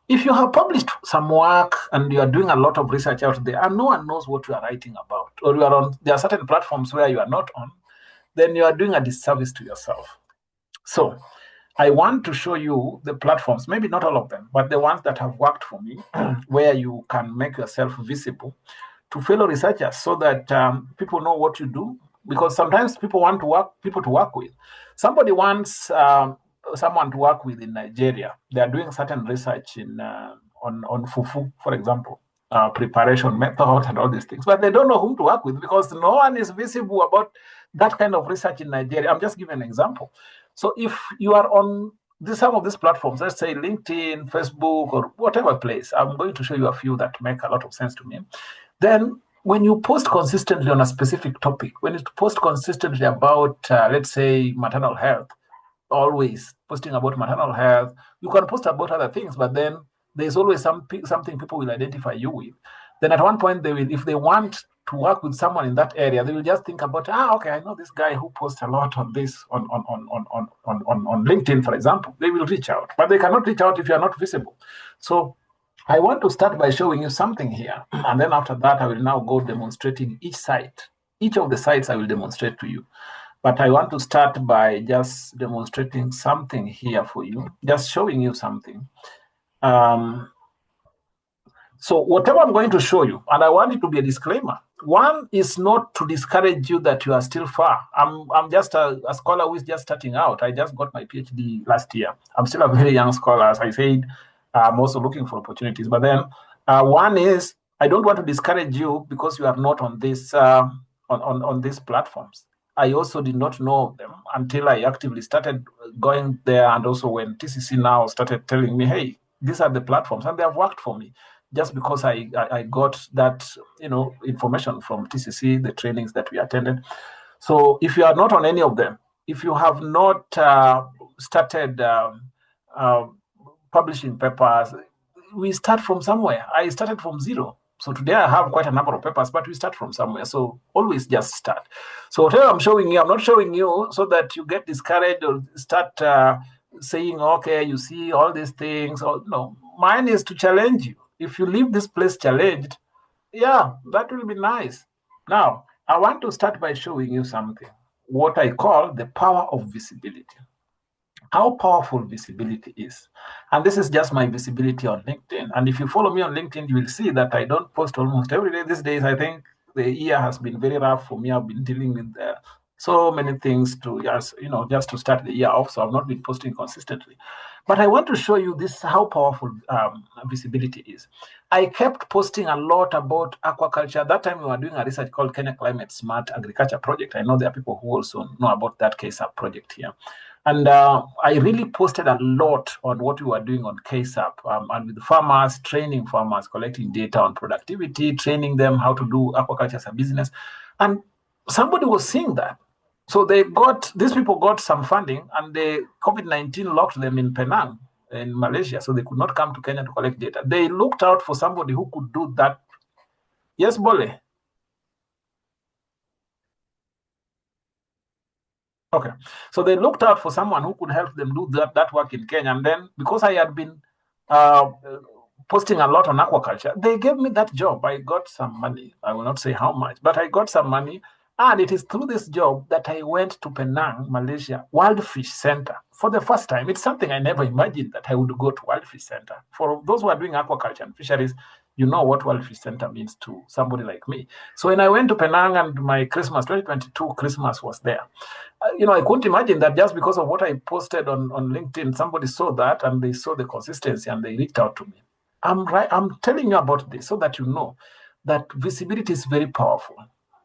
If you have published some work and you are doing a lot of research out there and no one knows what you are writing about, or you are on, there are certain platforms where you are not on, then you are doing a disservice to yourself. So I want to show you the platforms, maybe not all of them, but the ones that have worked for me, where you can make yourself visible to fellow researchers so that people know what you do. Because sometimes people want people to work with. Somebody wants someone to work with in Nigeria. They are doing certain research on fufu, for example, preparation methods and all these things. But they don't know whom to work with because no one is visible about that kind of research in Nigeria. I'm just giving an example. So if you are on some of these platforms, let's say LinkedIn, Facebook, or whatever place, I'm going to show you a few that make a lot of sense to me. Then when you post consistently on a specific topic, when you post consistently about, let's say, maternal health, always posting about maternal health, you can post about other things, but then there's always something people will identify you with. Then at one point, they will, if they want to work with someone in that area, they will just think about, okay, I know this guy who posts a lot on this, on LinkedIn, for example. They will reach out, but they cannot reach out if you are not visible. So I want to start by showing you something here. And then after that, I will now go demonstrating each site. Each of the sites I will demonstrate to you. But I want to start by just demonstrating something here for you, just showing you something. So whatever I'm going to show you, and I want it to be a disclaimer. One is not to discourage you that you are still far. I'm just a scholar who is just starting out. I just got my PhD last year. I'm still a very young scholar, as I said. I'm also looking for opportunities. But then one is, I don't want to discourage you because you are not on this on these platforms. I also did not know them until I actively started going there, and also when TCC now started telling me, hey, these are the platforms, and they have worked for me. just because I got that, information from TCC, the trainings that we attended. So if you are not on any of them, if you have not started publishing papers, we start from somewhere. I started from zero. So today I have quite a number of papers, but we start from somewhere. So always just start. So whatever I'm showing you, I'm not showing you so that you get discouraged or start saying, okay, you see all these things. Or no, mine is to challenge you. If you leave this place challenged, yeah, that will be nice. Now, I want to start by showing you something, what I call the power of visibility. How powerful visibility is. And this is just my visibility on LinkedIn. And if you follow me on LinkedIn, you will see that I don't post almost every day these days. I think the year has been very rough for me. I've been dealing with so many things to just to start the year off. So I've not been posting consistently. But I want to show you this, how powerful visibility is. I kept posting a lot about aquaculture. That time we were doing a research called Kenya Climate Smart Agriculture Project. I know there are people who also know about that KSAP project here. And I really posted a lot on what we were doing on KSAP and with farmers, training farmers, collecting data on productivity, training them how to do aquaculture as a business. And somebody was seeing that. So these people got some funding, and the COVID-19 locked them in Penang in Malaysia, so they could not come to Kenya to collect data. They looked out for somebody who could do that. Yes, Bole? Okay, so they looked out for someone who could help them do that work in Kenya. And then because I had been posting a lot on aquaculture, they gave me that job. I got some money. I will not say how much, but I got some money. And it is through this job that I went to Penang, Malaysia, World Fish Center for the first time. It's something I never imagined that I would go to World Fish Center. For those who are doing aquaculture and fisheries, you know what World Fish Center means to somebody like me. So when I went to Penang, and my Christmas, 2022 Christmas was there, I couldn't imagine that just because of what I posted on LinkedIn, somebody saw that and they saw the consistency and they reached out to me. I'm telling you about this so that you know that visibility is very powerful.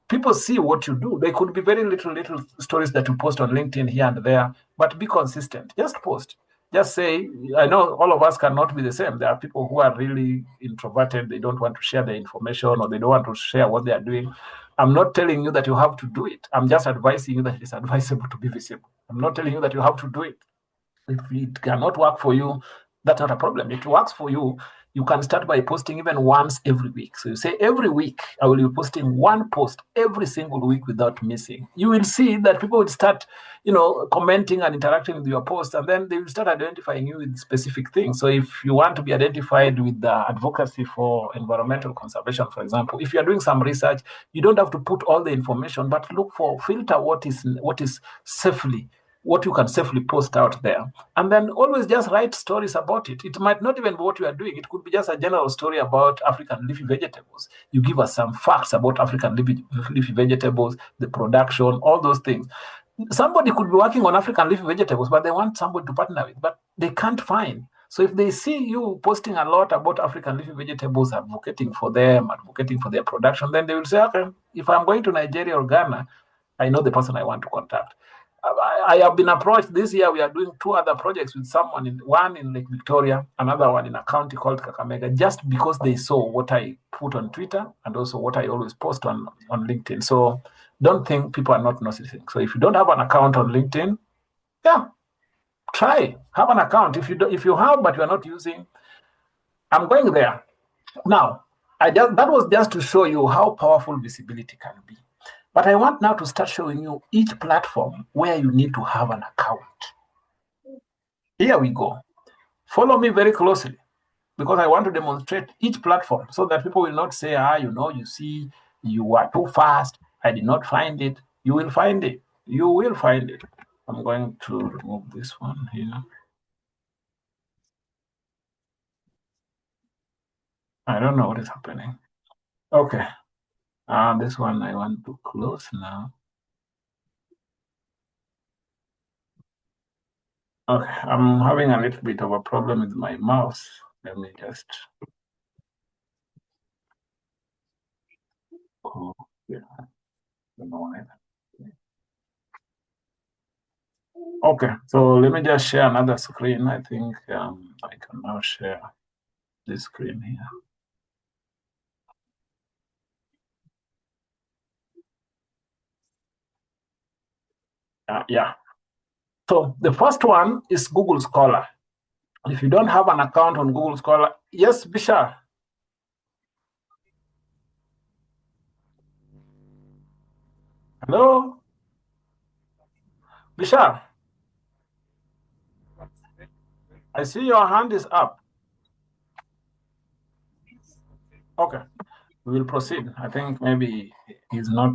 People see what you do. They could be very little stories that you post on LinkedIn here and there, but be consistent. Just post. Just say, I know all of us cannot be the same. There are people who are really introverted. They don't want to share their information, or they don't want to share what they are doing. I'm not telling you that you have to do it. I'm just advising you that it is advisable to be visible. I'm not telling you that you have to do it. If it cannot work for you, that's not a problem. If it works for you, you can start by posting even once every week. So you say, every week, I will be posting one post every single week without missing. You will see that people will start, commenting and interacting with your post, and then they will start identifying you with specific things. So if you want to be identified with the advocacy for environmental conservation, for example, if you are doing some research, you don't have to put all the information, but filter what is safely, what you can safely post out there. And then always just write stories about it. It might not even be what you are doing. It could be just a general story about African leafy vegetables. You give us some facts about African leafy vegetables, the production, all those things. Somebody could be working on African leafy vegetables, but they want somebody to partner with, but they can't find. So if they see you posting a lot about African leafy vegetables, advocating for them, advocating for their production, then they will say, okay, if I'm going to Nigeria or Ghana, I know the person I want to contact. I have been approached this year. We are doing 2 other projects with someone, one in Lake Victoria, another one in a county called Kakamega, just because they saw what I put on Twitter and also what I always post on LinkedIn. So don't think people are not noticing. So if you don't have an account on LinkedIn, try, have an account. If you have but you are not using, I'm going there. Now, that was just to show you how powerful visibility can be. But I want now to start showing you each platform where you need to have an account. Here we go. Follow me very closely, because I want to demonstrate each platform so that people will not say, you see, you are too fast. I did not find it. You will find it. You will find it. I'm going to remove this one here. I don't know what is happening. Okay. This one I want to close now. Okay, I'm having a little bit of a problem with my mouse. Let me just go here. Okay, so let me just share another screen. I think I can now share this screen here. Yeah. So the first one is Google Scholar. If you don't have an account on Google Scholar, yes, Bishar. Hello? Bishar? I see your hand is up. Okay, we will proceed. I think maybe he's not.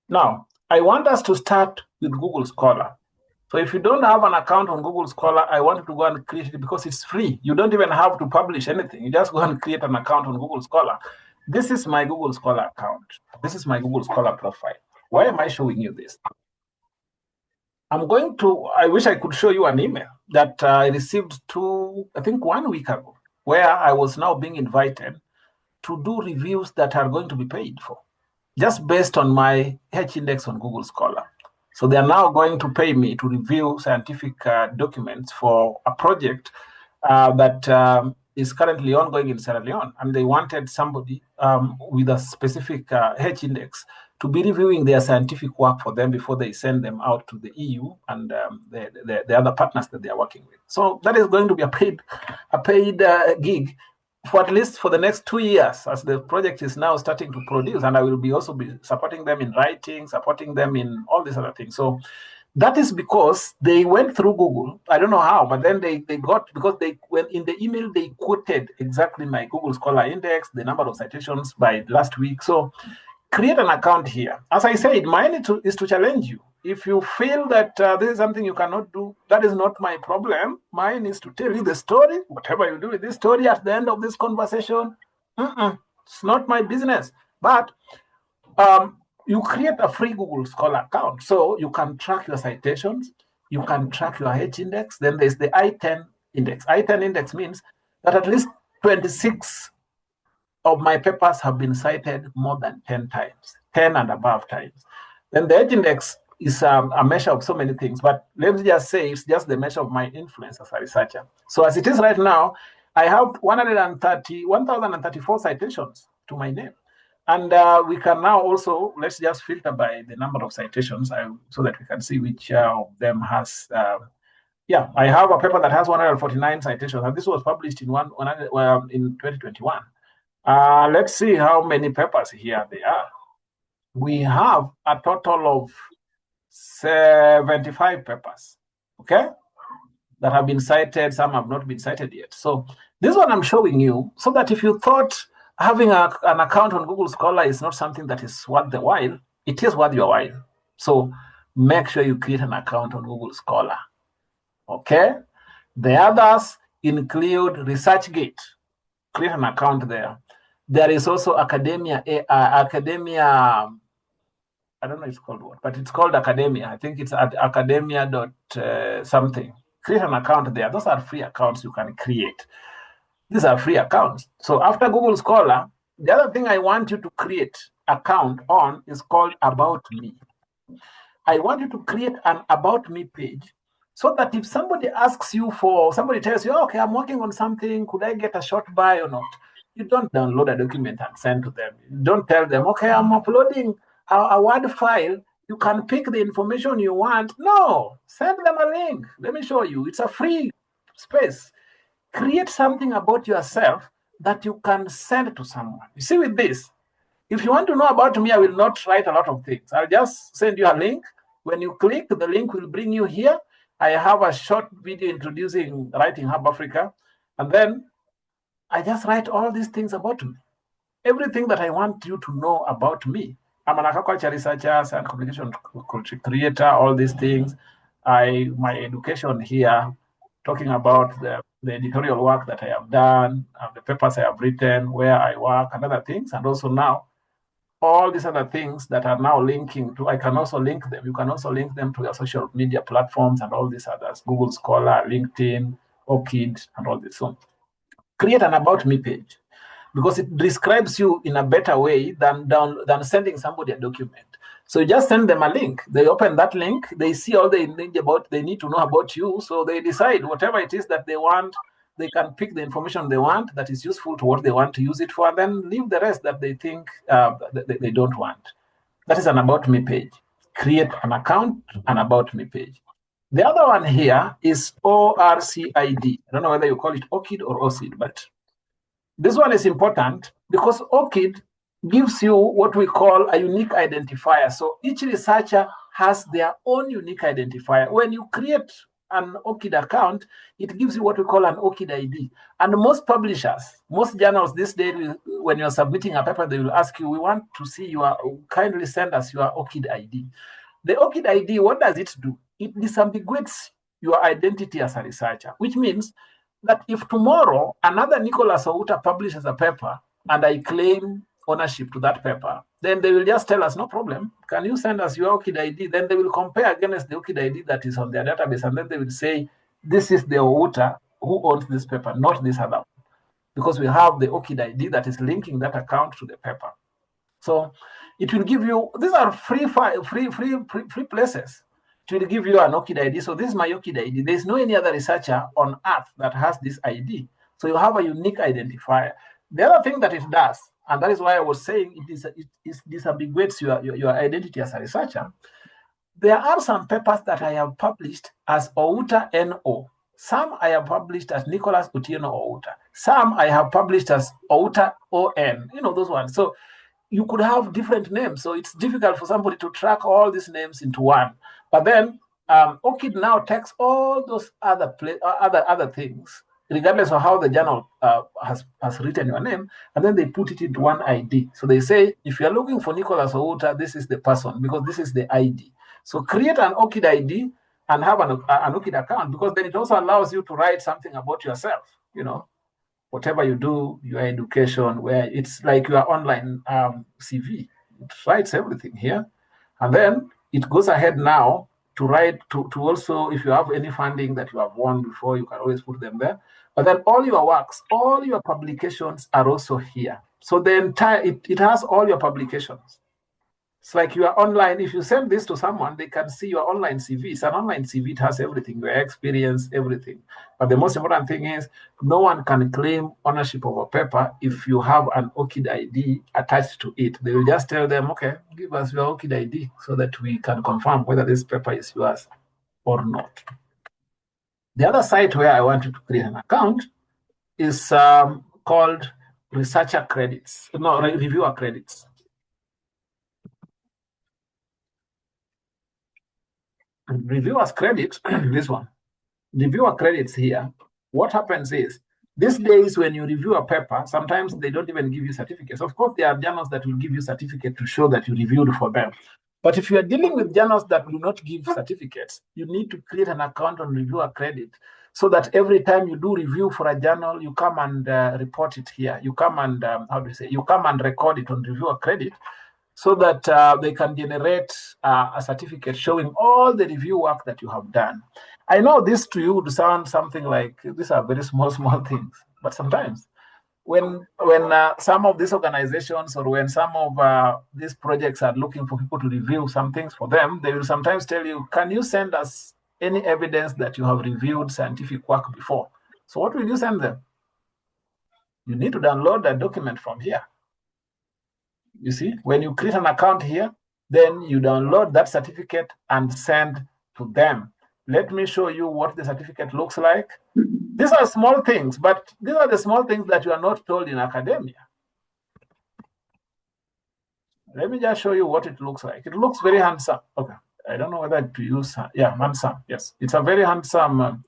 Now, I want us to start with Google Scholar. So if you don't have an account on Google Scholar, I want you to go and create it because it's free. You don't even have to publish anything. You just go and create an account on Google Scholar. This is my Google Scholar account. This is my Google Scholar profile. Why am I showing you this? I wish I could show you an email that I received I think 1 week ago, where I was now being invited to do reviews that are going to be paid for, just based on my H index on Google Scholar. So they are now going to pay me to review scientific documents for a project that is currently ongoing in Sierra Leone. And they wanted somebody with a specific H index to be reviewing their scientific work for them before they send them out to the EU and the other partners that they are working with. So that is going to be a paid gig for at least for the next 2 years, as the project is now starting to produce, and I will be also be supporting them in writing, supporting them in all these other things. So that is because they went through Google. I don't know how, but then they got, because when in the email they quoted exactly my Google Scholar index, the number of citations by last week. So create an account here. As I said, mine is to challenge you. If you feel that this is something you cannot do, that is not my problem. Mine is to tell you the story. Whatever you do with this story at the end of this conversation, it's not my business. But you create a free Google Scholar account, so you can track your citations, you can track your H index. Then there's the I-10 index. I-10 index means that at least 26 of my papers have been cited more than 10 times, 10 and above times. Then the H index is a measure of so many things, but let's just say it's just the measure of my influence as a researcher. So as it is right now, I have 1,034 citations to my name. And we can now also, let's just filter by the number of citations so that we can see which of them has, I have a paper that has 149 citations, and this was published in 2021. Let's see how many papers here there are. We have a total of 75 papers, okay, that have been cited. Some have not been cited yet. So this one I'm showing you so that if you thought having an account on Google Scholar is not something that is worth the while, it is worth your while. So make sure you create an account on Google Scholar, okay? The others include ResearchGate. Create an account there. There is also Academia, I don't know it's called what, but it's called Academia. I think it's at academia.something. Create an account there. Those are free accounts you can create. These are free accounts. So after Google Scholar, the other thing I want you to create account on is called About Me. I want you to create an About Me page so that if somebody asks you somebody tells you, okay, I'm working on something, could I get a short bio or not? You don't download a document and send to them. You don't tell them, okay, I'm uploading a Word file. You can pick the information you want. No, send them a link. Let me show you. It's a free space. Create something about yourself that you can send to someone. You see, with this, if you want to know about me, I will not write a lot of things. I'll just send you a link. When you click, the link will bring you here. I have a short video introducing Writing Hub Africa. And then I just write all these things about me. Everything that I want you to know about me. I'm an aquaculture researcher and communication creator, all these things. My education here, talking about the editorial work that I have done, the papers I have written, where I work, and other things. And also now, all these other things that are now linking to, I can also link them. You can also link them to your social media platforms and all these others, Google Scholar, LinkedIn, ORCID, and all this. So create an About Me page, because it describes you in a better way than sending somebody a document. So you just send them a link. They open that link. They see all they need to know about you. So they decide whatever it is that they want. They can pick the information they want that is useful to what they want to use it for, and then leave the rest that they think they don't want. That is an About Me page. create an account, an About Me page. The other one here is ORCID. I don't know whether you call it ORCID or OCID, but this one is important because ORCID gives you what we call a unique identifier. So each researcher has their own unique identifier. When you create an ORCID account, it gives you what we call an ORCID ID. And most publishers, most journals these days, when you're submitting a paper, they will ask you, we want to see your, kindly send us your ORCID ID. The ORCID ID, what does it do? It disambiguates your identity as a researcher, which means that if tomorrow another Nicholas Outa publishes a paper and I claim ownership to that paper, then they will just tell us, no problem, can you send us your ORCID ID? Then they will compare against the ORCID ID that is on their database, and then they will say, this is the Outa who owns this paper, not this other one, because we have the ORCID ID that is linking that account to the paper. So it will give you, these are free places. It will give you an ORCID ID. So this is my ORCID ID. There's no any other researcher on earth that has this ID. So you have a unique identifier. The other thing that it does, and that is why I was saying it disambiguates your identity as a researcher. There are some papers that I have published as Outa NO. Some I have published as Nicholas Otieno Outa. Some I have published as Outa ON. You know, those ones. So you could have different names. So it's difficult for somebody to track all these names into one. But then ORCID now takes all those other things, regardless of how the journal has written your name, and then they put it into one ID. So they say, if you're looking for Nicholas Outa, this is the person, because this is the ID. So create an ORCID ID and have an ORCID account, because then it also allows you to write something about yourself, you know, whatever you do, your education, where it's like your online CV. It writes everything here. And then it goes ahead now to write, to also, if you have any funding that you have won before, you can always put them there. But then all your works, all your publications are also here. So the entire, it has all your publications. It's like you are online. If you send this to someone, they can see your online CV. It's an online CV. It has everything, your experience, everything. But the most important thing is no one can claim ownership of a paper if you have an ORCID ID attached to it. They will just tell them, okay, give us your ORCID ID so that we can confirm whether this paper is yours or not. The other site where I want you to create an account is called Researcher Credits, no, Reviewer Credits. Reviewers credit, this one. Reviewer credits here. What happens is, these days when you review a paper, sometimes they don't even give you certificates. Of course, there are journals that will give you certificate to show that you reviewed for them. But if you are dealing with journals that do not give certificates, you need to create an account on Reviewer Credit so that every time you do review for a journal, you come and report it here. You come and, you come and record it on Reviewer Credit, so that they can generate a certificate showing all the review work that you have done. I know this to you would sound something like, these are very small things, but sometimes when some of these organizations or when some of these projects are looking for people to review some things for them, they will sometimes tell you, can you send us any evidence that you have reviewed scientific work before? So what will you send them? You need to download that document from here. You see, when you create an account here, then you download that certificate and send to them. Let me show you what the certificate looks like. These are small things, but these are the small things that you are not told in academia. Let me just show you what it looks like. It looks very handsome. Okay, I don't know whether to use, yeah, handsome, yes. It's a very handsome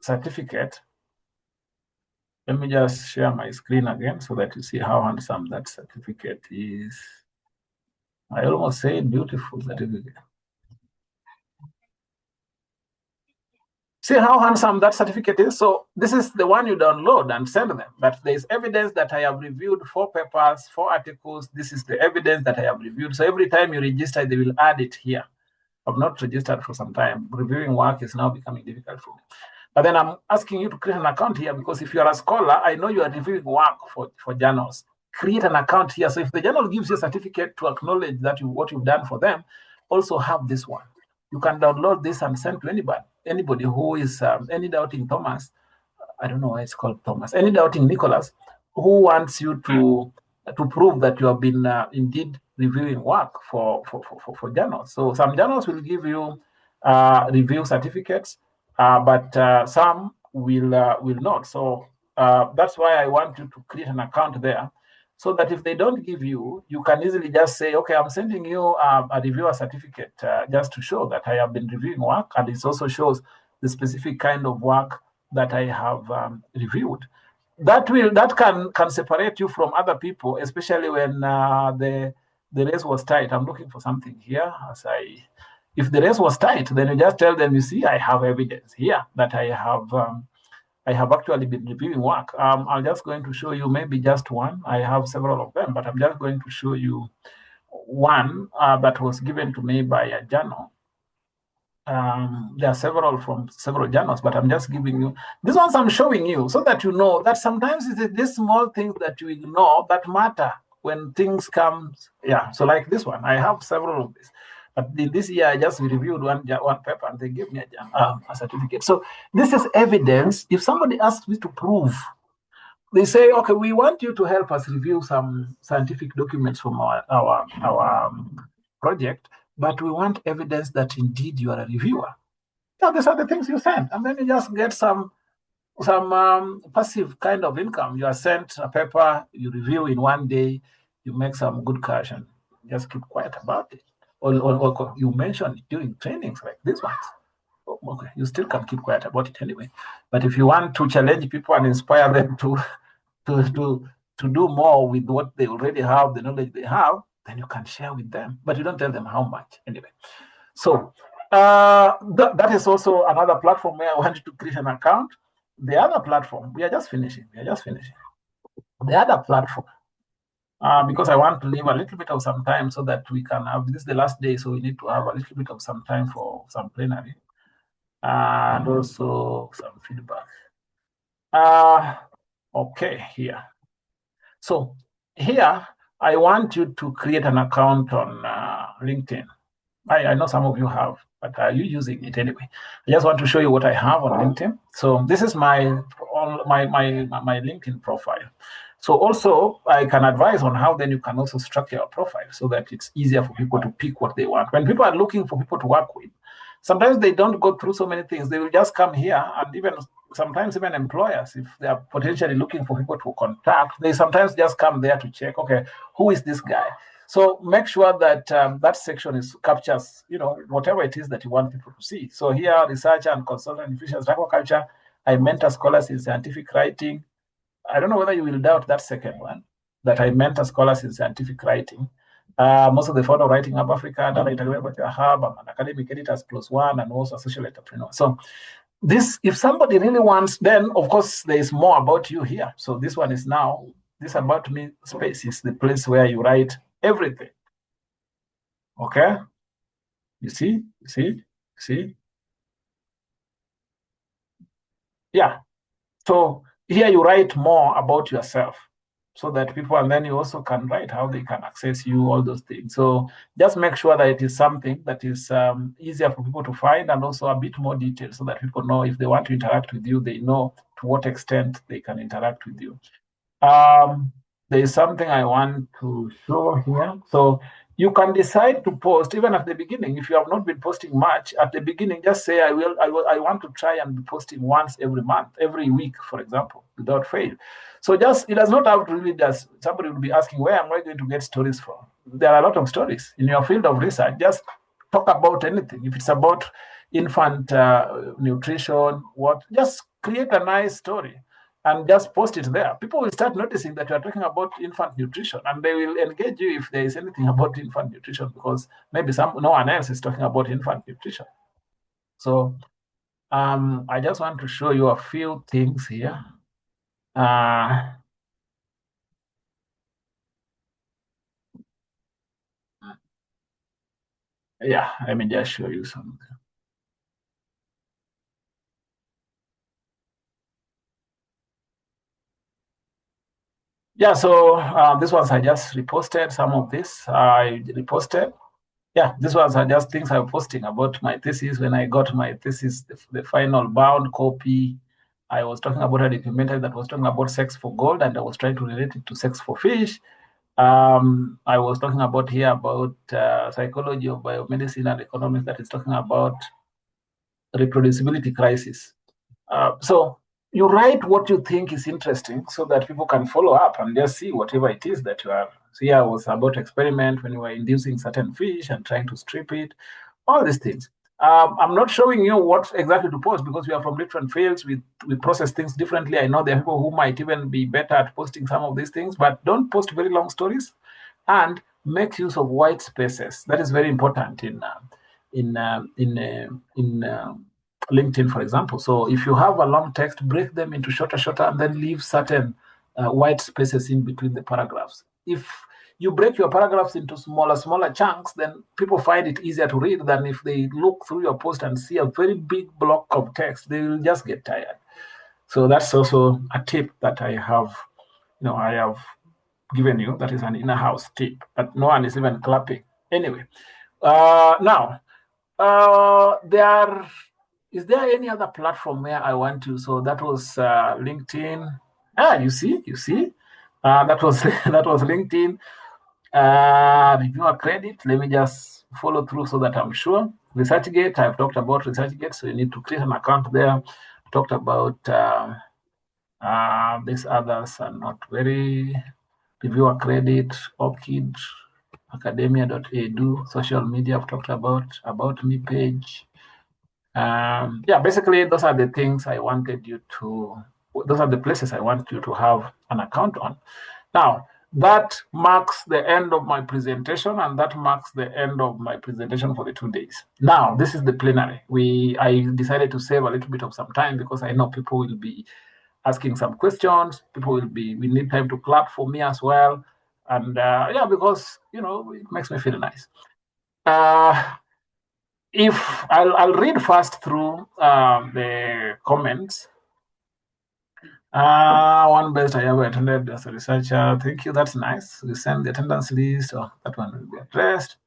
certificate. Let me just share my screen again so that you see how handsome that certificate is. I almost say beautiful certificate. See how handsome that certificate is? So this is the one you download and send them. But there's evidence that I have reviewed 4 papers, 4 articles. This is the evidence that I have reviewed. So every time you register, they will add it here. I've not registered for some time. Reviewing work is now becoming difficult for me. But then I'm asking you to create an account here, because if you're a scholar, I know you are reviewing work for journals. Create an account here. So if the journal gives you a certificate to acknowledge that what you've done for them, also have this one. You can download this and send to anybody who is any doubting Thomas. I don't know why it's called Thomas. Any doubting Nicholas who wants you to prove that you have been indeed reviewing work for journals. So some journals will give you review certificates, but some will not. So that's why I want you to create an account there, so that if they don't give you, you can easily just say, okay, I'm sending you a reviewer certificate just to show that I have been reviewing work, and it also shows the specific kind of work that I have reviewed. That can separate you from other people, especially when the race was tight. I'm looking for something here. If the race was tight, then you just tell them, you see, I have evidence here that I have actually been reviewing work. I'm just going to show you maybe just one. I have several of them, but I'm just going to show you one that was given to me by a journal. There are several from several journals, but I'm just giving you these ones. I'm showing you so that you know that sometimes it's these small things that you ignore that matter when things come. Yeah, so like this one, I have several of these. But this year, I just reviewed one paper, and they gave me a certificate. So this is evidence. If somebody asks me to prove, they say, okay, we want you to help us review some scientific documents from our project, but we want evidence that indeed you are a reviewer. Yeah, these are the things you send, and then you just get some passive kind of income. You are sent a paper, you review in one day, you make some good cash, and just keep quiet about it. Or you mention it during trainings like this one. Okay, you still can keep quiet about it anyway. But if you want to challenge people and inspire them to do more with what they already have, the knowledge they have, then you can share with them. But you don't tell them how much anyway. So that is also another platform where I wanted to create an account. The other platform, we are just finishing. The other platform, because I want to leave a little bit of some time so that we can have, this is the last day, so we need to have a little bit of some time for some plenary and also some feedback. Okay, here. So here, I want you to create an account on LinkedIn. I know some of you have, but are you using it anyway? I just want to show you what I have on LinkedIn. So this is my LinkedIn profile. So also, I can advise on how then you can also structure your profile so that it's easier for people to pick what they want. When people are looking for people to work with, sometimes they don't go through so many things. They will just come here, and even sometimes even employers, if they are potentially looking for people to contact, they sometimes just come there to check, okay, who is this guy? So make sure that that section captures, whatever it is that you want people to see. So here, researcher and consultant in fisheries and aquaculture. I mentor scholars in scientific writing. I don't know whether you will doubt that second one, that I mentor scholars in scientific writing. Most of the photo writing Hub Africa, Data Integration Hub, I'm an academic editors +1, and also a social entrepreneur. So this, if somebody really wants, then of course there is more about you here. So this one is now, this About Me space is the place where you write everything. Okay? You see? Yeah. So here you write more about yourself so that people, and then you also can write how they can access you, all those things. So just make sure that it is something that is easier for people to find, and also a bit more detailed so that people know if they want to interact with you, they know to what extent they can interact with you. There is something I want to show here. So you can decide to post even at the beginning. If you have not been posting much at the beginning, just say I want to try and be posting once every month, every week, for example, without fail. So it does not have to really does. Somebody will be asking, where am I going to get stories from? There are a lot of stories in your field of research. Just talk about anything. If it's about infant nutrition, just create a nice story and just post it there. People will start noticing that you are talking about infant nutrition, and they will engage you if there is anything about infant nutrition, because maybe no one else is talking about infant nutrition. So I just want to show you a few things here. Yeah, let me just show you something. Yeah, so these ones I just reposted. Some of this I reposted. Yeah, these ones are just things I'm posting about my thesis. When I got my thesis, the final bound copy, I was talking about a documentary that was talking about sex for gold, and I was trying to relate it to sex for fish. I was talking about here about psychology of biomedicine and economics that is talking about reproducibility crisis. So you write what you think is interesting so that people can follow up and just see whatever it is that you have. So here was about experiment when you were inducing certain fish and trying to strip it, all these things. I'm not showing you what exactly to post because we are from different fields. We process things differently. I know there are people who might even be better at posting some of these things, but don't post very long stories and make use of white spaces. That is very important in LinkedIn, for example. So if you have a long text, break them into shorter, and then leave certain white spaces in between the paragraphs. If you break your paragraphs into smaller chunks, then people find it easier to read than if they look through your post and see a very big block of text. They will just get tired. So that's also a tip that I have, I have given you. That is an in-house tip, but no one is even clapping. Anyway, now, is there any other platform where I want to? So that was LinkedIn. You see, that was LinkedIn. Reviewer credit. Let me just follow through so that I'm sure. ResearchGate. I've talked about ResearchGate, so you need to create an account there. Talked about these others are not very. Reviewer credit, ORCID, academia.edu, social media. I've talked about me page. Basically, those are the things I wanted you to. Those are the places I want you to have an account on. Now, that marks the end of my presentation, and that marks the end of my presentation for the 2 days. Now, this is the plenary. I decided to save a little bit of some time because I know people will be asking some questions. We need time to clap for me as well. And because, it makes me feel nice. If I'll read first through the comments. One best I ever attended as a researcher. Thank you. That's nice. We send the attendance list. So that one will be addressed.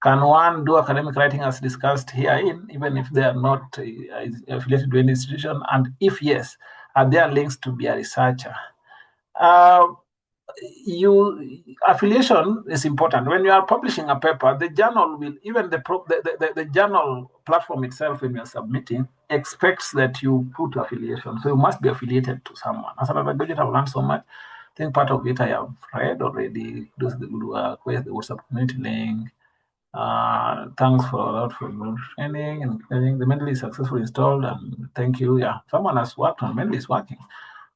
Can one do academic writing as discussed herein, even if they are not affiliated to any institution? And if yes, are there links to be a researcher? Affiliation is important. When you are publishing a paper, the journal will, even the journal platform itself, when you are submitting, expects that you put affiliation. So you must be affiliated to someone. As an undergraduate, I've learned so much. I think part of it I have read already. Those the good work, where's the WhatsApp community link? Thanks for a lot for your training and the Mendeley is successfully installed, and thank you. Yeah, someone has worked on Mendeley is working.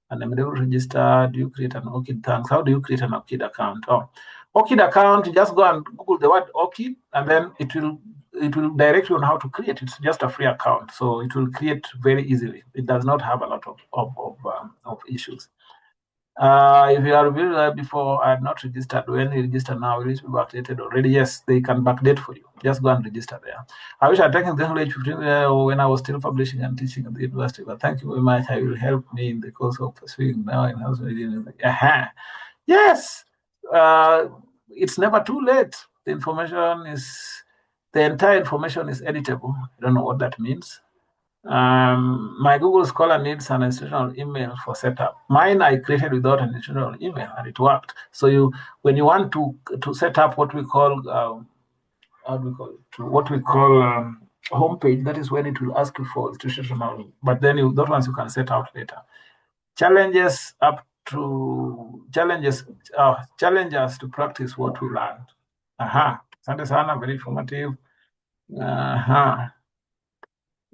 And I'm able to register. Do you create an ORCID? Thanks. How do you create an ORCID account? ORCID account, you just go and Google the word ORCID, and then it will direct you on how to create. It's just a free account, so it will create very easily. It does not have a lot of issues. If you are reviewed before, I had not registered. When you register now, will it be backdated already? Yes, they can backdate for you. Just go and register there. I wish I had taken the age 15 when I was still publishing and teaching at the university, but thank you very much. I will help me in the course of pursuing now in house reading. Yes, it's never too late. The entire information is editable. I don't know what that means. My Google Scholar needs an institutional email for setup. Mine I created without an institutional email, and it worked. So when you want to set up what we call homepage, that is when it will ask you for institutional. But then those ones you can set out later. Challenges to practice what we learned. Asante sana, very informative.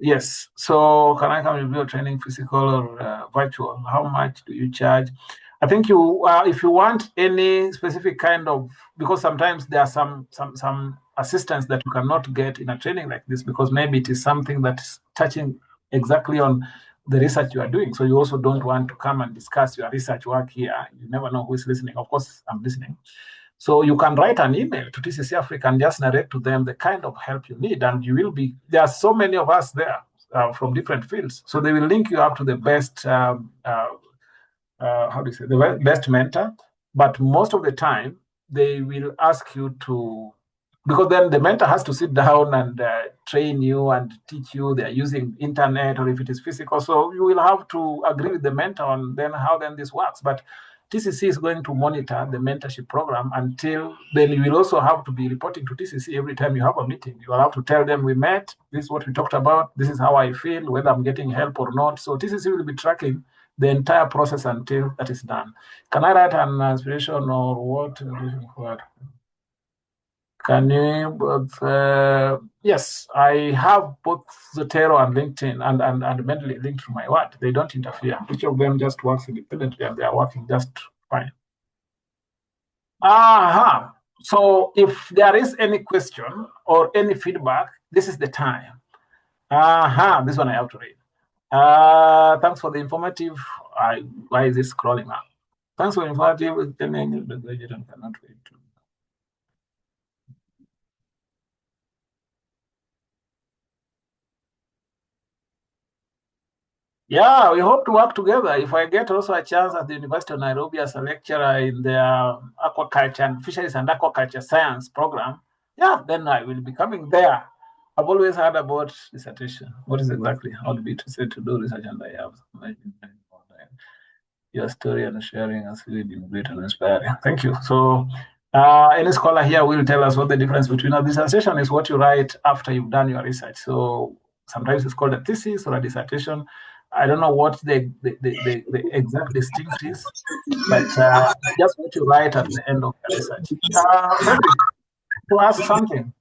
Yes. So can I come review training, physical or virtual? How much do you charge? I think if you want any specific kind of, because sometimes there are some assistance that you cannot get in a training like this, because maybe it is something that's touching exactly on the research you are doing. So you also don't want to come and discuss your research work here. You never know who is listening. Of course, I'm listening. So you can write an email to TCC Africa and just narrate to them the kind of help you need. And there are so many of us there from different fields. So they will link you up to the best, the best mentor. But most of the time, they will ask you to, because then the mentor has to sit down and train you and teach you. They're using internet, or if it is physical. So you will have to agree with the mentor on how this works. But TCC is going to monitor the mentorship program until then. You will also have to be reporting to TCC every time you have a meeting. You will have to tell them we met, this is what we talked about, this is how I feel, whether I'm getting help or not. So TCC will be tracking the entire process until that is done. Can I write an inspiration or what? Can you both? Yes, I have both Zotero and LinkedIn and Mendeley linked to my work. They don't interfere. Each of them just works independently and they are working just fine. So if there is any question or any feedback, this is the time. This one I have to read. Thanks for the informative. Why is this scrolling up? Thanks for the informative. Cannot wait to. Yeah, we hope to work together. If I get also a chance at the University of Nairobi as a lecturer in their aquaculture and fisheries and aquaculture science program, yeah, then I will be coming there. I've always heard about dissertation. What is exactly? I would be interested to do research, and I have your story and sharing has really been great and inspiring. Thank you. So any scholar here will tell us what the difference between a dissertation is what you write after you've done your research. So sometimes it's called a thesis or a dissertation. I don't know what the exact distinction is, but just what you write at the end of the research. To ask something.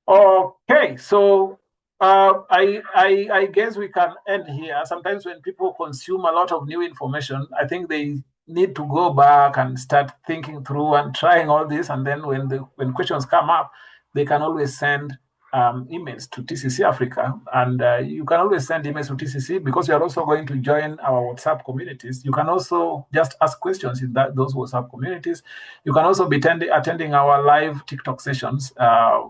Okay, so I guess we can end here. Sometimes when people consume a lot of new information, I think they need to go back and start thinking through and trying all this, and then when questions come up, they can always send emails to TCC Africa, and you can always send emails to TCC because you are also going to join our WhatsApp communities. You can also just ask questions in those WhatsApp communities. You can also be attending our live TikTok sessions.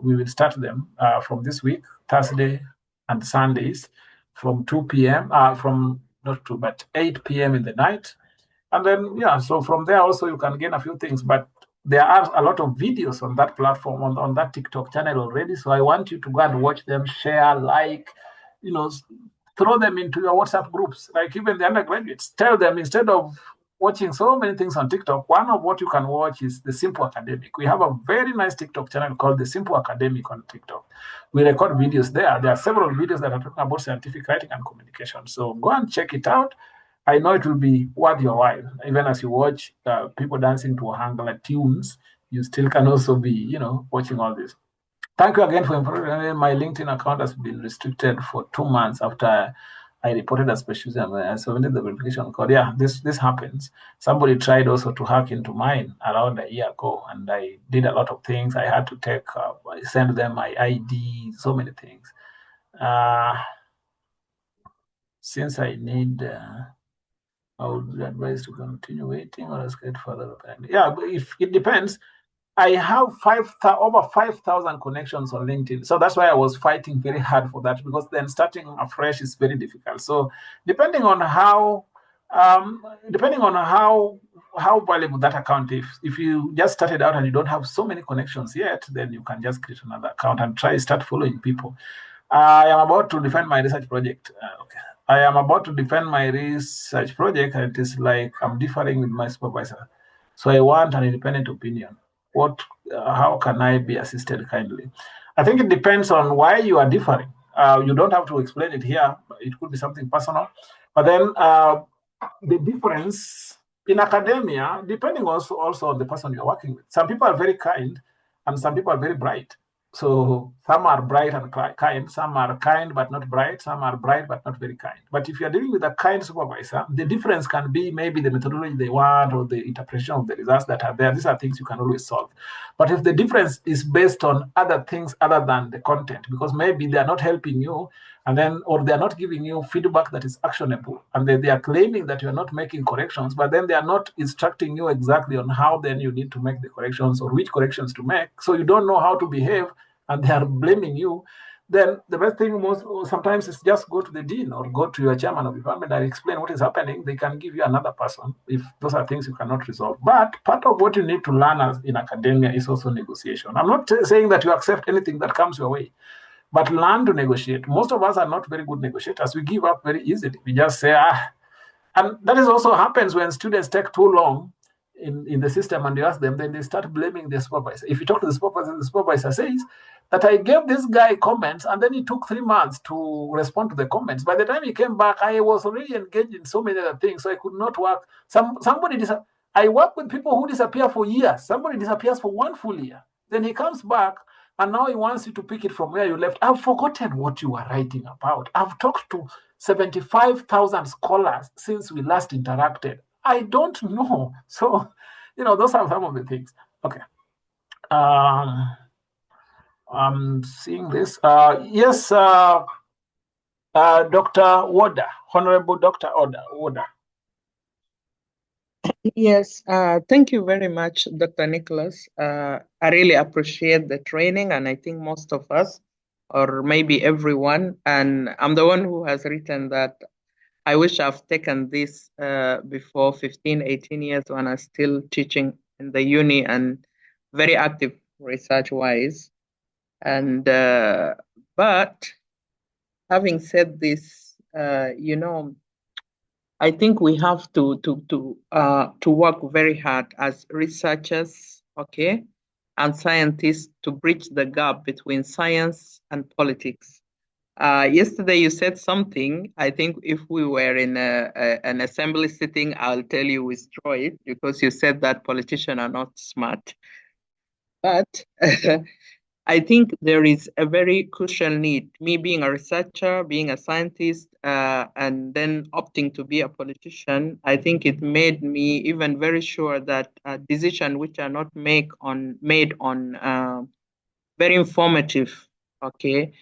We will start them from this week, Thursday and Sundays, from 2 p.m. From not 2, but 8 p.m. in the night. And then, yeah, so from there also you can gain a few things, but there are a lot of videos on that platform, on that TikTok channel already. So I want you to go and watch them, share, like, throw them into your WhatsApp groups, like even the undergraduates. Tell them, instead of watching so many things on TikTok, one of what you can watch is The Simple Academic. We have a very nice TikTok channel called The Simple Academic on TikTok. We record videos there. There are several videos that are talking about scientific writing and communication. So go and check it out. I know it will be worth your while. Even as you watch people dancing to Ohangala tunes, you still can also be, watching all this. Thank you again for information. My LinkedIn account has been restricted for 2 months after I reported a specialism. I submitted the verification code. Yeah, this happens. Somebody tried also to hack into mine around a year ago, and I did a lot of things. I had to send them my ID, so many things. Since I need... I would advise to continue waiting or escalate further. Yeah, but if it depends. I have over 5,000 connections on LinkedIn, so that's why I was fighting very hard for that, because then starting afresh is very difficult. So depending on how valuable that account is, if you just started out and you don't have so many connections yet, then you can just create another account and start following people. I am about to defend my research project. I am about to defend my research project, and it is like I'm differing with my supervisor. So I want an independent opinion. How can I be assisted kindly? I think it depends on why you are differing. You don't have to explain it here. It could be something personal. But then the difference in academia, depending also on the person you're working with. Some people are very kind, and some people are very bright. So some are bright and kind, some are kind but not bright, some are bright but not very kind. But if you're dealing with a kind supervisor, the difference can be maybe the methodology they want or the interpretation of the results that are there. These are things you can always solve. But if the difference is based on other things other than the content, because maybe they are not helping you, or they are not giving you feedback that is actionable, and they are claiming that you are not making corrections, but then they are not instructing you exactly on how then you need to make the corrections or which corrections to make. So you don't know how to behave, and they are blaming you, then the best thing sometimes is just go to the dean or go to your chairman of the department and explain what is happening. They can give you another person if those are things you cannot resolve. But part of what you need to learn in academia is also negotiation. I'm not saying that you accept anything that comes your way. but learn to negotiate. Most of us are not very good negotiators. We give up very easily. We just say, and that is also happens when students take too long in the system and you ask them, then they start blaming the supervisor. If you talk to the supervisor says that I gave this guy comments and then he took 3 months to respond to the comments. By the time he came back, I was already engaged in so many other things, so I could not work. I work with people who disappear for years. Somebody disappears for 1 full year. Then he comes back and now he wants you to pick it from where you left. I've forgotten what you were writing about. I've talked to 75,000 scholars since we last interacted. I don't know. So, those are some of the things. Okay. I'm seeing this. Yes, Dr. Woda, Honorable Dr. Woda. Yes, thank you very much, Dr. Nicholas. I really appreciate the training, and I think most of us, or maybe everyone, and I'm the one who has written that I wish I've taken this before 15, 18 years when I was still teaching in the uni and very active research-wise. And but having said this, I think we have to work very hard as researchers, okay, and scientists to bridge the gap between science and politics. Yesterday you said something. I think if we were in an assembly sitting, I'll tell you withdraw it because you said that politicians are not smart. But I think there is a very crucial need. Me being a researcher, being a scientist, and then opting to be a politician, I think it made me even very sure that decisions which are not made on very informative, okay,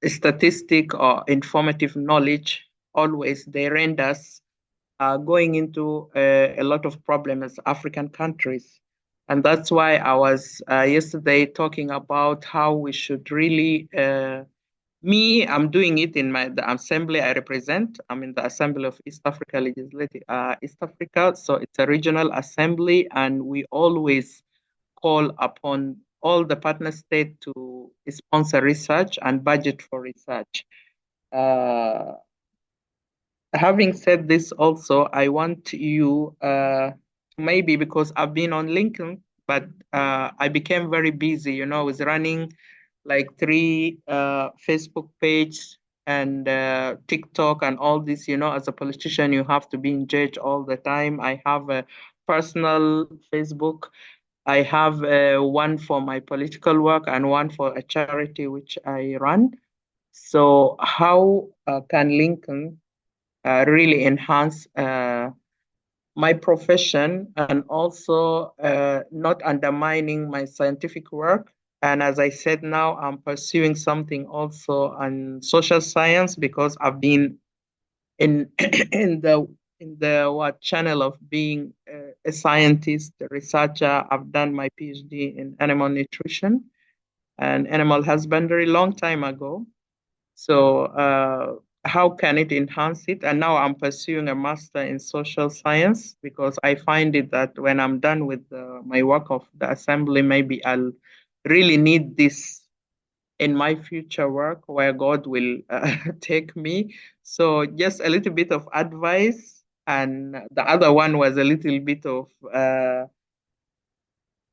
statistic or informative knowledge, always they rend us going into a lot of problems as African countries. And that's why I was yesterday talking about how we should really, I'm doing it in the assembly I represent. I'm in the Assembly of East Africa Legislative, East Africa. So it's a regional assembly, and we always call upon all the partner states to sponsor research and budget for research. Having said this also, I want you maybe because I've been on LinkedIn, but I became very busy, with running like 3 Facebook pages and TikTok and all this, as a politician, you have to be engaged all the time. I have a personal Facebook. I have one for my political work and one for a charity which I run. So how can LinkedIn really enhance my profession and also not undermining my scientific work? And as I said, now I'm pursuing something also on social science because I've been in the channel of being a scientist, a researcher. I've done my PhD in animal nutrition and animal husbandry long time ago. So how can it enhance it? And now I'm pursuing a master in social science because I find it that when I'm done with my work of the assembly, maybe I'll really need this in my future work where God will take me. So just a little bit of advice. And the other one was a little bit of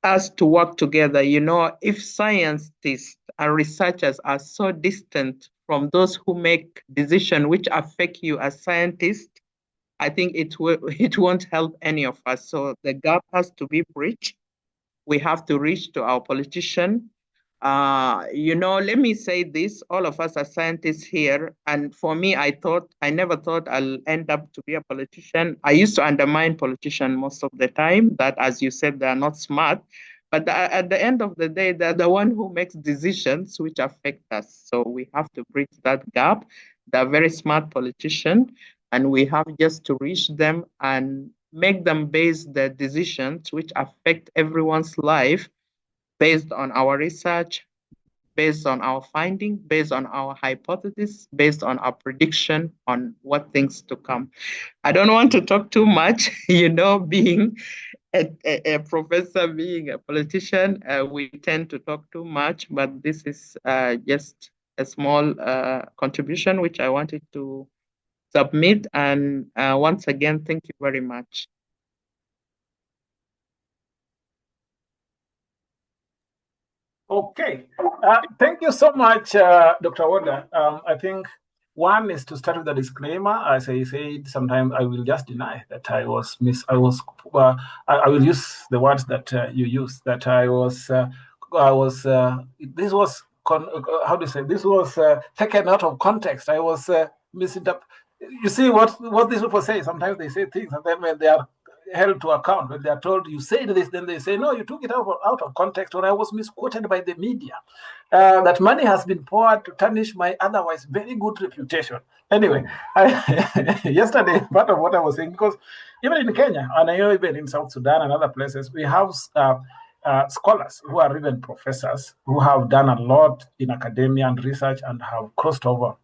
us to work together. If scientists and researchers are so distant from those who make decisions which affect you as scientists, I think it won't help any of us. So the gap has to be bridged. We have to reach to our politicians. Let me say this, all of us are scientists here. And for me, I never thought I'll end up to be a politician. I used to undermine politicians most of the time, that, as you said, they're not smart. But at the end of the day, they're the one who makes decisions which affect us. So we have to bridge that gap. They're very smart politicians, and we have just to reach them and make them base their decisions which affect everyone's life based on our research, based on our finding, based on our hypothesis, based on our prediction on what things to come. I don't want to talk too much, being a professor being a politician, we tend to talk too much, but this is just a small contribution which I wanted to submit. And once again, thank you very much. Okay, thank you so much, Dr. Wada. I think one is to start with a disclaimer. As I said, sometimes I will just deny that I was I will use the words that you use. That this was how do you say? This was taken out of context. I was misinterpreted. You see what these people say. Sometimes they say things, and then when they are held to account, when they are told you said this, then they say, no, you took it out of context, or I was misquoted by the media. That money has been poured to tarnish my otherwise very good reputation. Anyway, yesterday, part of what I was saying, because even in Kenya, and I know even in South Sudan and other places, we have scholars who are even professors who have done a lot in academia and research and have crossed over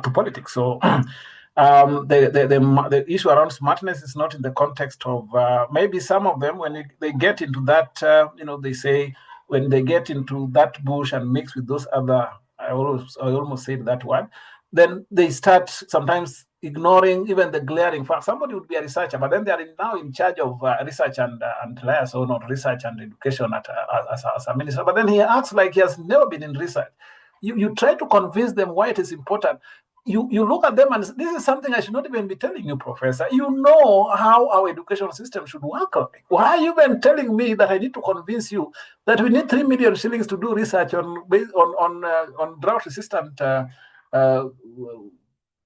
to politics. So the issue around smartness is not in the context of maybe some of them when they get into that, they say when they get into that bush and mix with those other, I almost said that word, then they start sometimes ignoring even the glaring fact. Somebody would be a researcher, but then they are now in charge of research and liaison, or research and education as a minister. But then he acts like he has never been in research. You try to convince them why it is important. You look at them and this is something I should not even be telling you, Professor. You know how our education system should work. Why are you even telling me that I need to convince you that we need 3 million shillings to do research on drought-resistant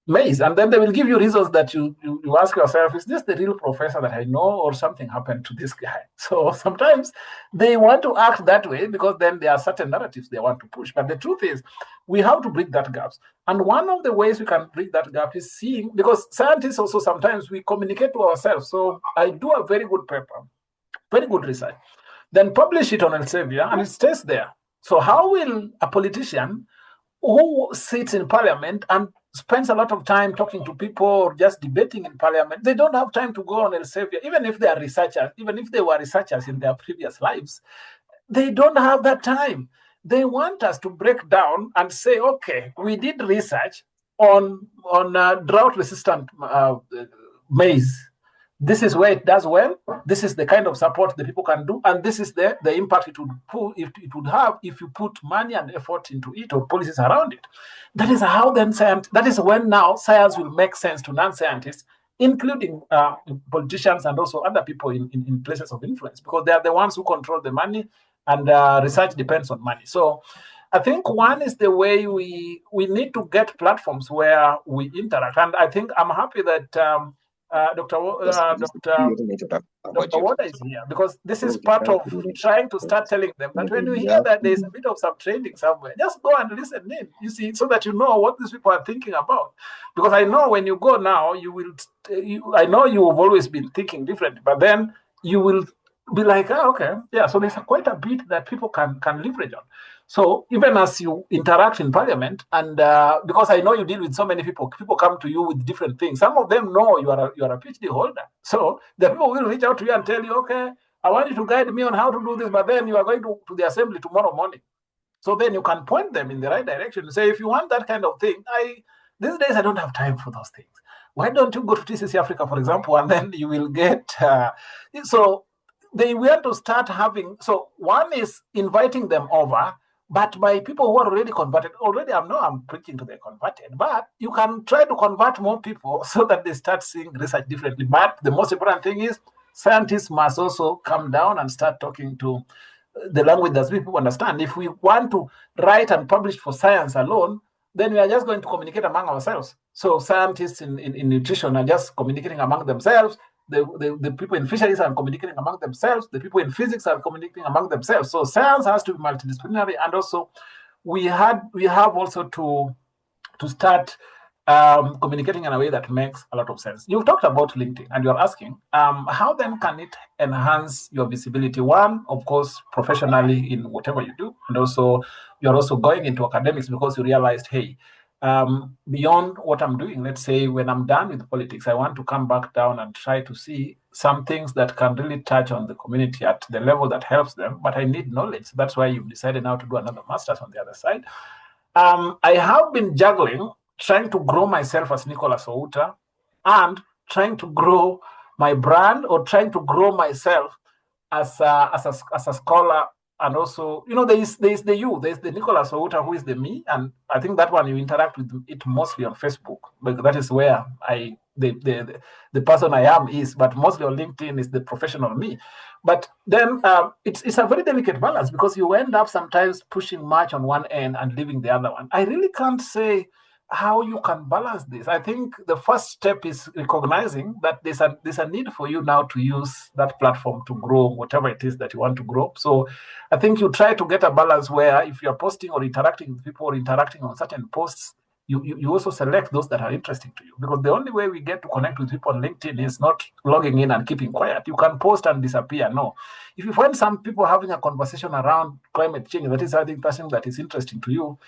maize? And then they will give you reasons that you ask yourself, is this the real professor that I know, or something happened to this guy? So sometimes they want to act that way because then there are certain narratives they want to push. But the truth is, we have to bridge that gap. And one of the ways we can bridge that gap is seeing, because scientists also sometimes we communicate to ourselves. So I do a very good paper, very good research, then publish it on Elsevier and it stays there. So how will a politician who sits in parliament and spends a lot of time talking to people or just debating in parliament, they don't have time to go on Elsevier, even if they are researchers, even if they were researchers in their previous lives, they don't have that time. They want us to break down and say, okay, we did research on drought-resistant maize. This is where it does well. This is the kind of support the people can do, and this is the impact it would have if you put money and effort into it or policies around it. That is how then that is when now science will make sense to non-scientists, including politicians and also other people in places of influence, because they are the ones who control the money, and research depends on money. So I think one is the way we need to get platforms where we interact, and I think I'm happy that Dr. Wada is here, because this is part of trying to start telling them that when you hear that there's a bit of some training somewhere, just go and listen in, you see, so that you know what these people are thinking about. Because I know when you go now, I know you have always been thinking different, but then you will be like, okay, yeah, so there's quite a bit that people can leverage on. So even as you interact in parliament, and because I know you deal with so many people come to you with different things. Some of them know you are a PhD holder. So the people will reach out to you and tell you, okay, I want you to guide me on how to do this, but then you are going to the assembly tomorrow morning. So then you can point them in the right direction and say, if you want that kind of thing, these days I don't have time for those things. Why don't you go to TCC Africa, for example, and then you will get, so they want to start having, so one is inviting them over, but by people who are already converted. Already I'm preaching to the converted, but you can try to convert more people so that they start seeing research differently. But the most important thing is scientists must also come down and start talking to the language that people understand. If we want to write and publish for science alone, then we are just going to communicate among ourselves. So scientists in nutrition are just communicating among themselves. The people in fisheries are communicating among themselves. The people in physics are communicating among themselves. So science has to be multidisciplinary, and also we have also to start communicating in a way that makes a lot of sense. You've talked about LinkedIn, and you're asking how then can it enhance your visibility? One, of course, professionally in whatever you do, and also you're also going into academics because you realized, hey, beyond what I'm doing, let's say when I'm done with politics, I want to come back down and try to see some things that can really touch on the community at the level that helps them, but I need knowledge. That's why you've decided now to do another master's on the other side. I have been juggling, trying to grow myself as Nicholas Outa and trying to grow my brand or trying to grow myself as a scholar. And also, there's the Nicholas Outa who is the me, and I think that one you interact with it mostly on Facebook, but that is where the person I am is, but mostly on LinkedIn is the professional me. But then it's a very delicate balance because you end up sometimes pushing much on one end and leaving the other one. I really can't say how you can balance this. I think the first step is recognizing that there's a need for you now to use that platform to grow whatever it is that you want to grow. So I think you try to get a balance where if you're posting or interacting with people or interacting on certain posts, you also select those that are interesting to you, because the only way we get to connect with people on LinkedIn is not logging in and keeping quiet. You can post and disappear. No. If you find some people having a conversation around climate change, that is something that is interesting to you,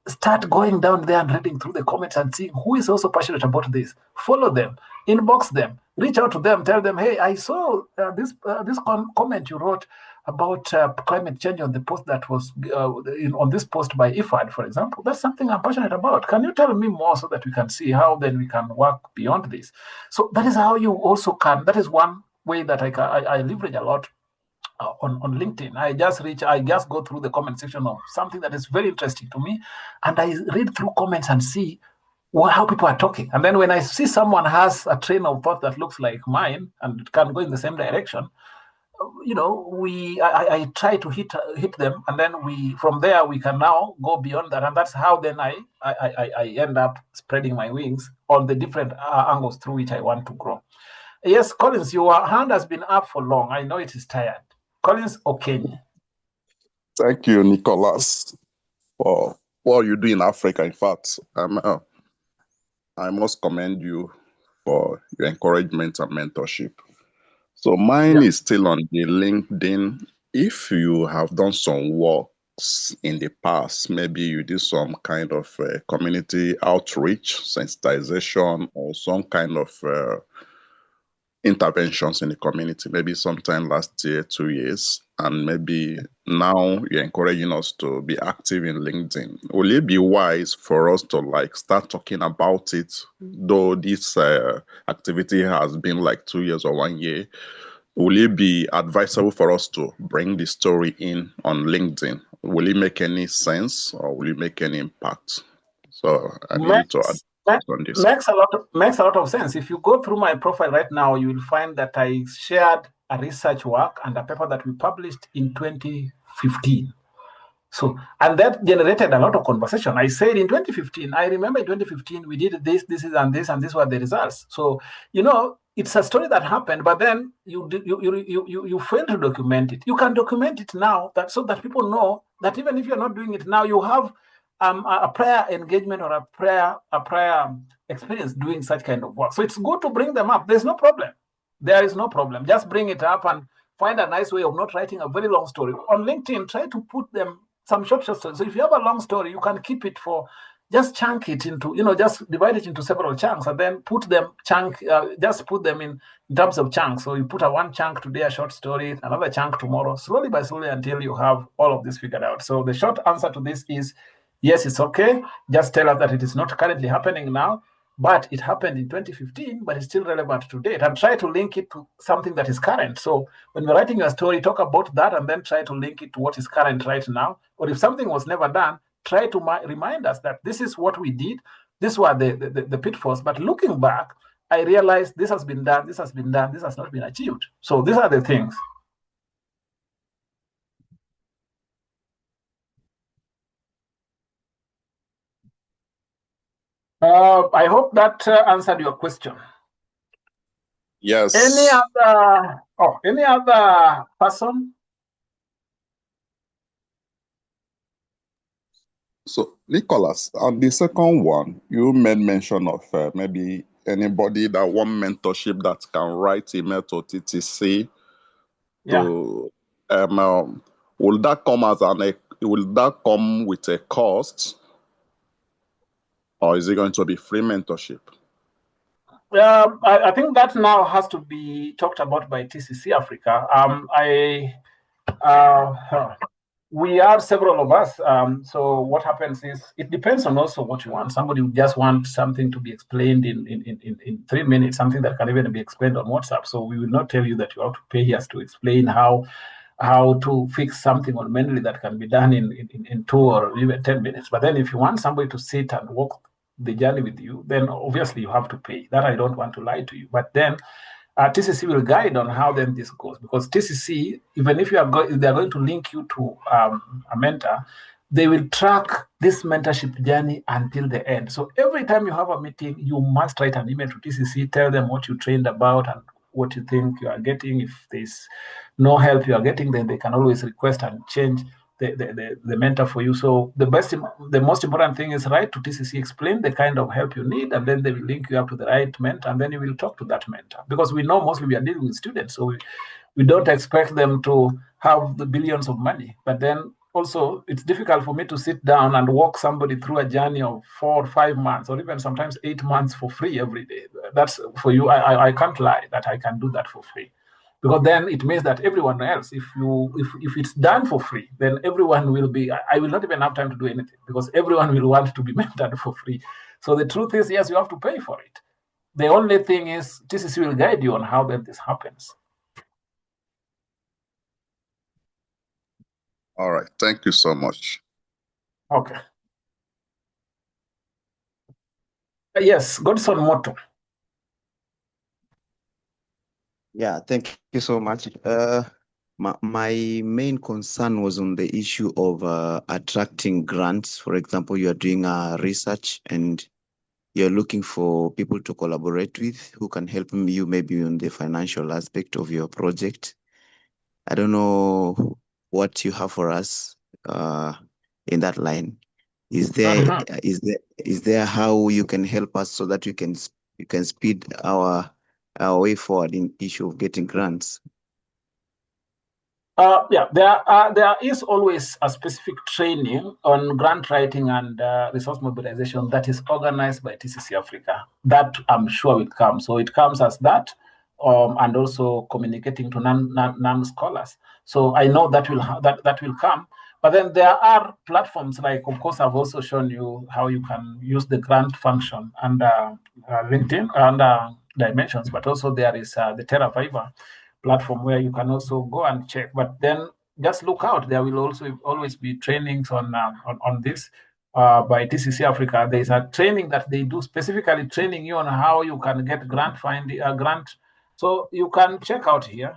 start going down there and reading through the comments and seeing who is also passionate about this. Follow them, inbox them, reach out to them, tell them, hey, I saw this comment you wrote about climate change on the post that was on this post by IFAD, for example. That's something I'm passionate about. Can you tell me more so that we can see how then we can work beyond this? So that is how you also can. That is one way that I leverage a lot on LinkedIn. I just go through the comment section of something that is very interesting to me, and I read through comments and see how people are talking. And then when I see someone has a train of thought that looks like mine and it can go in the same direction, I try to hit them, and then from there we can now go beyond that, and that's how then I end up spreading my wings on the different angles through which I want to grow. Yes, Collins, your hand has been up for long. I know it is tired. Collins Okenye. Thank you, Nicholas, for what you do in Africa. In fact, I must commend you for your encouragement and mentorship. So mine is still on the LinkedIn. If you have done some works in the past, maybe you did some kind of community outreach, sensitization, or some kind of interventions in the community, maybe sometime last year, 2 years, and maybe now you're encouraging us to be active in LinkedIn. Will it be wise for us to start talking about it, though this activity has been 2 years or 1 year? Will it be advisable for us to bring the story in on LinkedIn? Will it make any sense, or will it make any impact? So I need you to advise on this. Makes a lot of sense. If you go through my profile right now, you will find that I shared a research work and a paper that we published in 2015. So, and that generated a lot of conversation. I said in 2015, I remember in 2015, we did this, and these were the results. So, it's a story that happened, but then you fail to document it. You can document it now so that people know that even if you're not doing it now, you have a prior engagement or a prior experience doing such kind of work. So it's good to bring them up. There's no problem. There is no problem. Just bring it up and find a nice way of not writing a very long story. On LinkedIn, try to put them some short stories. So if you have a long story, you can keep it just chunk it into, just divide it into several chunks and then just put them in terms of chunks. So you put one chunk today, a short story, another chunk tomorrow, slowly by slowly until you have all of this figured out. So the short answer to this is, yes, it's okay. Just tell us that it is not currently happening now, but it happened in 2015, but it's still relevant to date. And try to link it to something that is current. So when you're writing your story, talk about that and then try to link it to what is current right now. Or if something was never done, try to remind us that this is what we did. These were the pitfalls. But looking back, I realized this has been done, this has been done, this has not been achieved. So these are the things. I hope that answered your question. Yes. Any other person? So, Nicholas, on the second one, you made mention of maybe anybody that want mentorship that can write email to TTC. Yeah. Will that come with a cost, or is it going to be free mentorship? I think that now has to be talked about by TCC Africa. We are several of us. So what happens is it depends on also what you want. Somebody would just want something to be explained in 3 minutes, something that can even be explained on WhatsApp. So we will not tell you that you have to pay us to explain how to fix something on Mendeley that can be done in 2 or even 10 minutes. But then if you want somebody to sit and walk the journey with you, then obviously you have to pay. That I don't want to lie to you. But then TCC will guide on how then this goes, because TCC, even if they're going to link you to a mentor, they will track this mentorship journey until the end. So every time you have a meeting, you must write an email to TCC, tell them what you trained about and what you think you are getting. If there's no help you are getting, then they can always request and change the mentor for you. So the most important thing is write to TCC, explain the kind of help you need, and then they will link you up to the right mentor, and then you will talk to that mentor. Because we know mostly we are dealing with students, so we don't expect them to have the billions of money. But then also it's difficult for me to sit down and walk somebody through a journey of 4 or 5 months, or even sometimes 8 months for free every day. That's for you. I can't lie that I can do that for free. Because then it means that everyone else, if it's done for free, then everyone will be, I will not even have time to do anything, because everyone will want to be mentored for free. So the truth is, yes, you have to pay for it. The only thing is TCC will guide you on how then this happens. All right, thank you so much. Okay. Yes, Godson Moto. Yeah, thank you so much. My main concern was on the issue of attracting grants. For example, you are doing research and you're looking for people to collaborate with who can help you maybe on the financial aspect of your project. I don't know what you have for us in that line. Is there how you can help us so that you can speed our way forward in issue of getting grants? Yeah, there is always a specific training on grant writing and resource mobilization that is organized by TCC Africa. That I'm sure will come. So it comes as that, and also communicating to non-scholars. So I know that will come. But then there are platforms like, of course, I've also shown you how you can use the grant function under LinkedIn, under Dimensions, but also there is the TerraViva platform where you can also go and check. But then just look out. There will also always be trainings on this by TCC Africa. There is a training that they do specifically training you on how you can get grant. So you can check out here.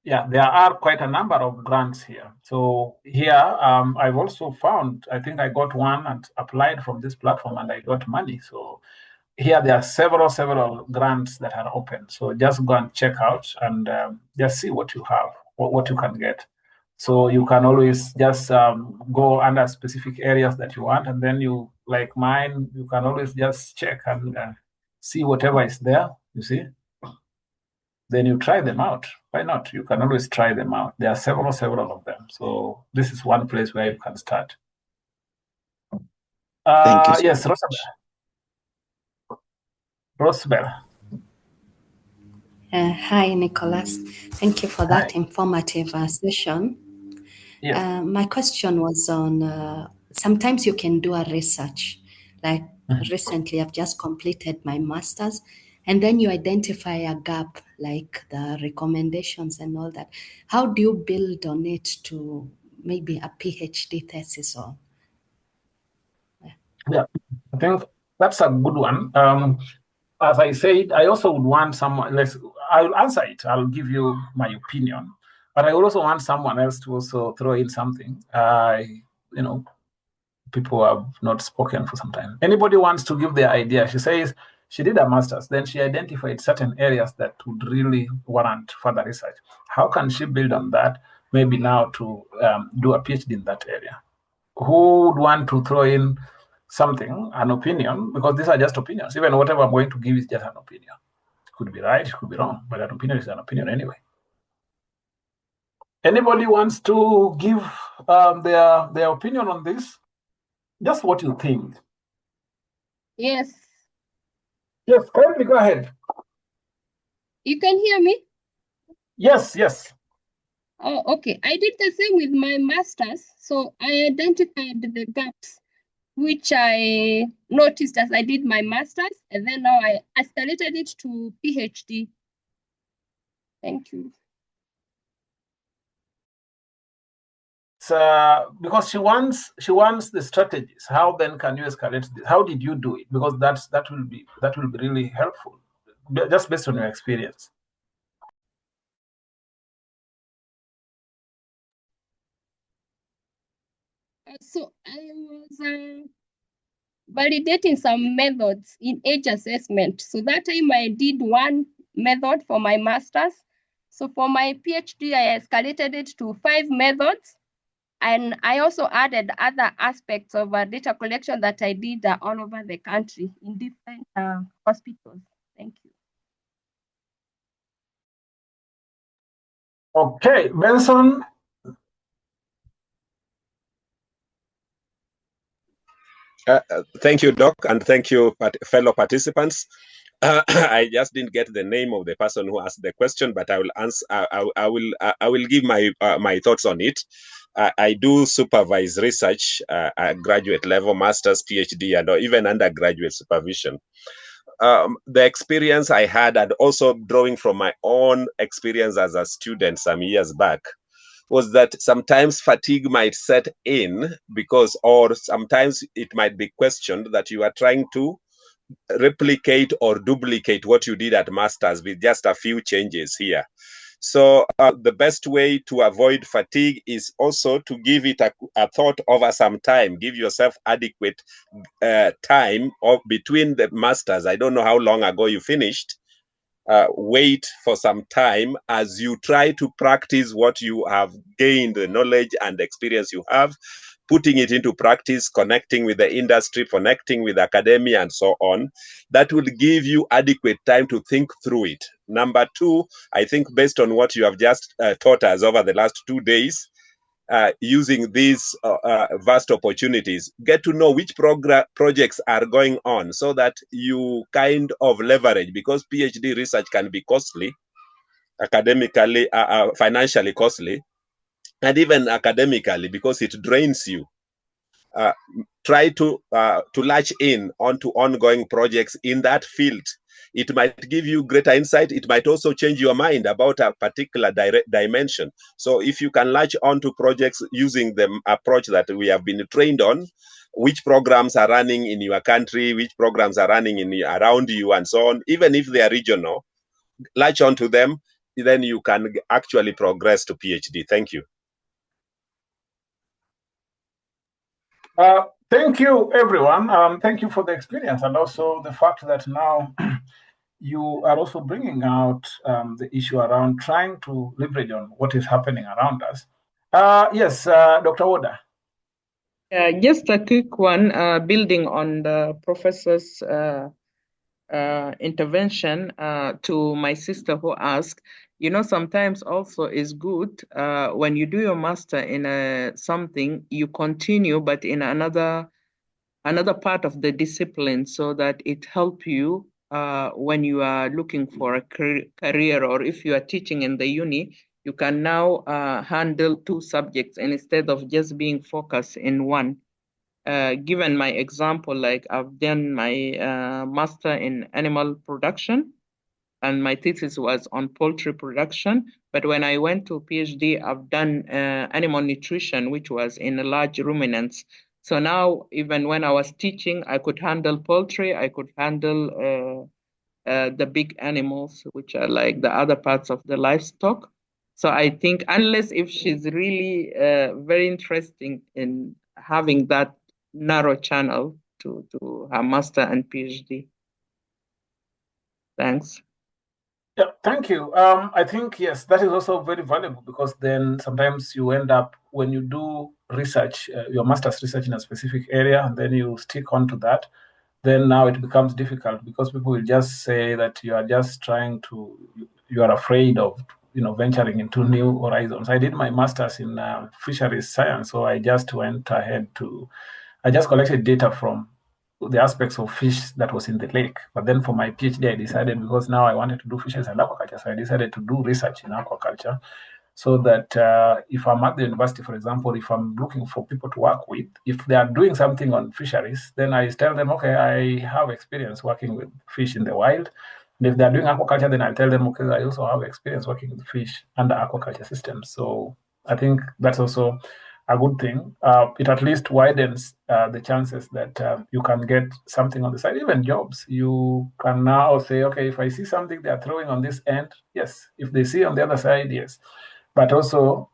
Yeah, there are quite a number of grants here. So here, I've also found, I think I got one and applied from this platform and I got money. So here there are several grants that are open. So just go and check out and just see what you have, what you can get. So you can always just go under specific areas that you want, and then you, like mine, you can always just check and see whatever is there, you see. Then you try them out. Why not? You can always try them out. There are several of them. So this is one place where you can start. Thank you so yes, much. Rosabel. Hi, Nicholas. Thank you for that informative session. Yes. My question was on, sometimes you can do a research, like recently I've just completed my master's, and then you identify a gap, like the recommendations and all that. How do you build on it to maybe a PhD thesis or? Yeah, I think that's a good one. As I said, I also would want someone, I'll answer it. I'll give you my opinion, but I also want someone else to also throw in something. People have not spoken for some time. Anybody wants to give their idea? She says she did a master's, then she identified certain areas that would really warrant further research. How can she build on that, maybe now to do a PhD in that area? Who would want to throw in something, an opinion? Because these are just opinions. Even whatever I'm going to give is just an opinion. It could be right, it could be wrong, but an opinion is an opinion anyway. Anybody wants to give their opinion on this? Just what you think. Yes. Yes, kindly go ahead. You can hear me? Yes, yes. Oh, okay. I did the same with my master's. So I identified the gaps which I noticed as I did my master's, and then now I escalated it to PhD. Thank you. Because she wants the strategies. How then can you escalate this? How did you do it? Because that will be really helpful, just based on your experience. So I was validating some methods in age assessment. So that time I did one method for my master's. So for my PhD, I escalated it to 5 methods. And I also added other aspects of data collection that I did all over the country in different hospitals. Thank you. Okay, Benson. Thank you, Doc, and thank you, fellow participants. I just didn't get the name of the person who asked the question, but I will answer. I will give my thoughts on it. I do supervise research at graduate level, master's, PhD, and even undergraduate supervision. The experience I had, and also drawing from my own experience as a student some years back, was that sometimes fatigue might set in because, or sometimes it might be questioned that you are trying to replicate or duplicate what you did at master's with just a few changes here. So the best way to avoid fatigue is also to give it a thought over some time. Give yourself adequate time between the masters. I don't know how long ago you finished. Wait for some time as you try to practice what you have gained, the knowledge and experience you have, putting it into practice, connecting with the industry, connecting with academia, and so on. That will give you adequate time to think through it. Number 2, I think based on what you have just taught us over the last 2 days, using these vast opportunities, get to know which projects are going on so that you kind of leverage, because PhD research can be costly, academically, financially costly, and even academically because it drains you. Try to latch in onto ongoing projects in that field. It might give you greater insight. It might also change your mind about a particular dimension. So if you can latch onto projects using the approach that we have been trained on, which programs are running in your country, which programs are running around you, and so on, even if they are regional, latch onto them, then you can actually progress to PhD. Thank you. Thank you, everyone. Thank you for the experience and also the fact that now you are also bringing out the issue around trying to leverage on what is happening around us. Yes, Dr. Outa. Just a quick one, building on the professor's intervention to my sister who asked, sometimes also is good when you do your master in something, you continue, but in another part of the discipline, so that it helps you when you are looking for a career, or if you are teaching in the uni, you can now handle 2 subjects instead of just being focused in one. Given my example, like I've done my master in animal production, and my thesis was on poultry production. But when I went to PhD, I've done animal nutrition, which was in large ruminants. So now, even when I was teaching, I could handle poultry, I could handle the big animals, which are like the other parts of the livestock. So I think unless if she's really very interesting in having that narrow channel to her master and PhD. Thanks. Yeah, thank you. I think, yes, that is also very valuable, because then sometimes you end up, when you do research, your master's research in a specific area, and then you stick on to that, then now it becomes difficult, because people will just say that you are just you are afraid of, venturing into new horizons. I did my master's in fisheries science, so I just went ahead I just collected data from the aspects of fish that was in the lake. But then for my PhD, I decided, because now I wanted to do fisheries and aquaculture, so I decided to do research in aquaculture, so that if I'm at the university, for example, if I'm looking for people to work with, if they are doing something on fisheries, then I tell them, okay, I have experience working with fish in the wild. And if they're doing aquaculture, then I tell them, okay, I also have experience working with fish under aquaculture systems. So I think that's also a good thing. It at least widens the chances that you can get something on the side, even jobs. You can now say, okay, if I see something they are throwing on this end, yes. If they see on the other side, yes. But also,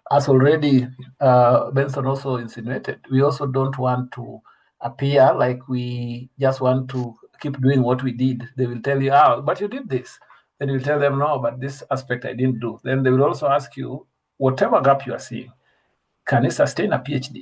as already Benson also insinuated, we also don't want to appear like we just want to keep doing what we did. They will tell you, but you did this. Then you tell them, no, but this aspect I didn't do. Then they will also ask you, whatever gap you are seeing, can it sustain a PhD?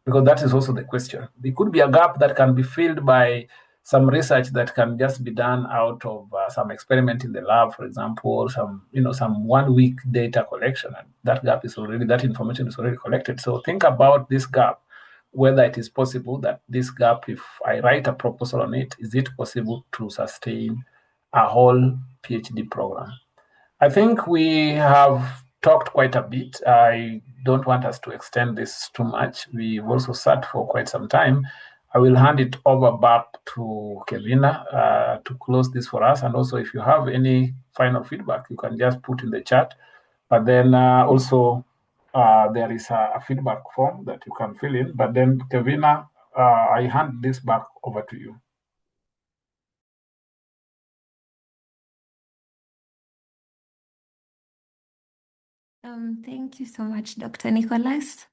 Because that is also the question. There could be a gap that can be filled by some research that can just be done out of some experiment in the lab, for example, some 1 week data collection, and that information is already collected. So think about this gap, whether it is possible that this gap, if I write a proposal on it, is it possible to sustain a whole PhD program? I think we have talked quite a bit. I don't want us to extend this too much. We've also sat for quite some time. I will hand it over back to Kevina to close this for us. And also, if you have any final feedback, you can just put in the chat. But then also, there is a feedback form that you can fill in. But then, Kevina, I hand this back over to you. Thank you so much, Dr. Nicholas.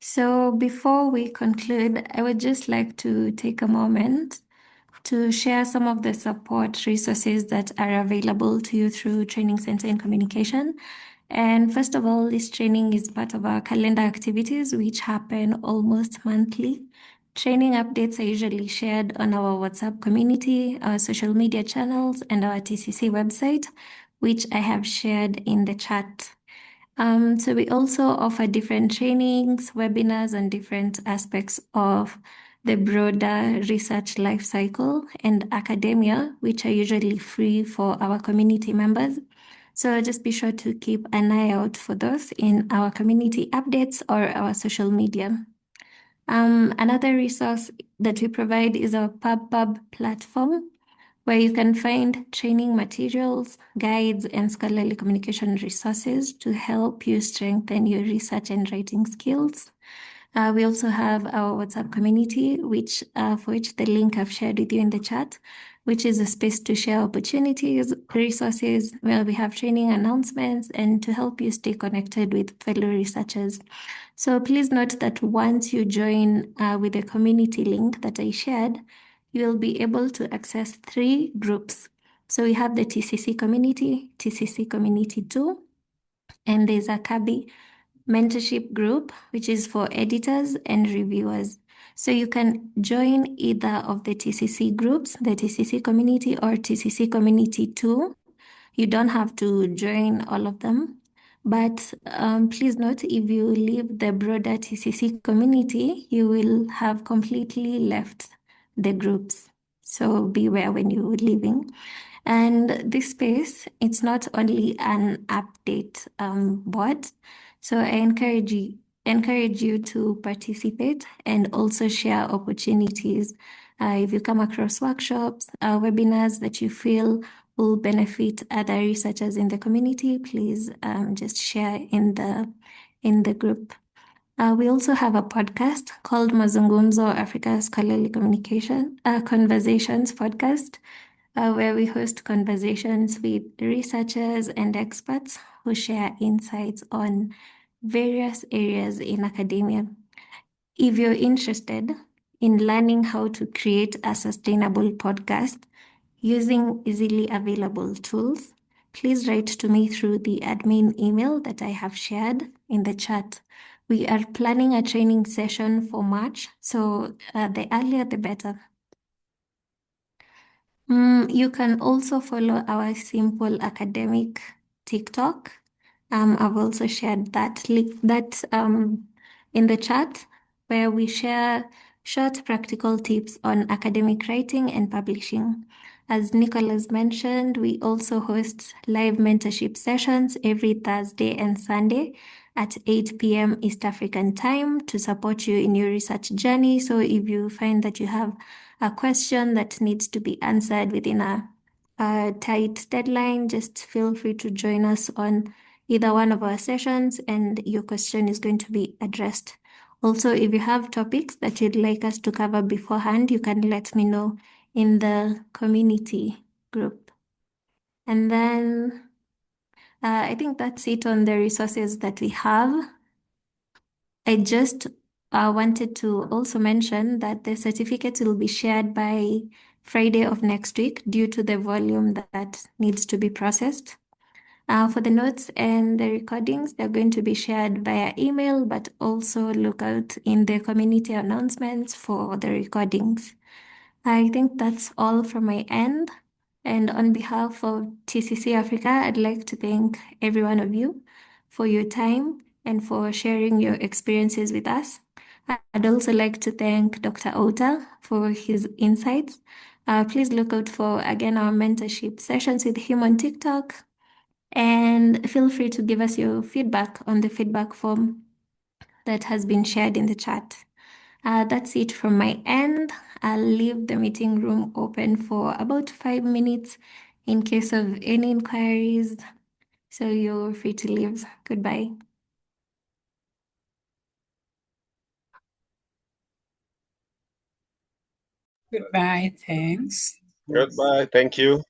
So before we conclude, I would just like to take a moment to share some of the support resources that are available to you through Training Center in Communication. And first of all, this training is part of our calendar activities, which happen almost monthly. Training updates are usually shared on our WhatsApp community, our social media channels, and our TCC website, which I have shared in the chat. So we also offer different trainings, webinars on different aspects of the broader research life cycle and academia, which are usually free for our community members. So just be sure to keep an eye out for those in our community updates or our social media. Another resource that we provide is our PubPub platform, where you can find training materials, guides, and scholarly communication resources to help you strengthen your research and writing skills. We also have our WhatsApp community, for which the link I've shared with you in the chat, which is a space to share opportunities, resources, where we have training announcements, and to help you stay connected with fellow researchers. So please note that once you join with the community link that I shared, you'll be able to access 3 groups. So we have the TCC Community 2, and there's a CABI mentorship group, which is for editors and reviewers. So you can join either of the TCC groups, the TCC Community or TCC Community 2. You don't have to join all of them. But please note, if you leave the broader TCC community, you will have completely left the groups. So beware when you're leaving. And this space, it's not only an update board. So I encourage you to participate and also share opportunities. If you come across workshops, webinars that you feel will benefit other researchers in the community, please just share in the group. We also have a podcast called Mazungumzo Africa Scholarly Conversations podcast, where we host conversations with researchers and experts who share insights on various areas in academia. If you're interested in learning how to create a sustainable podcast using easily available tools, please write to me through the admin email that I have shared in the chat. We are planning a training session for March, so the earlier the better. You can also follow our Simple Academic TikTok. I've also shared that link in the chat, where we share short practical tips on academic writing and publishing. As Nicholas mentioned, we also host live mentorship sessions every Thursday and Sunday at 8 p.m. East African time to support you in your research journey. So if you find that you have a question that needs to be answered within a tight deadline, just feel free to join us on either one of our sessions and your question is going to be addressed. Also, if you have topics that you'd like us to cover beforehand, you can let me know in the community group. And then I think that's it on the resources that we have. I just wanted to also mention that the certificates will be shared by Friday of next week due to the volume that needs to be processed. For the notes and the recordings, they're going to be shared via email, but also look out in the community announcements for the recordings. I think that's all from my end. And on behalf of TCC Africa, I'd like to thank every one of you for your time and for sharing your experiences with us. I'd also like to thank Dr. Outa for his insights. Please look out for, again, our mentorship sessions with him on TikTok. And feel free to give us your feedback on the feedback form that has been shared in the chat. That's it from my end. I'll leave the meeting room open for about 5 minutes in case of any inquiries. So you're free to leave. Goodbye. Goodbye. Thanks. Goodbye. Thank you.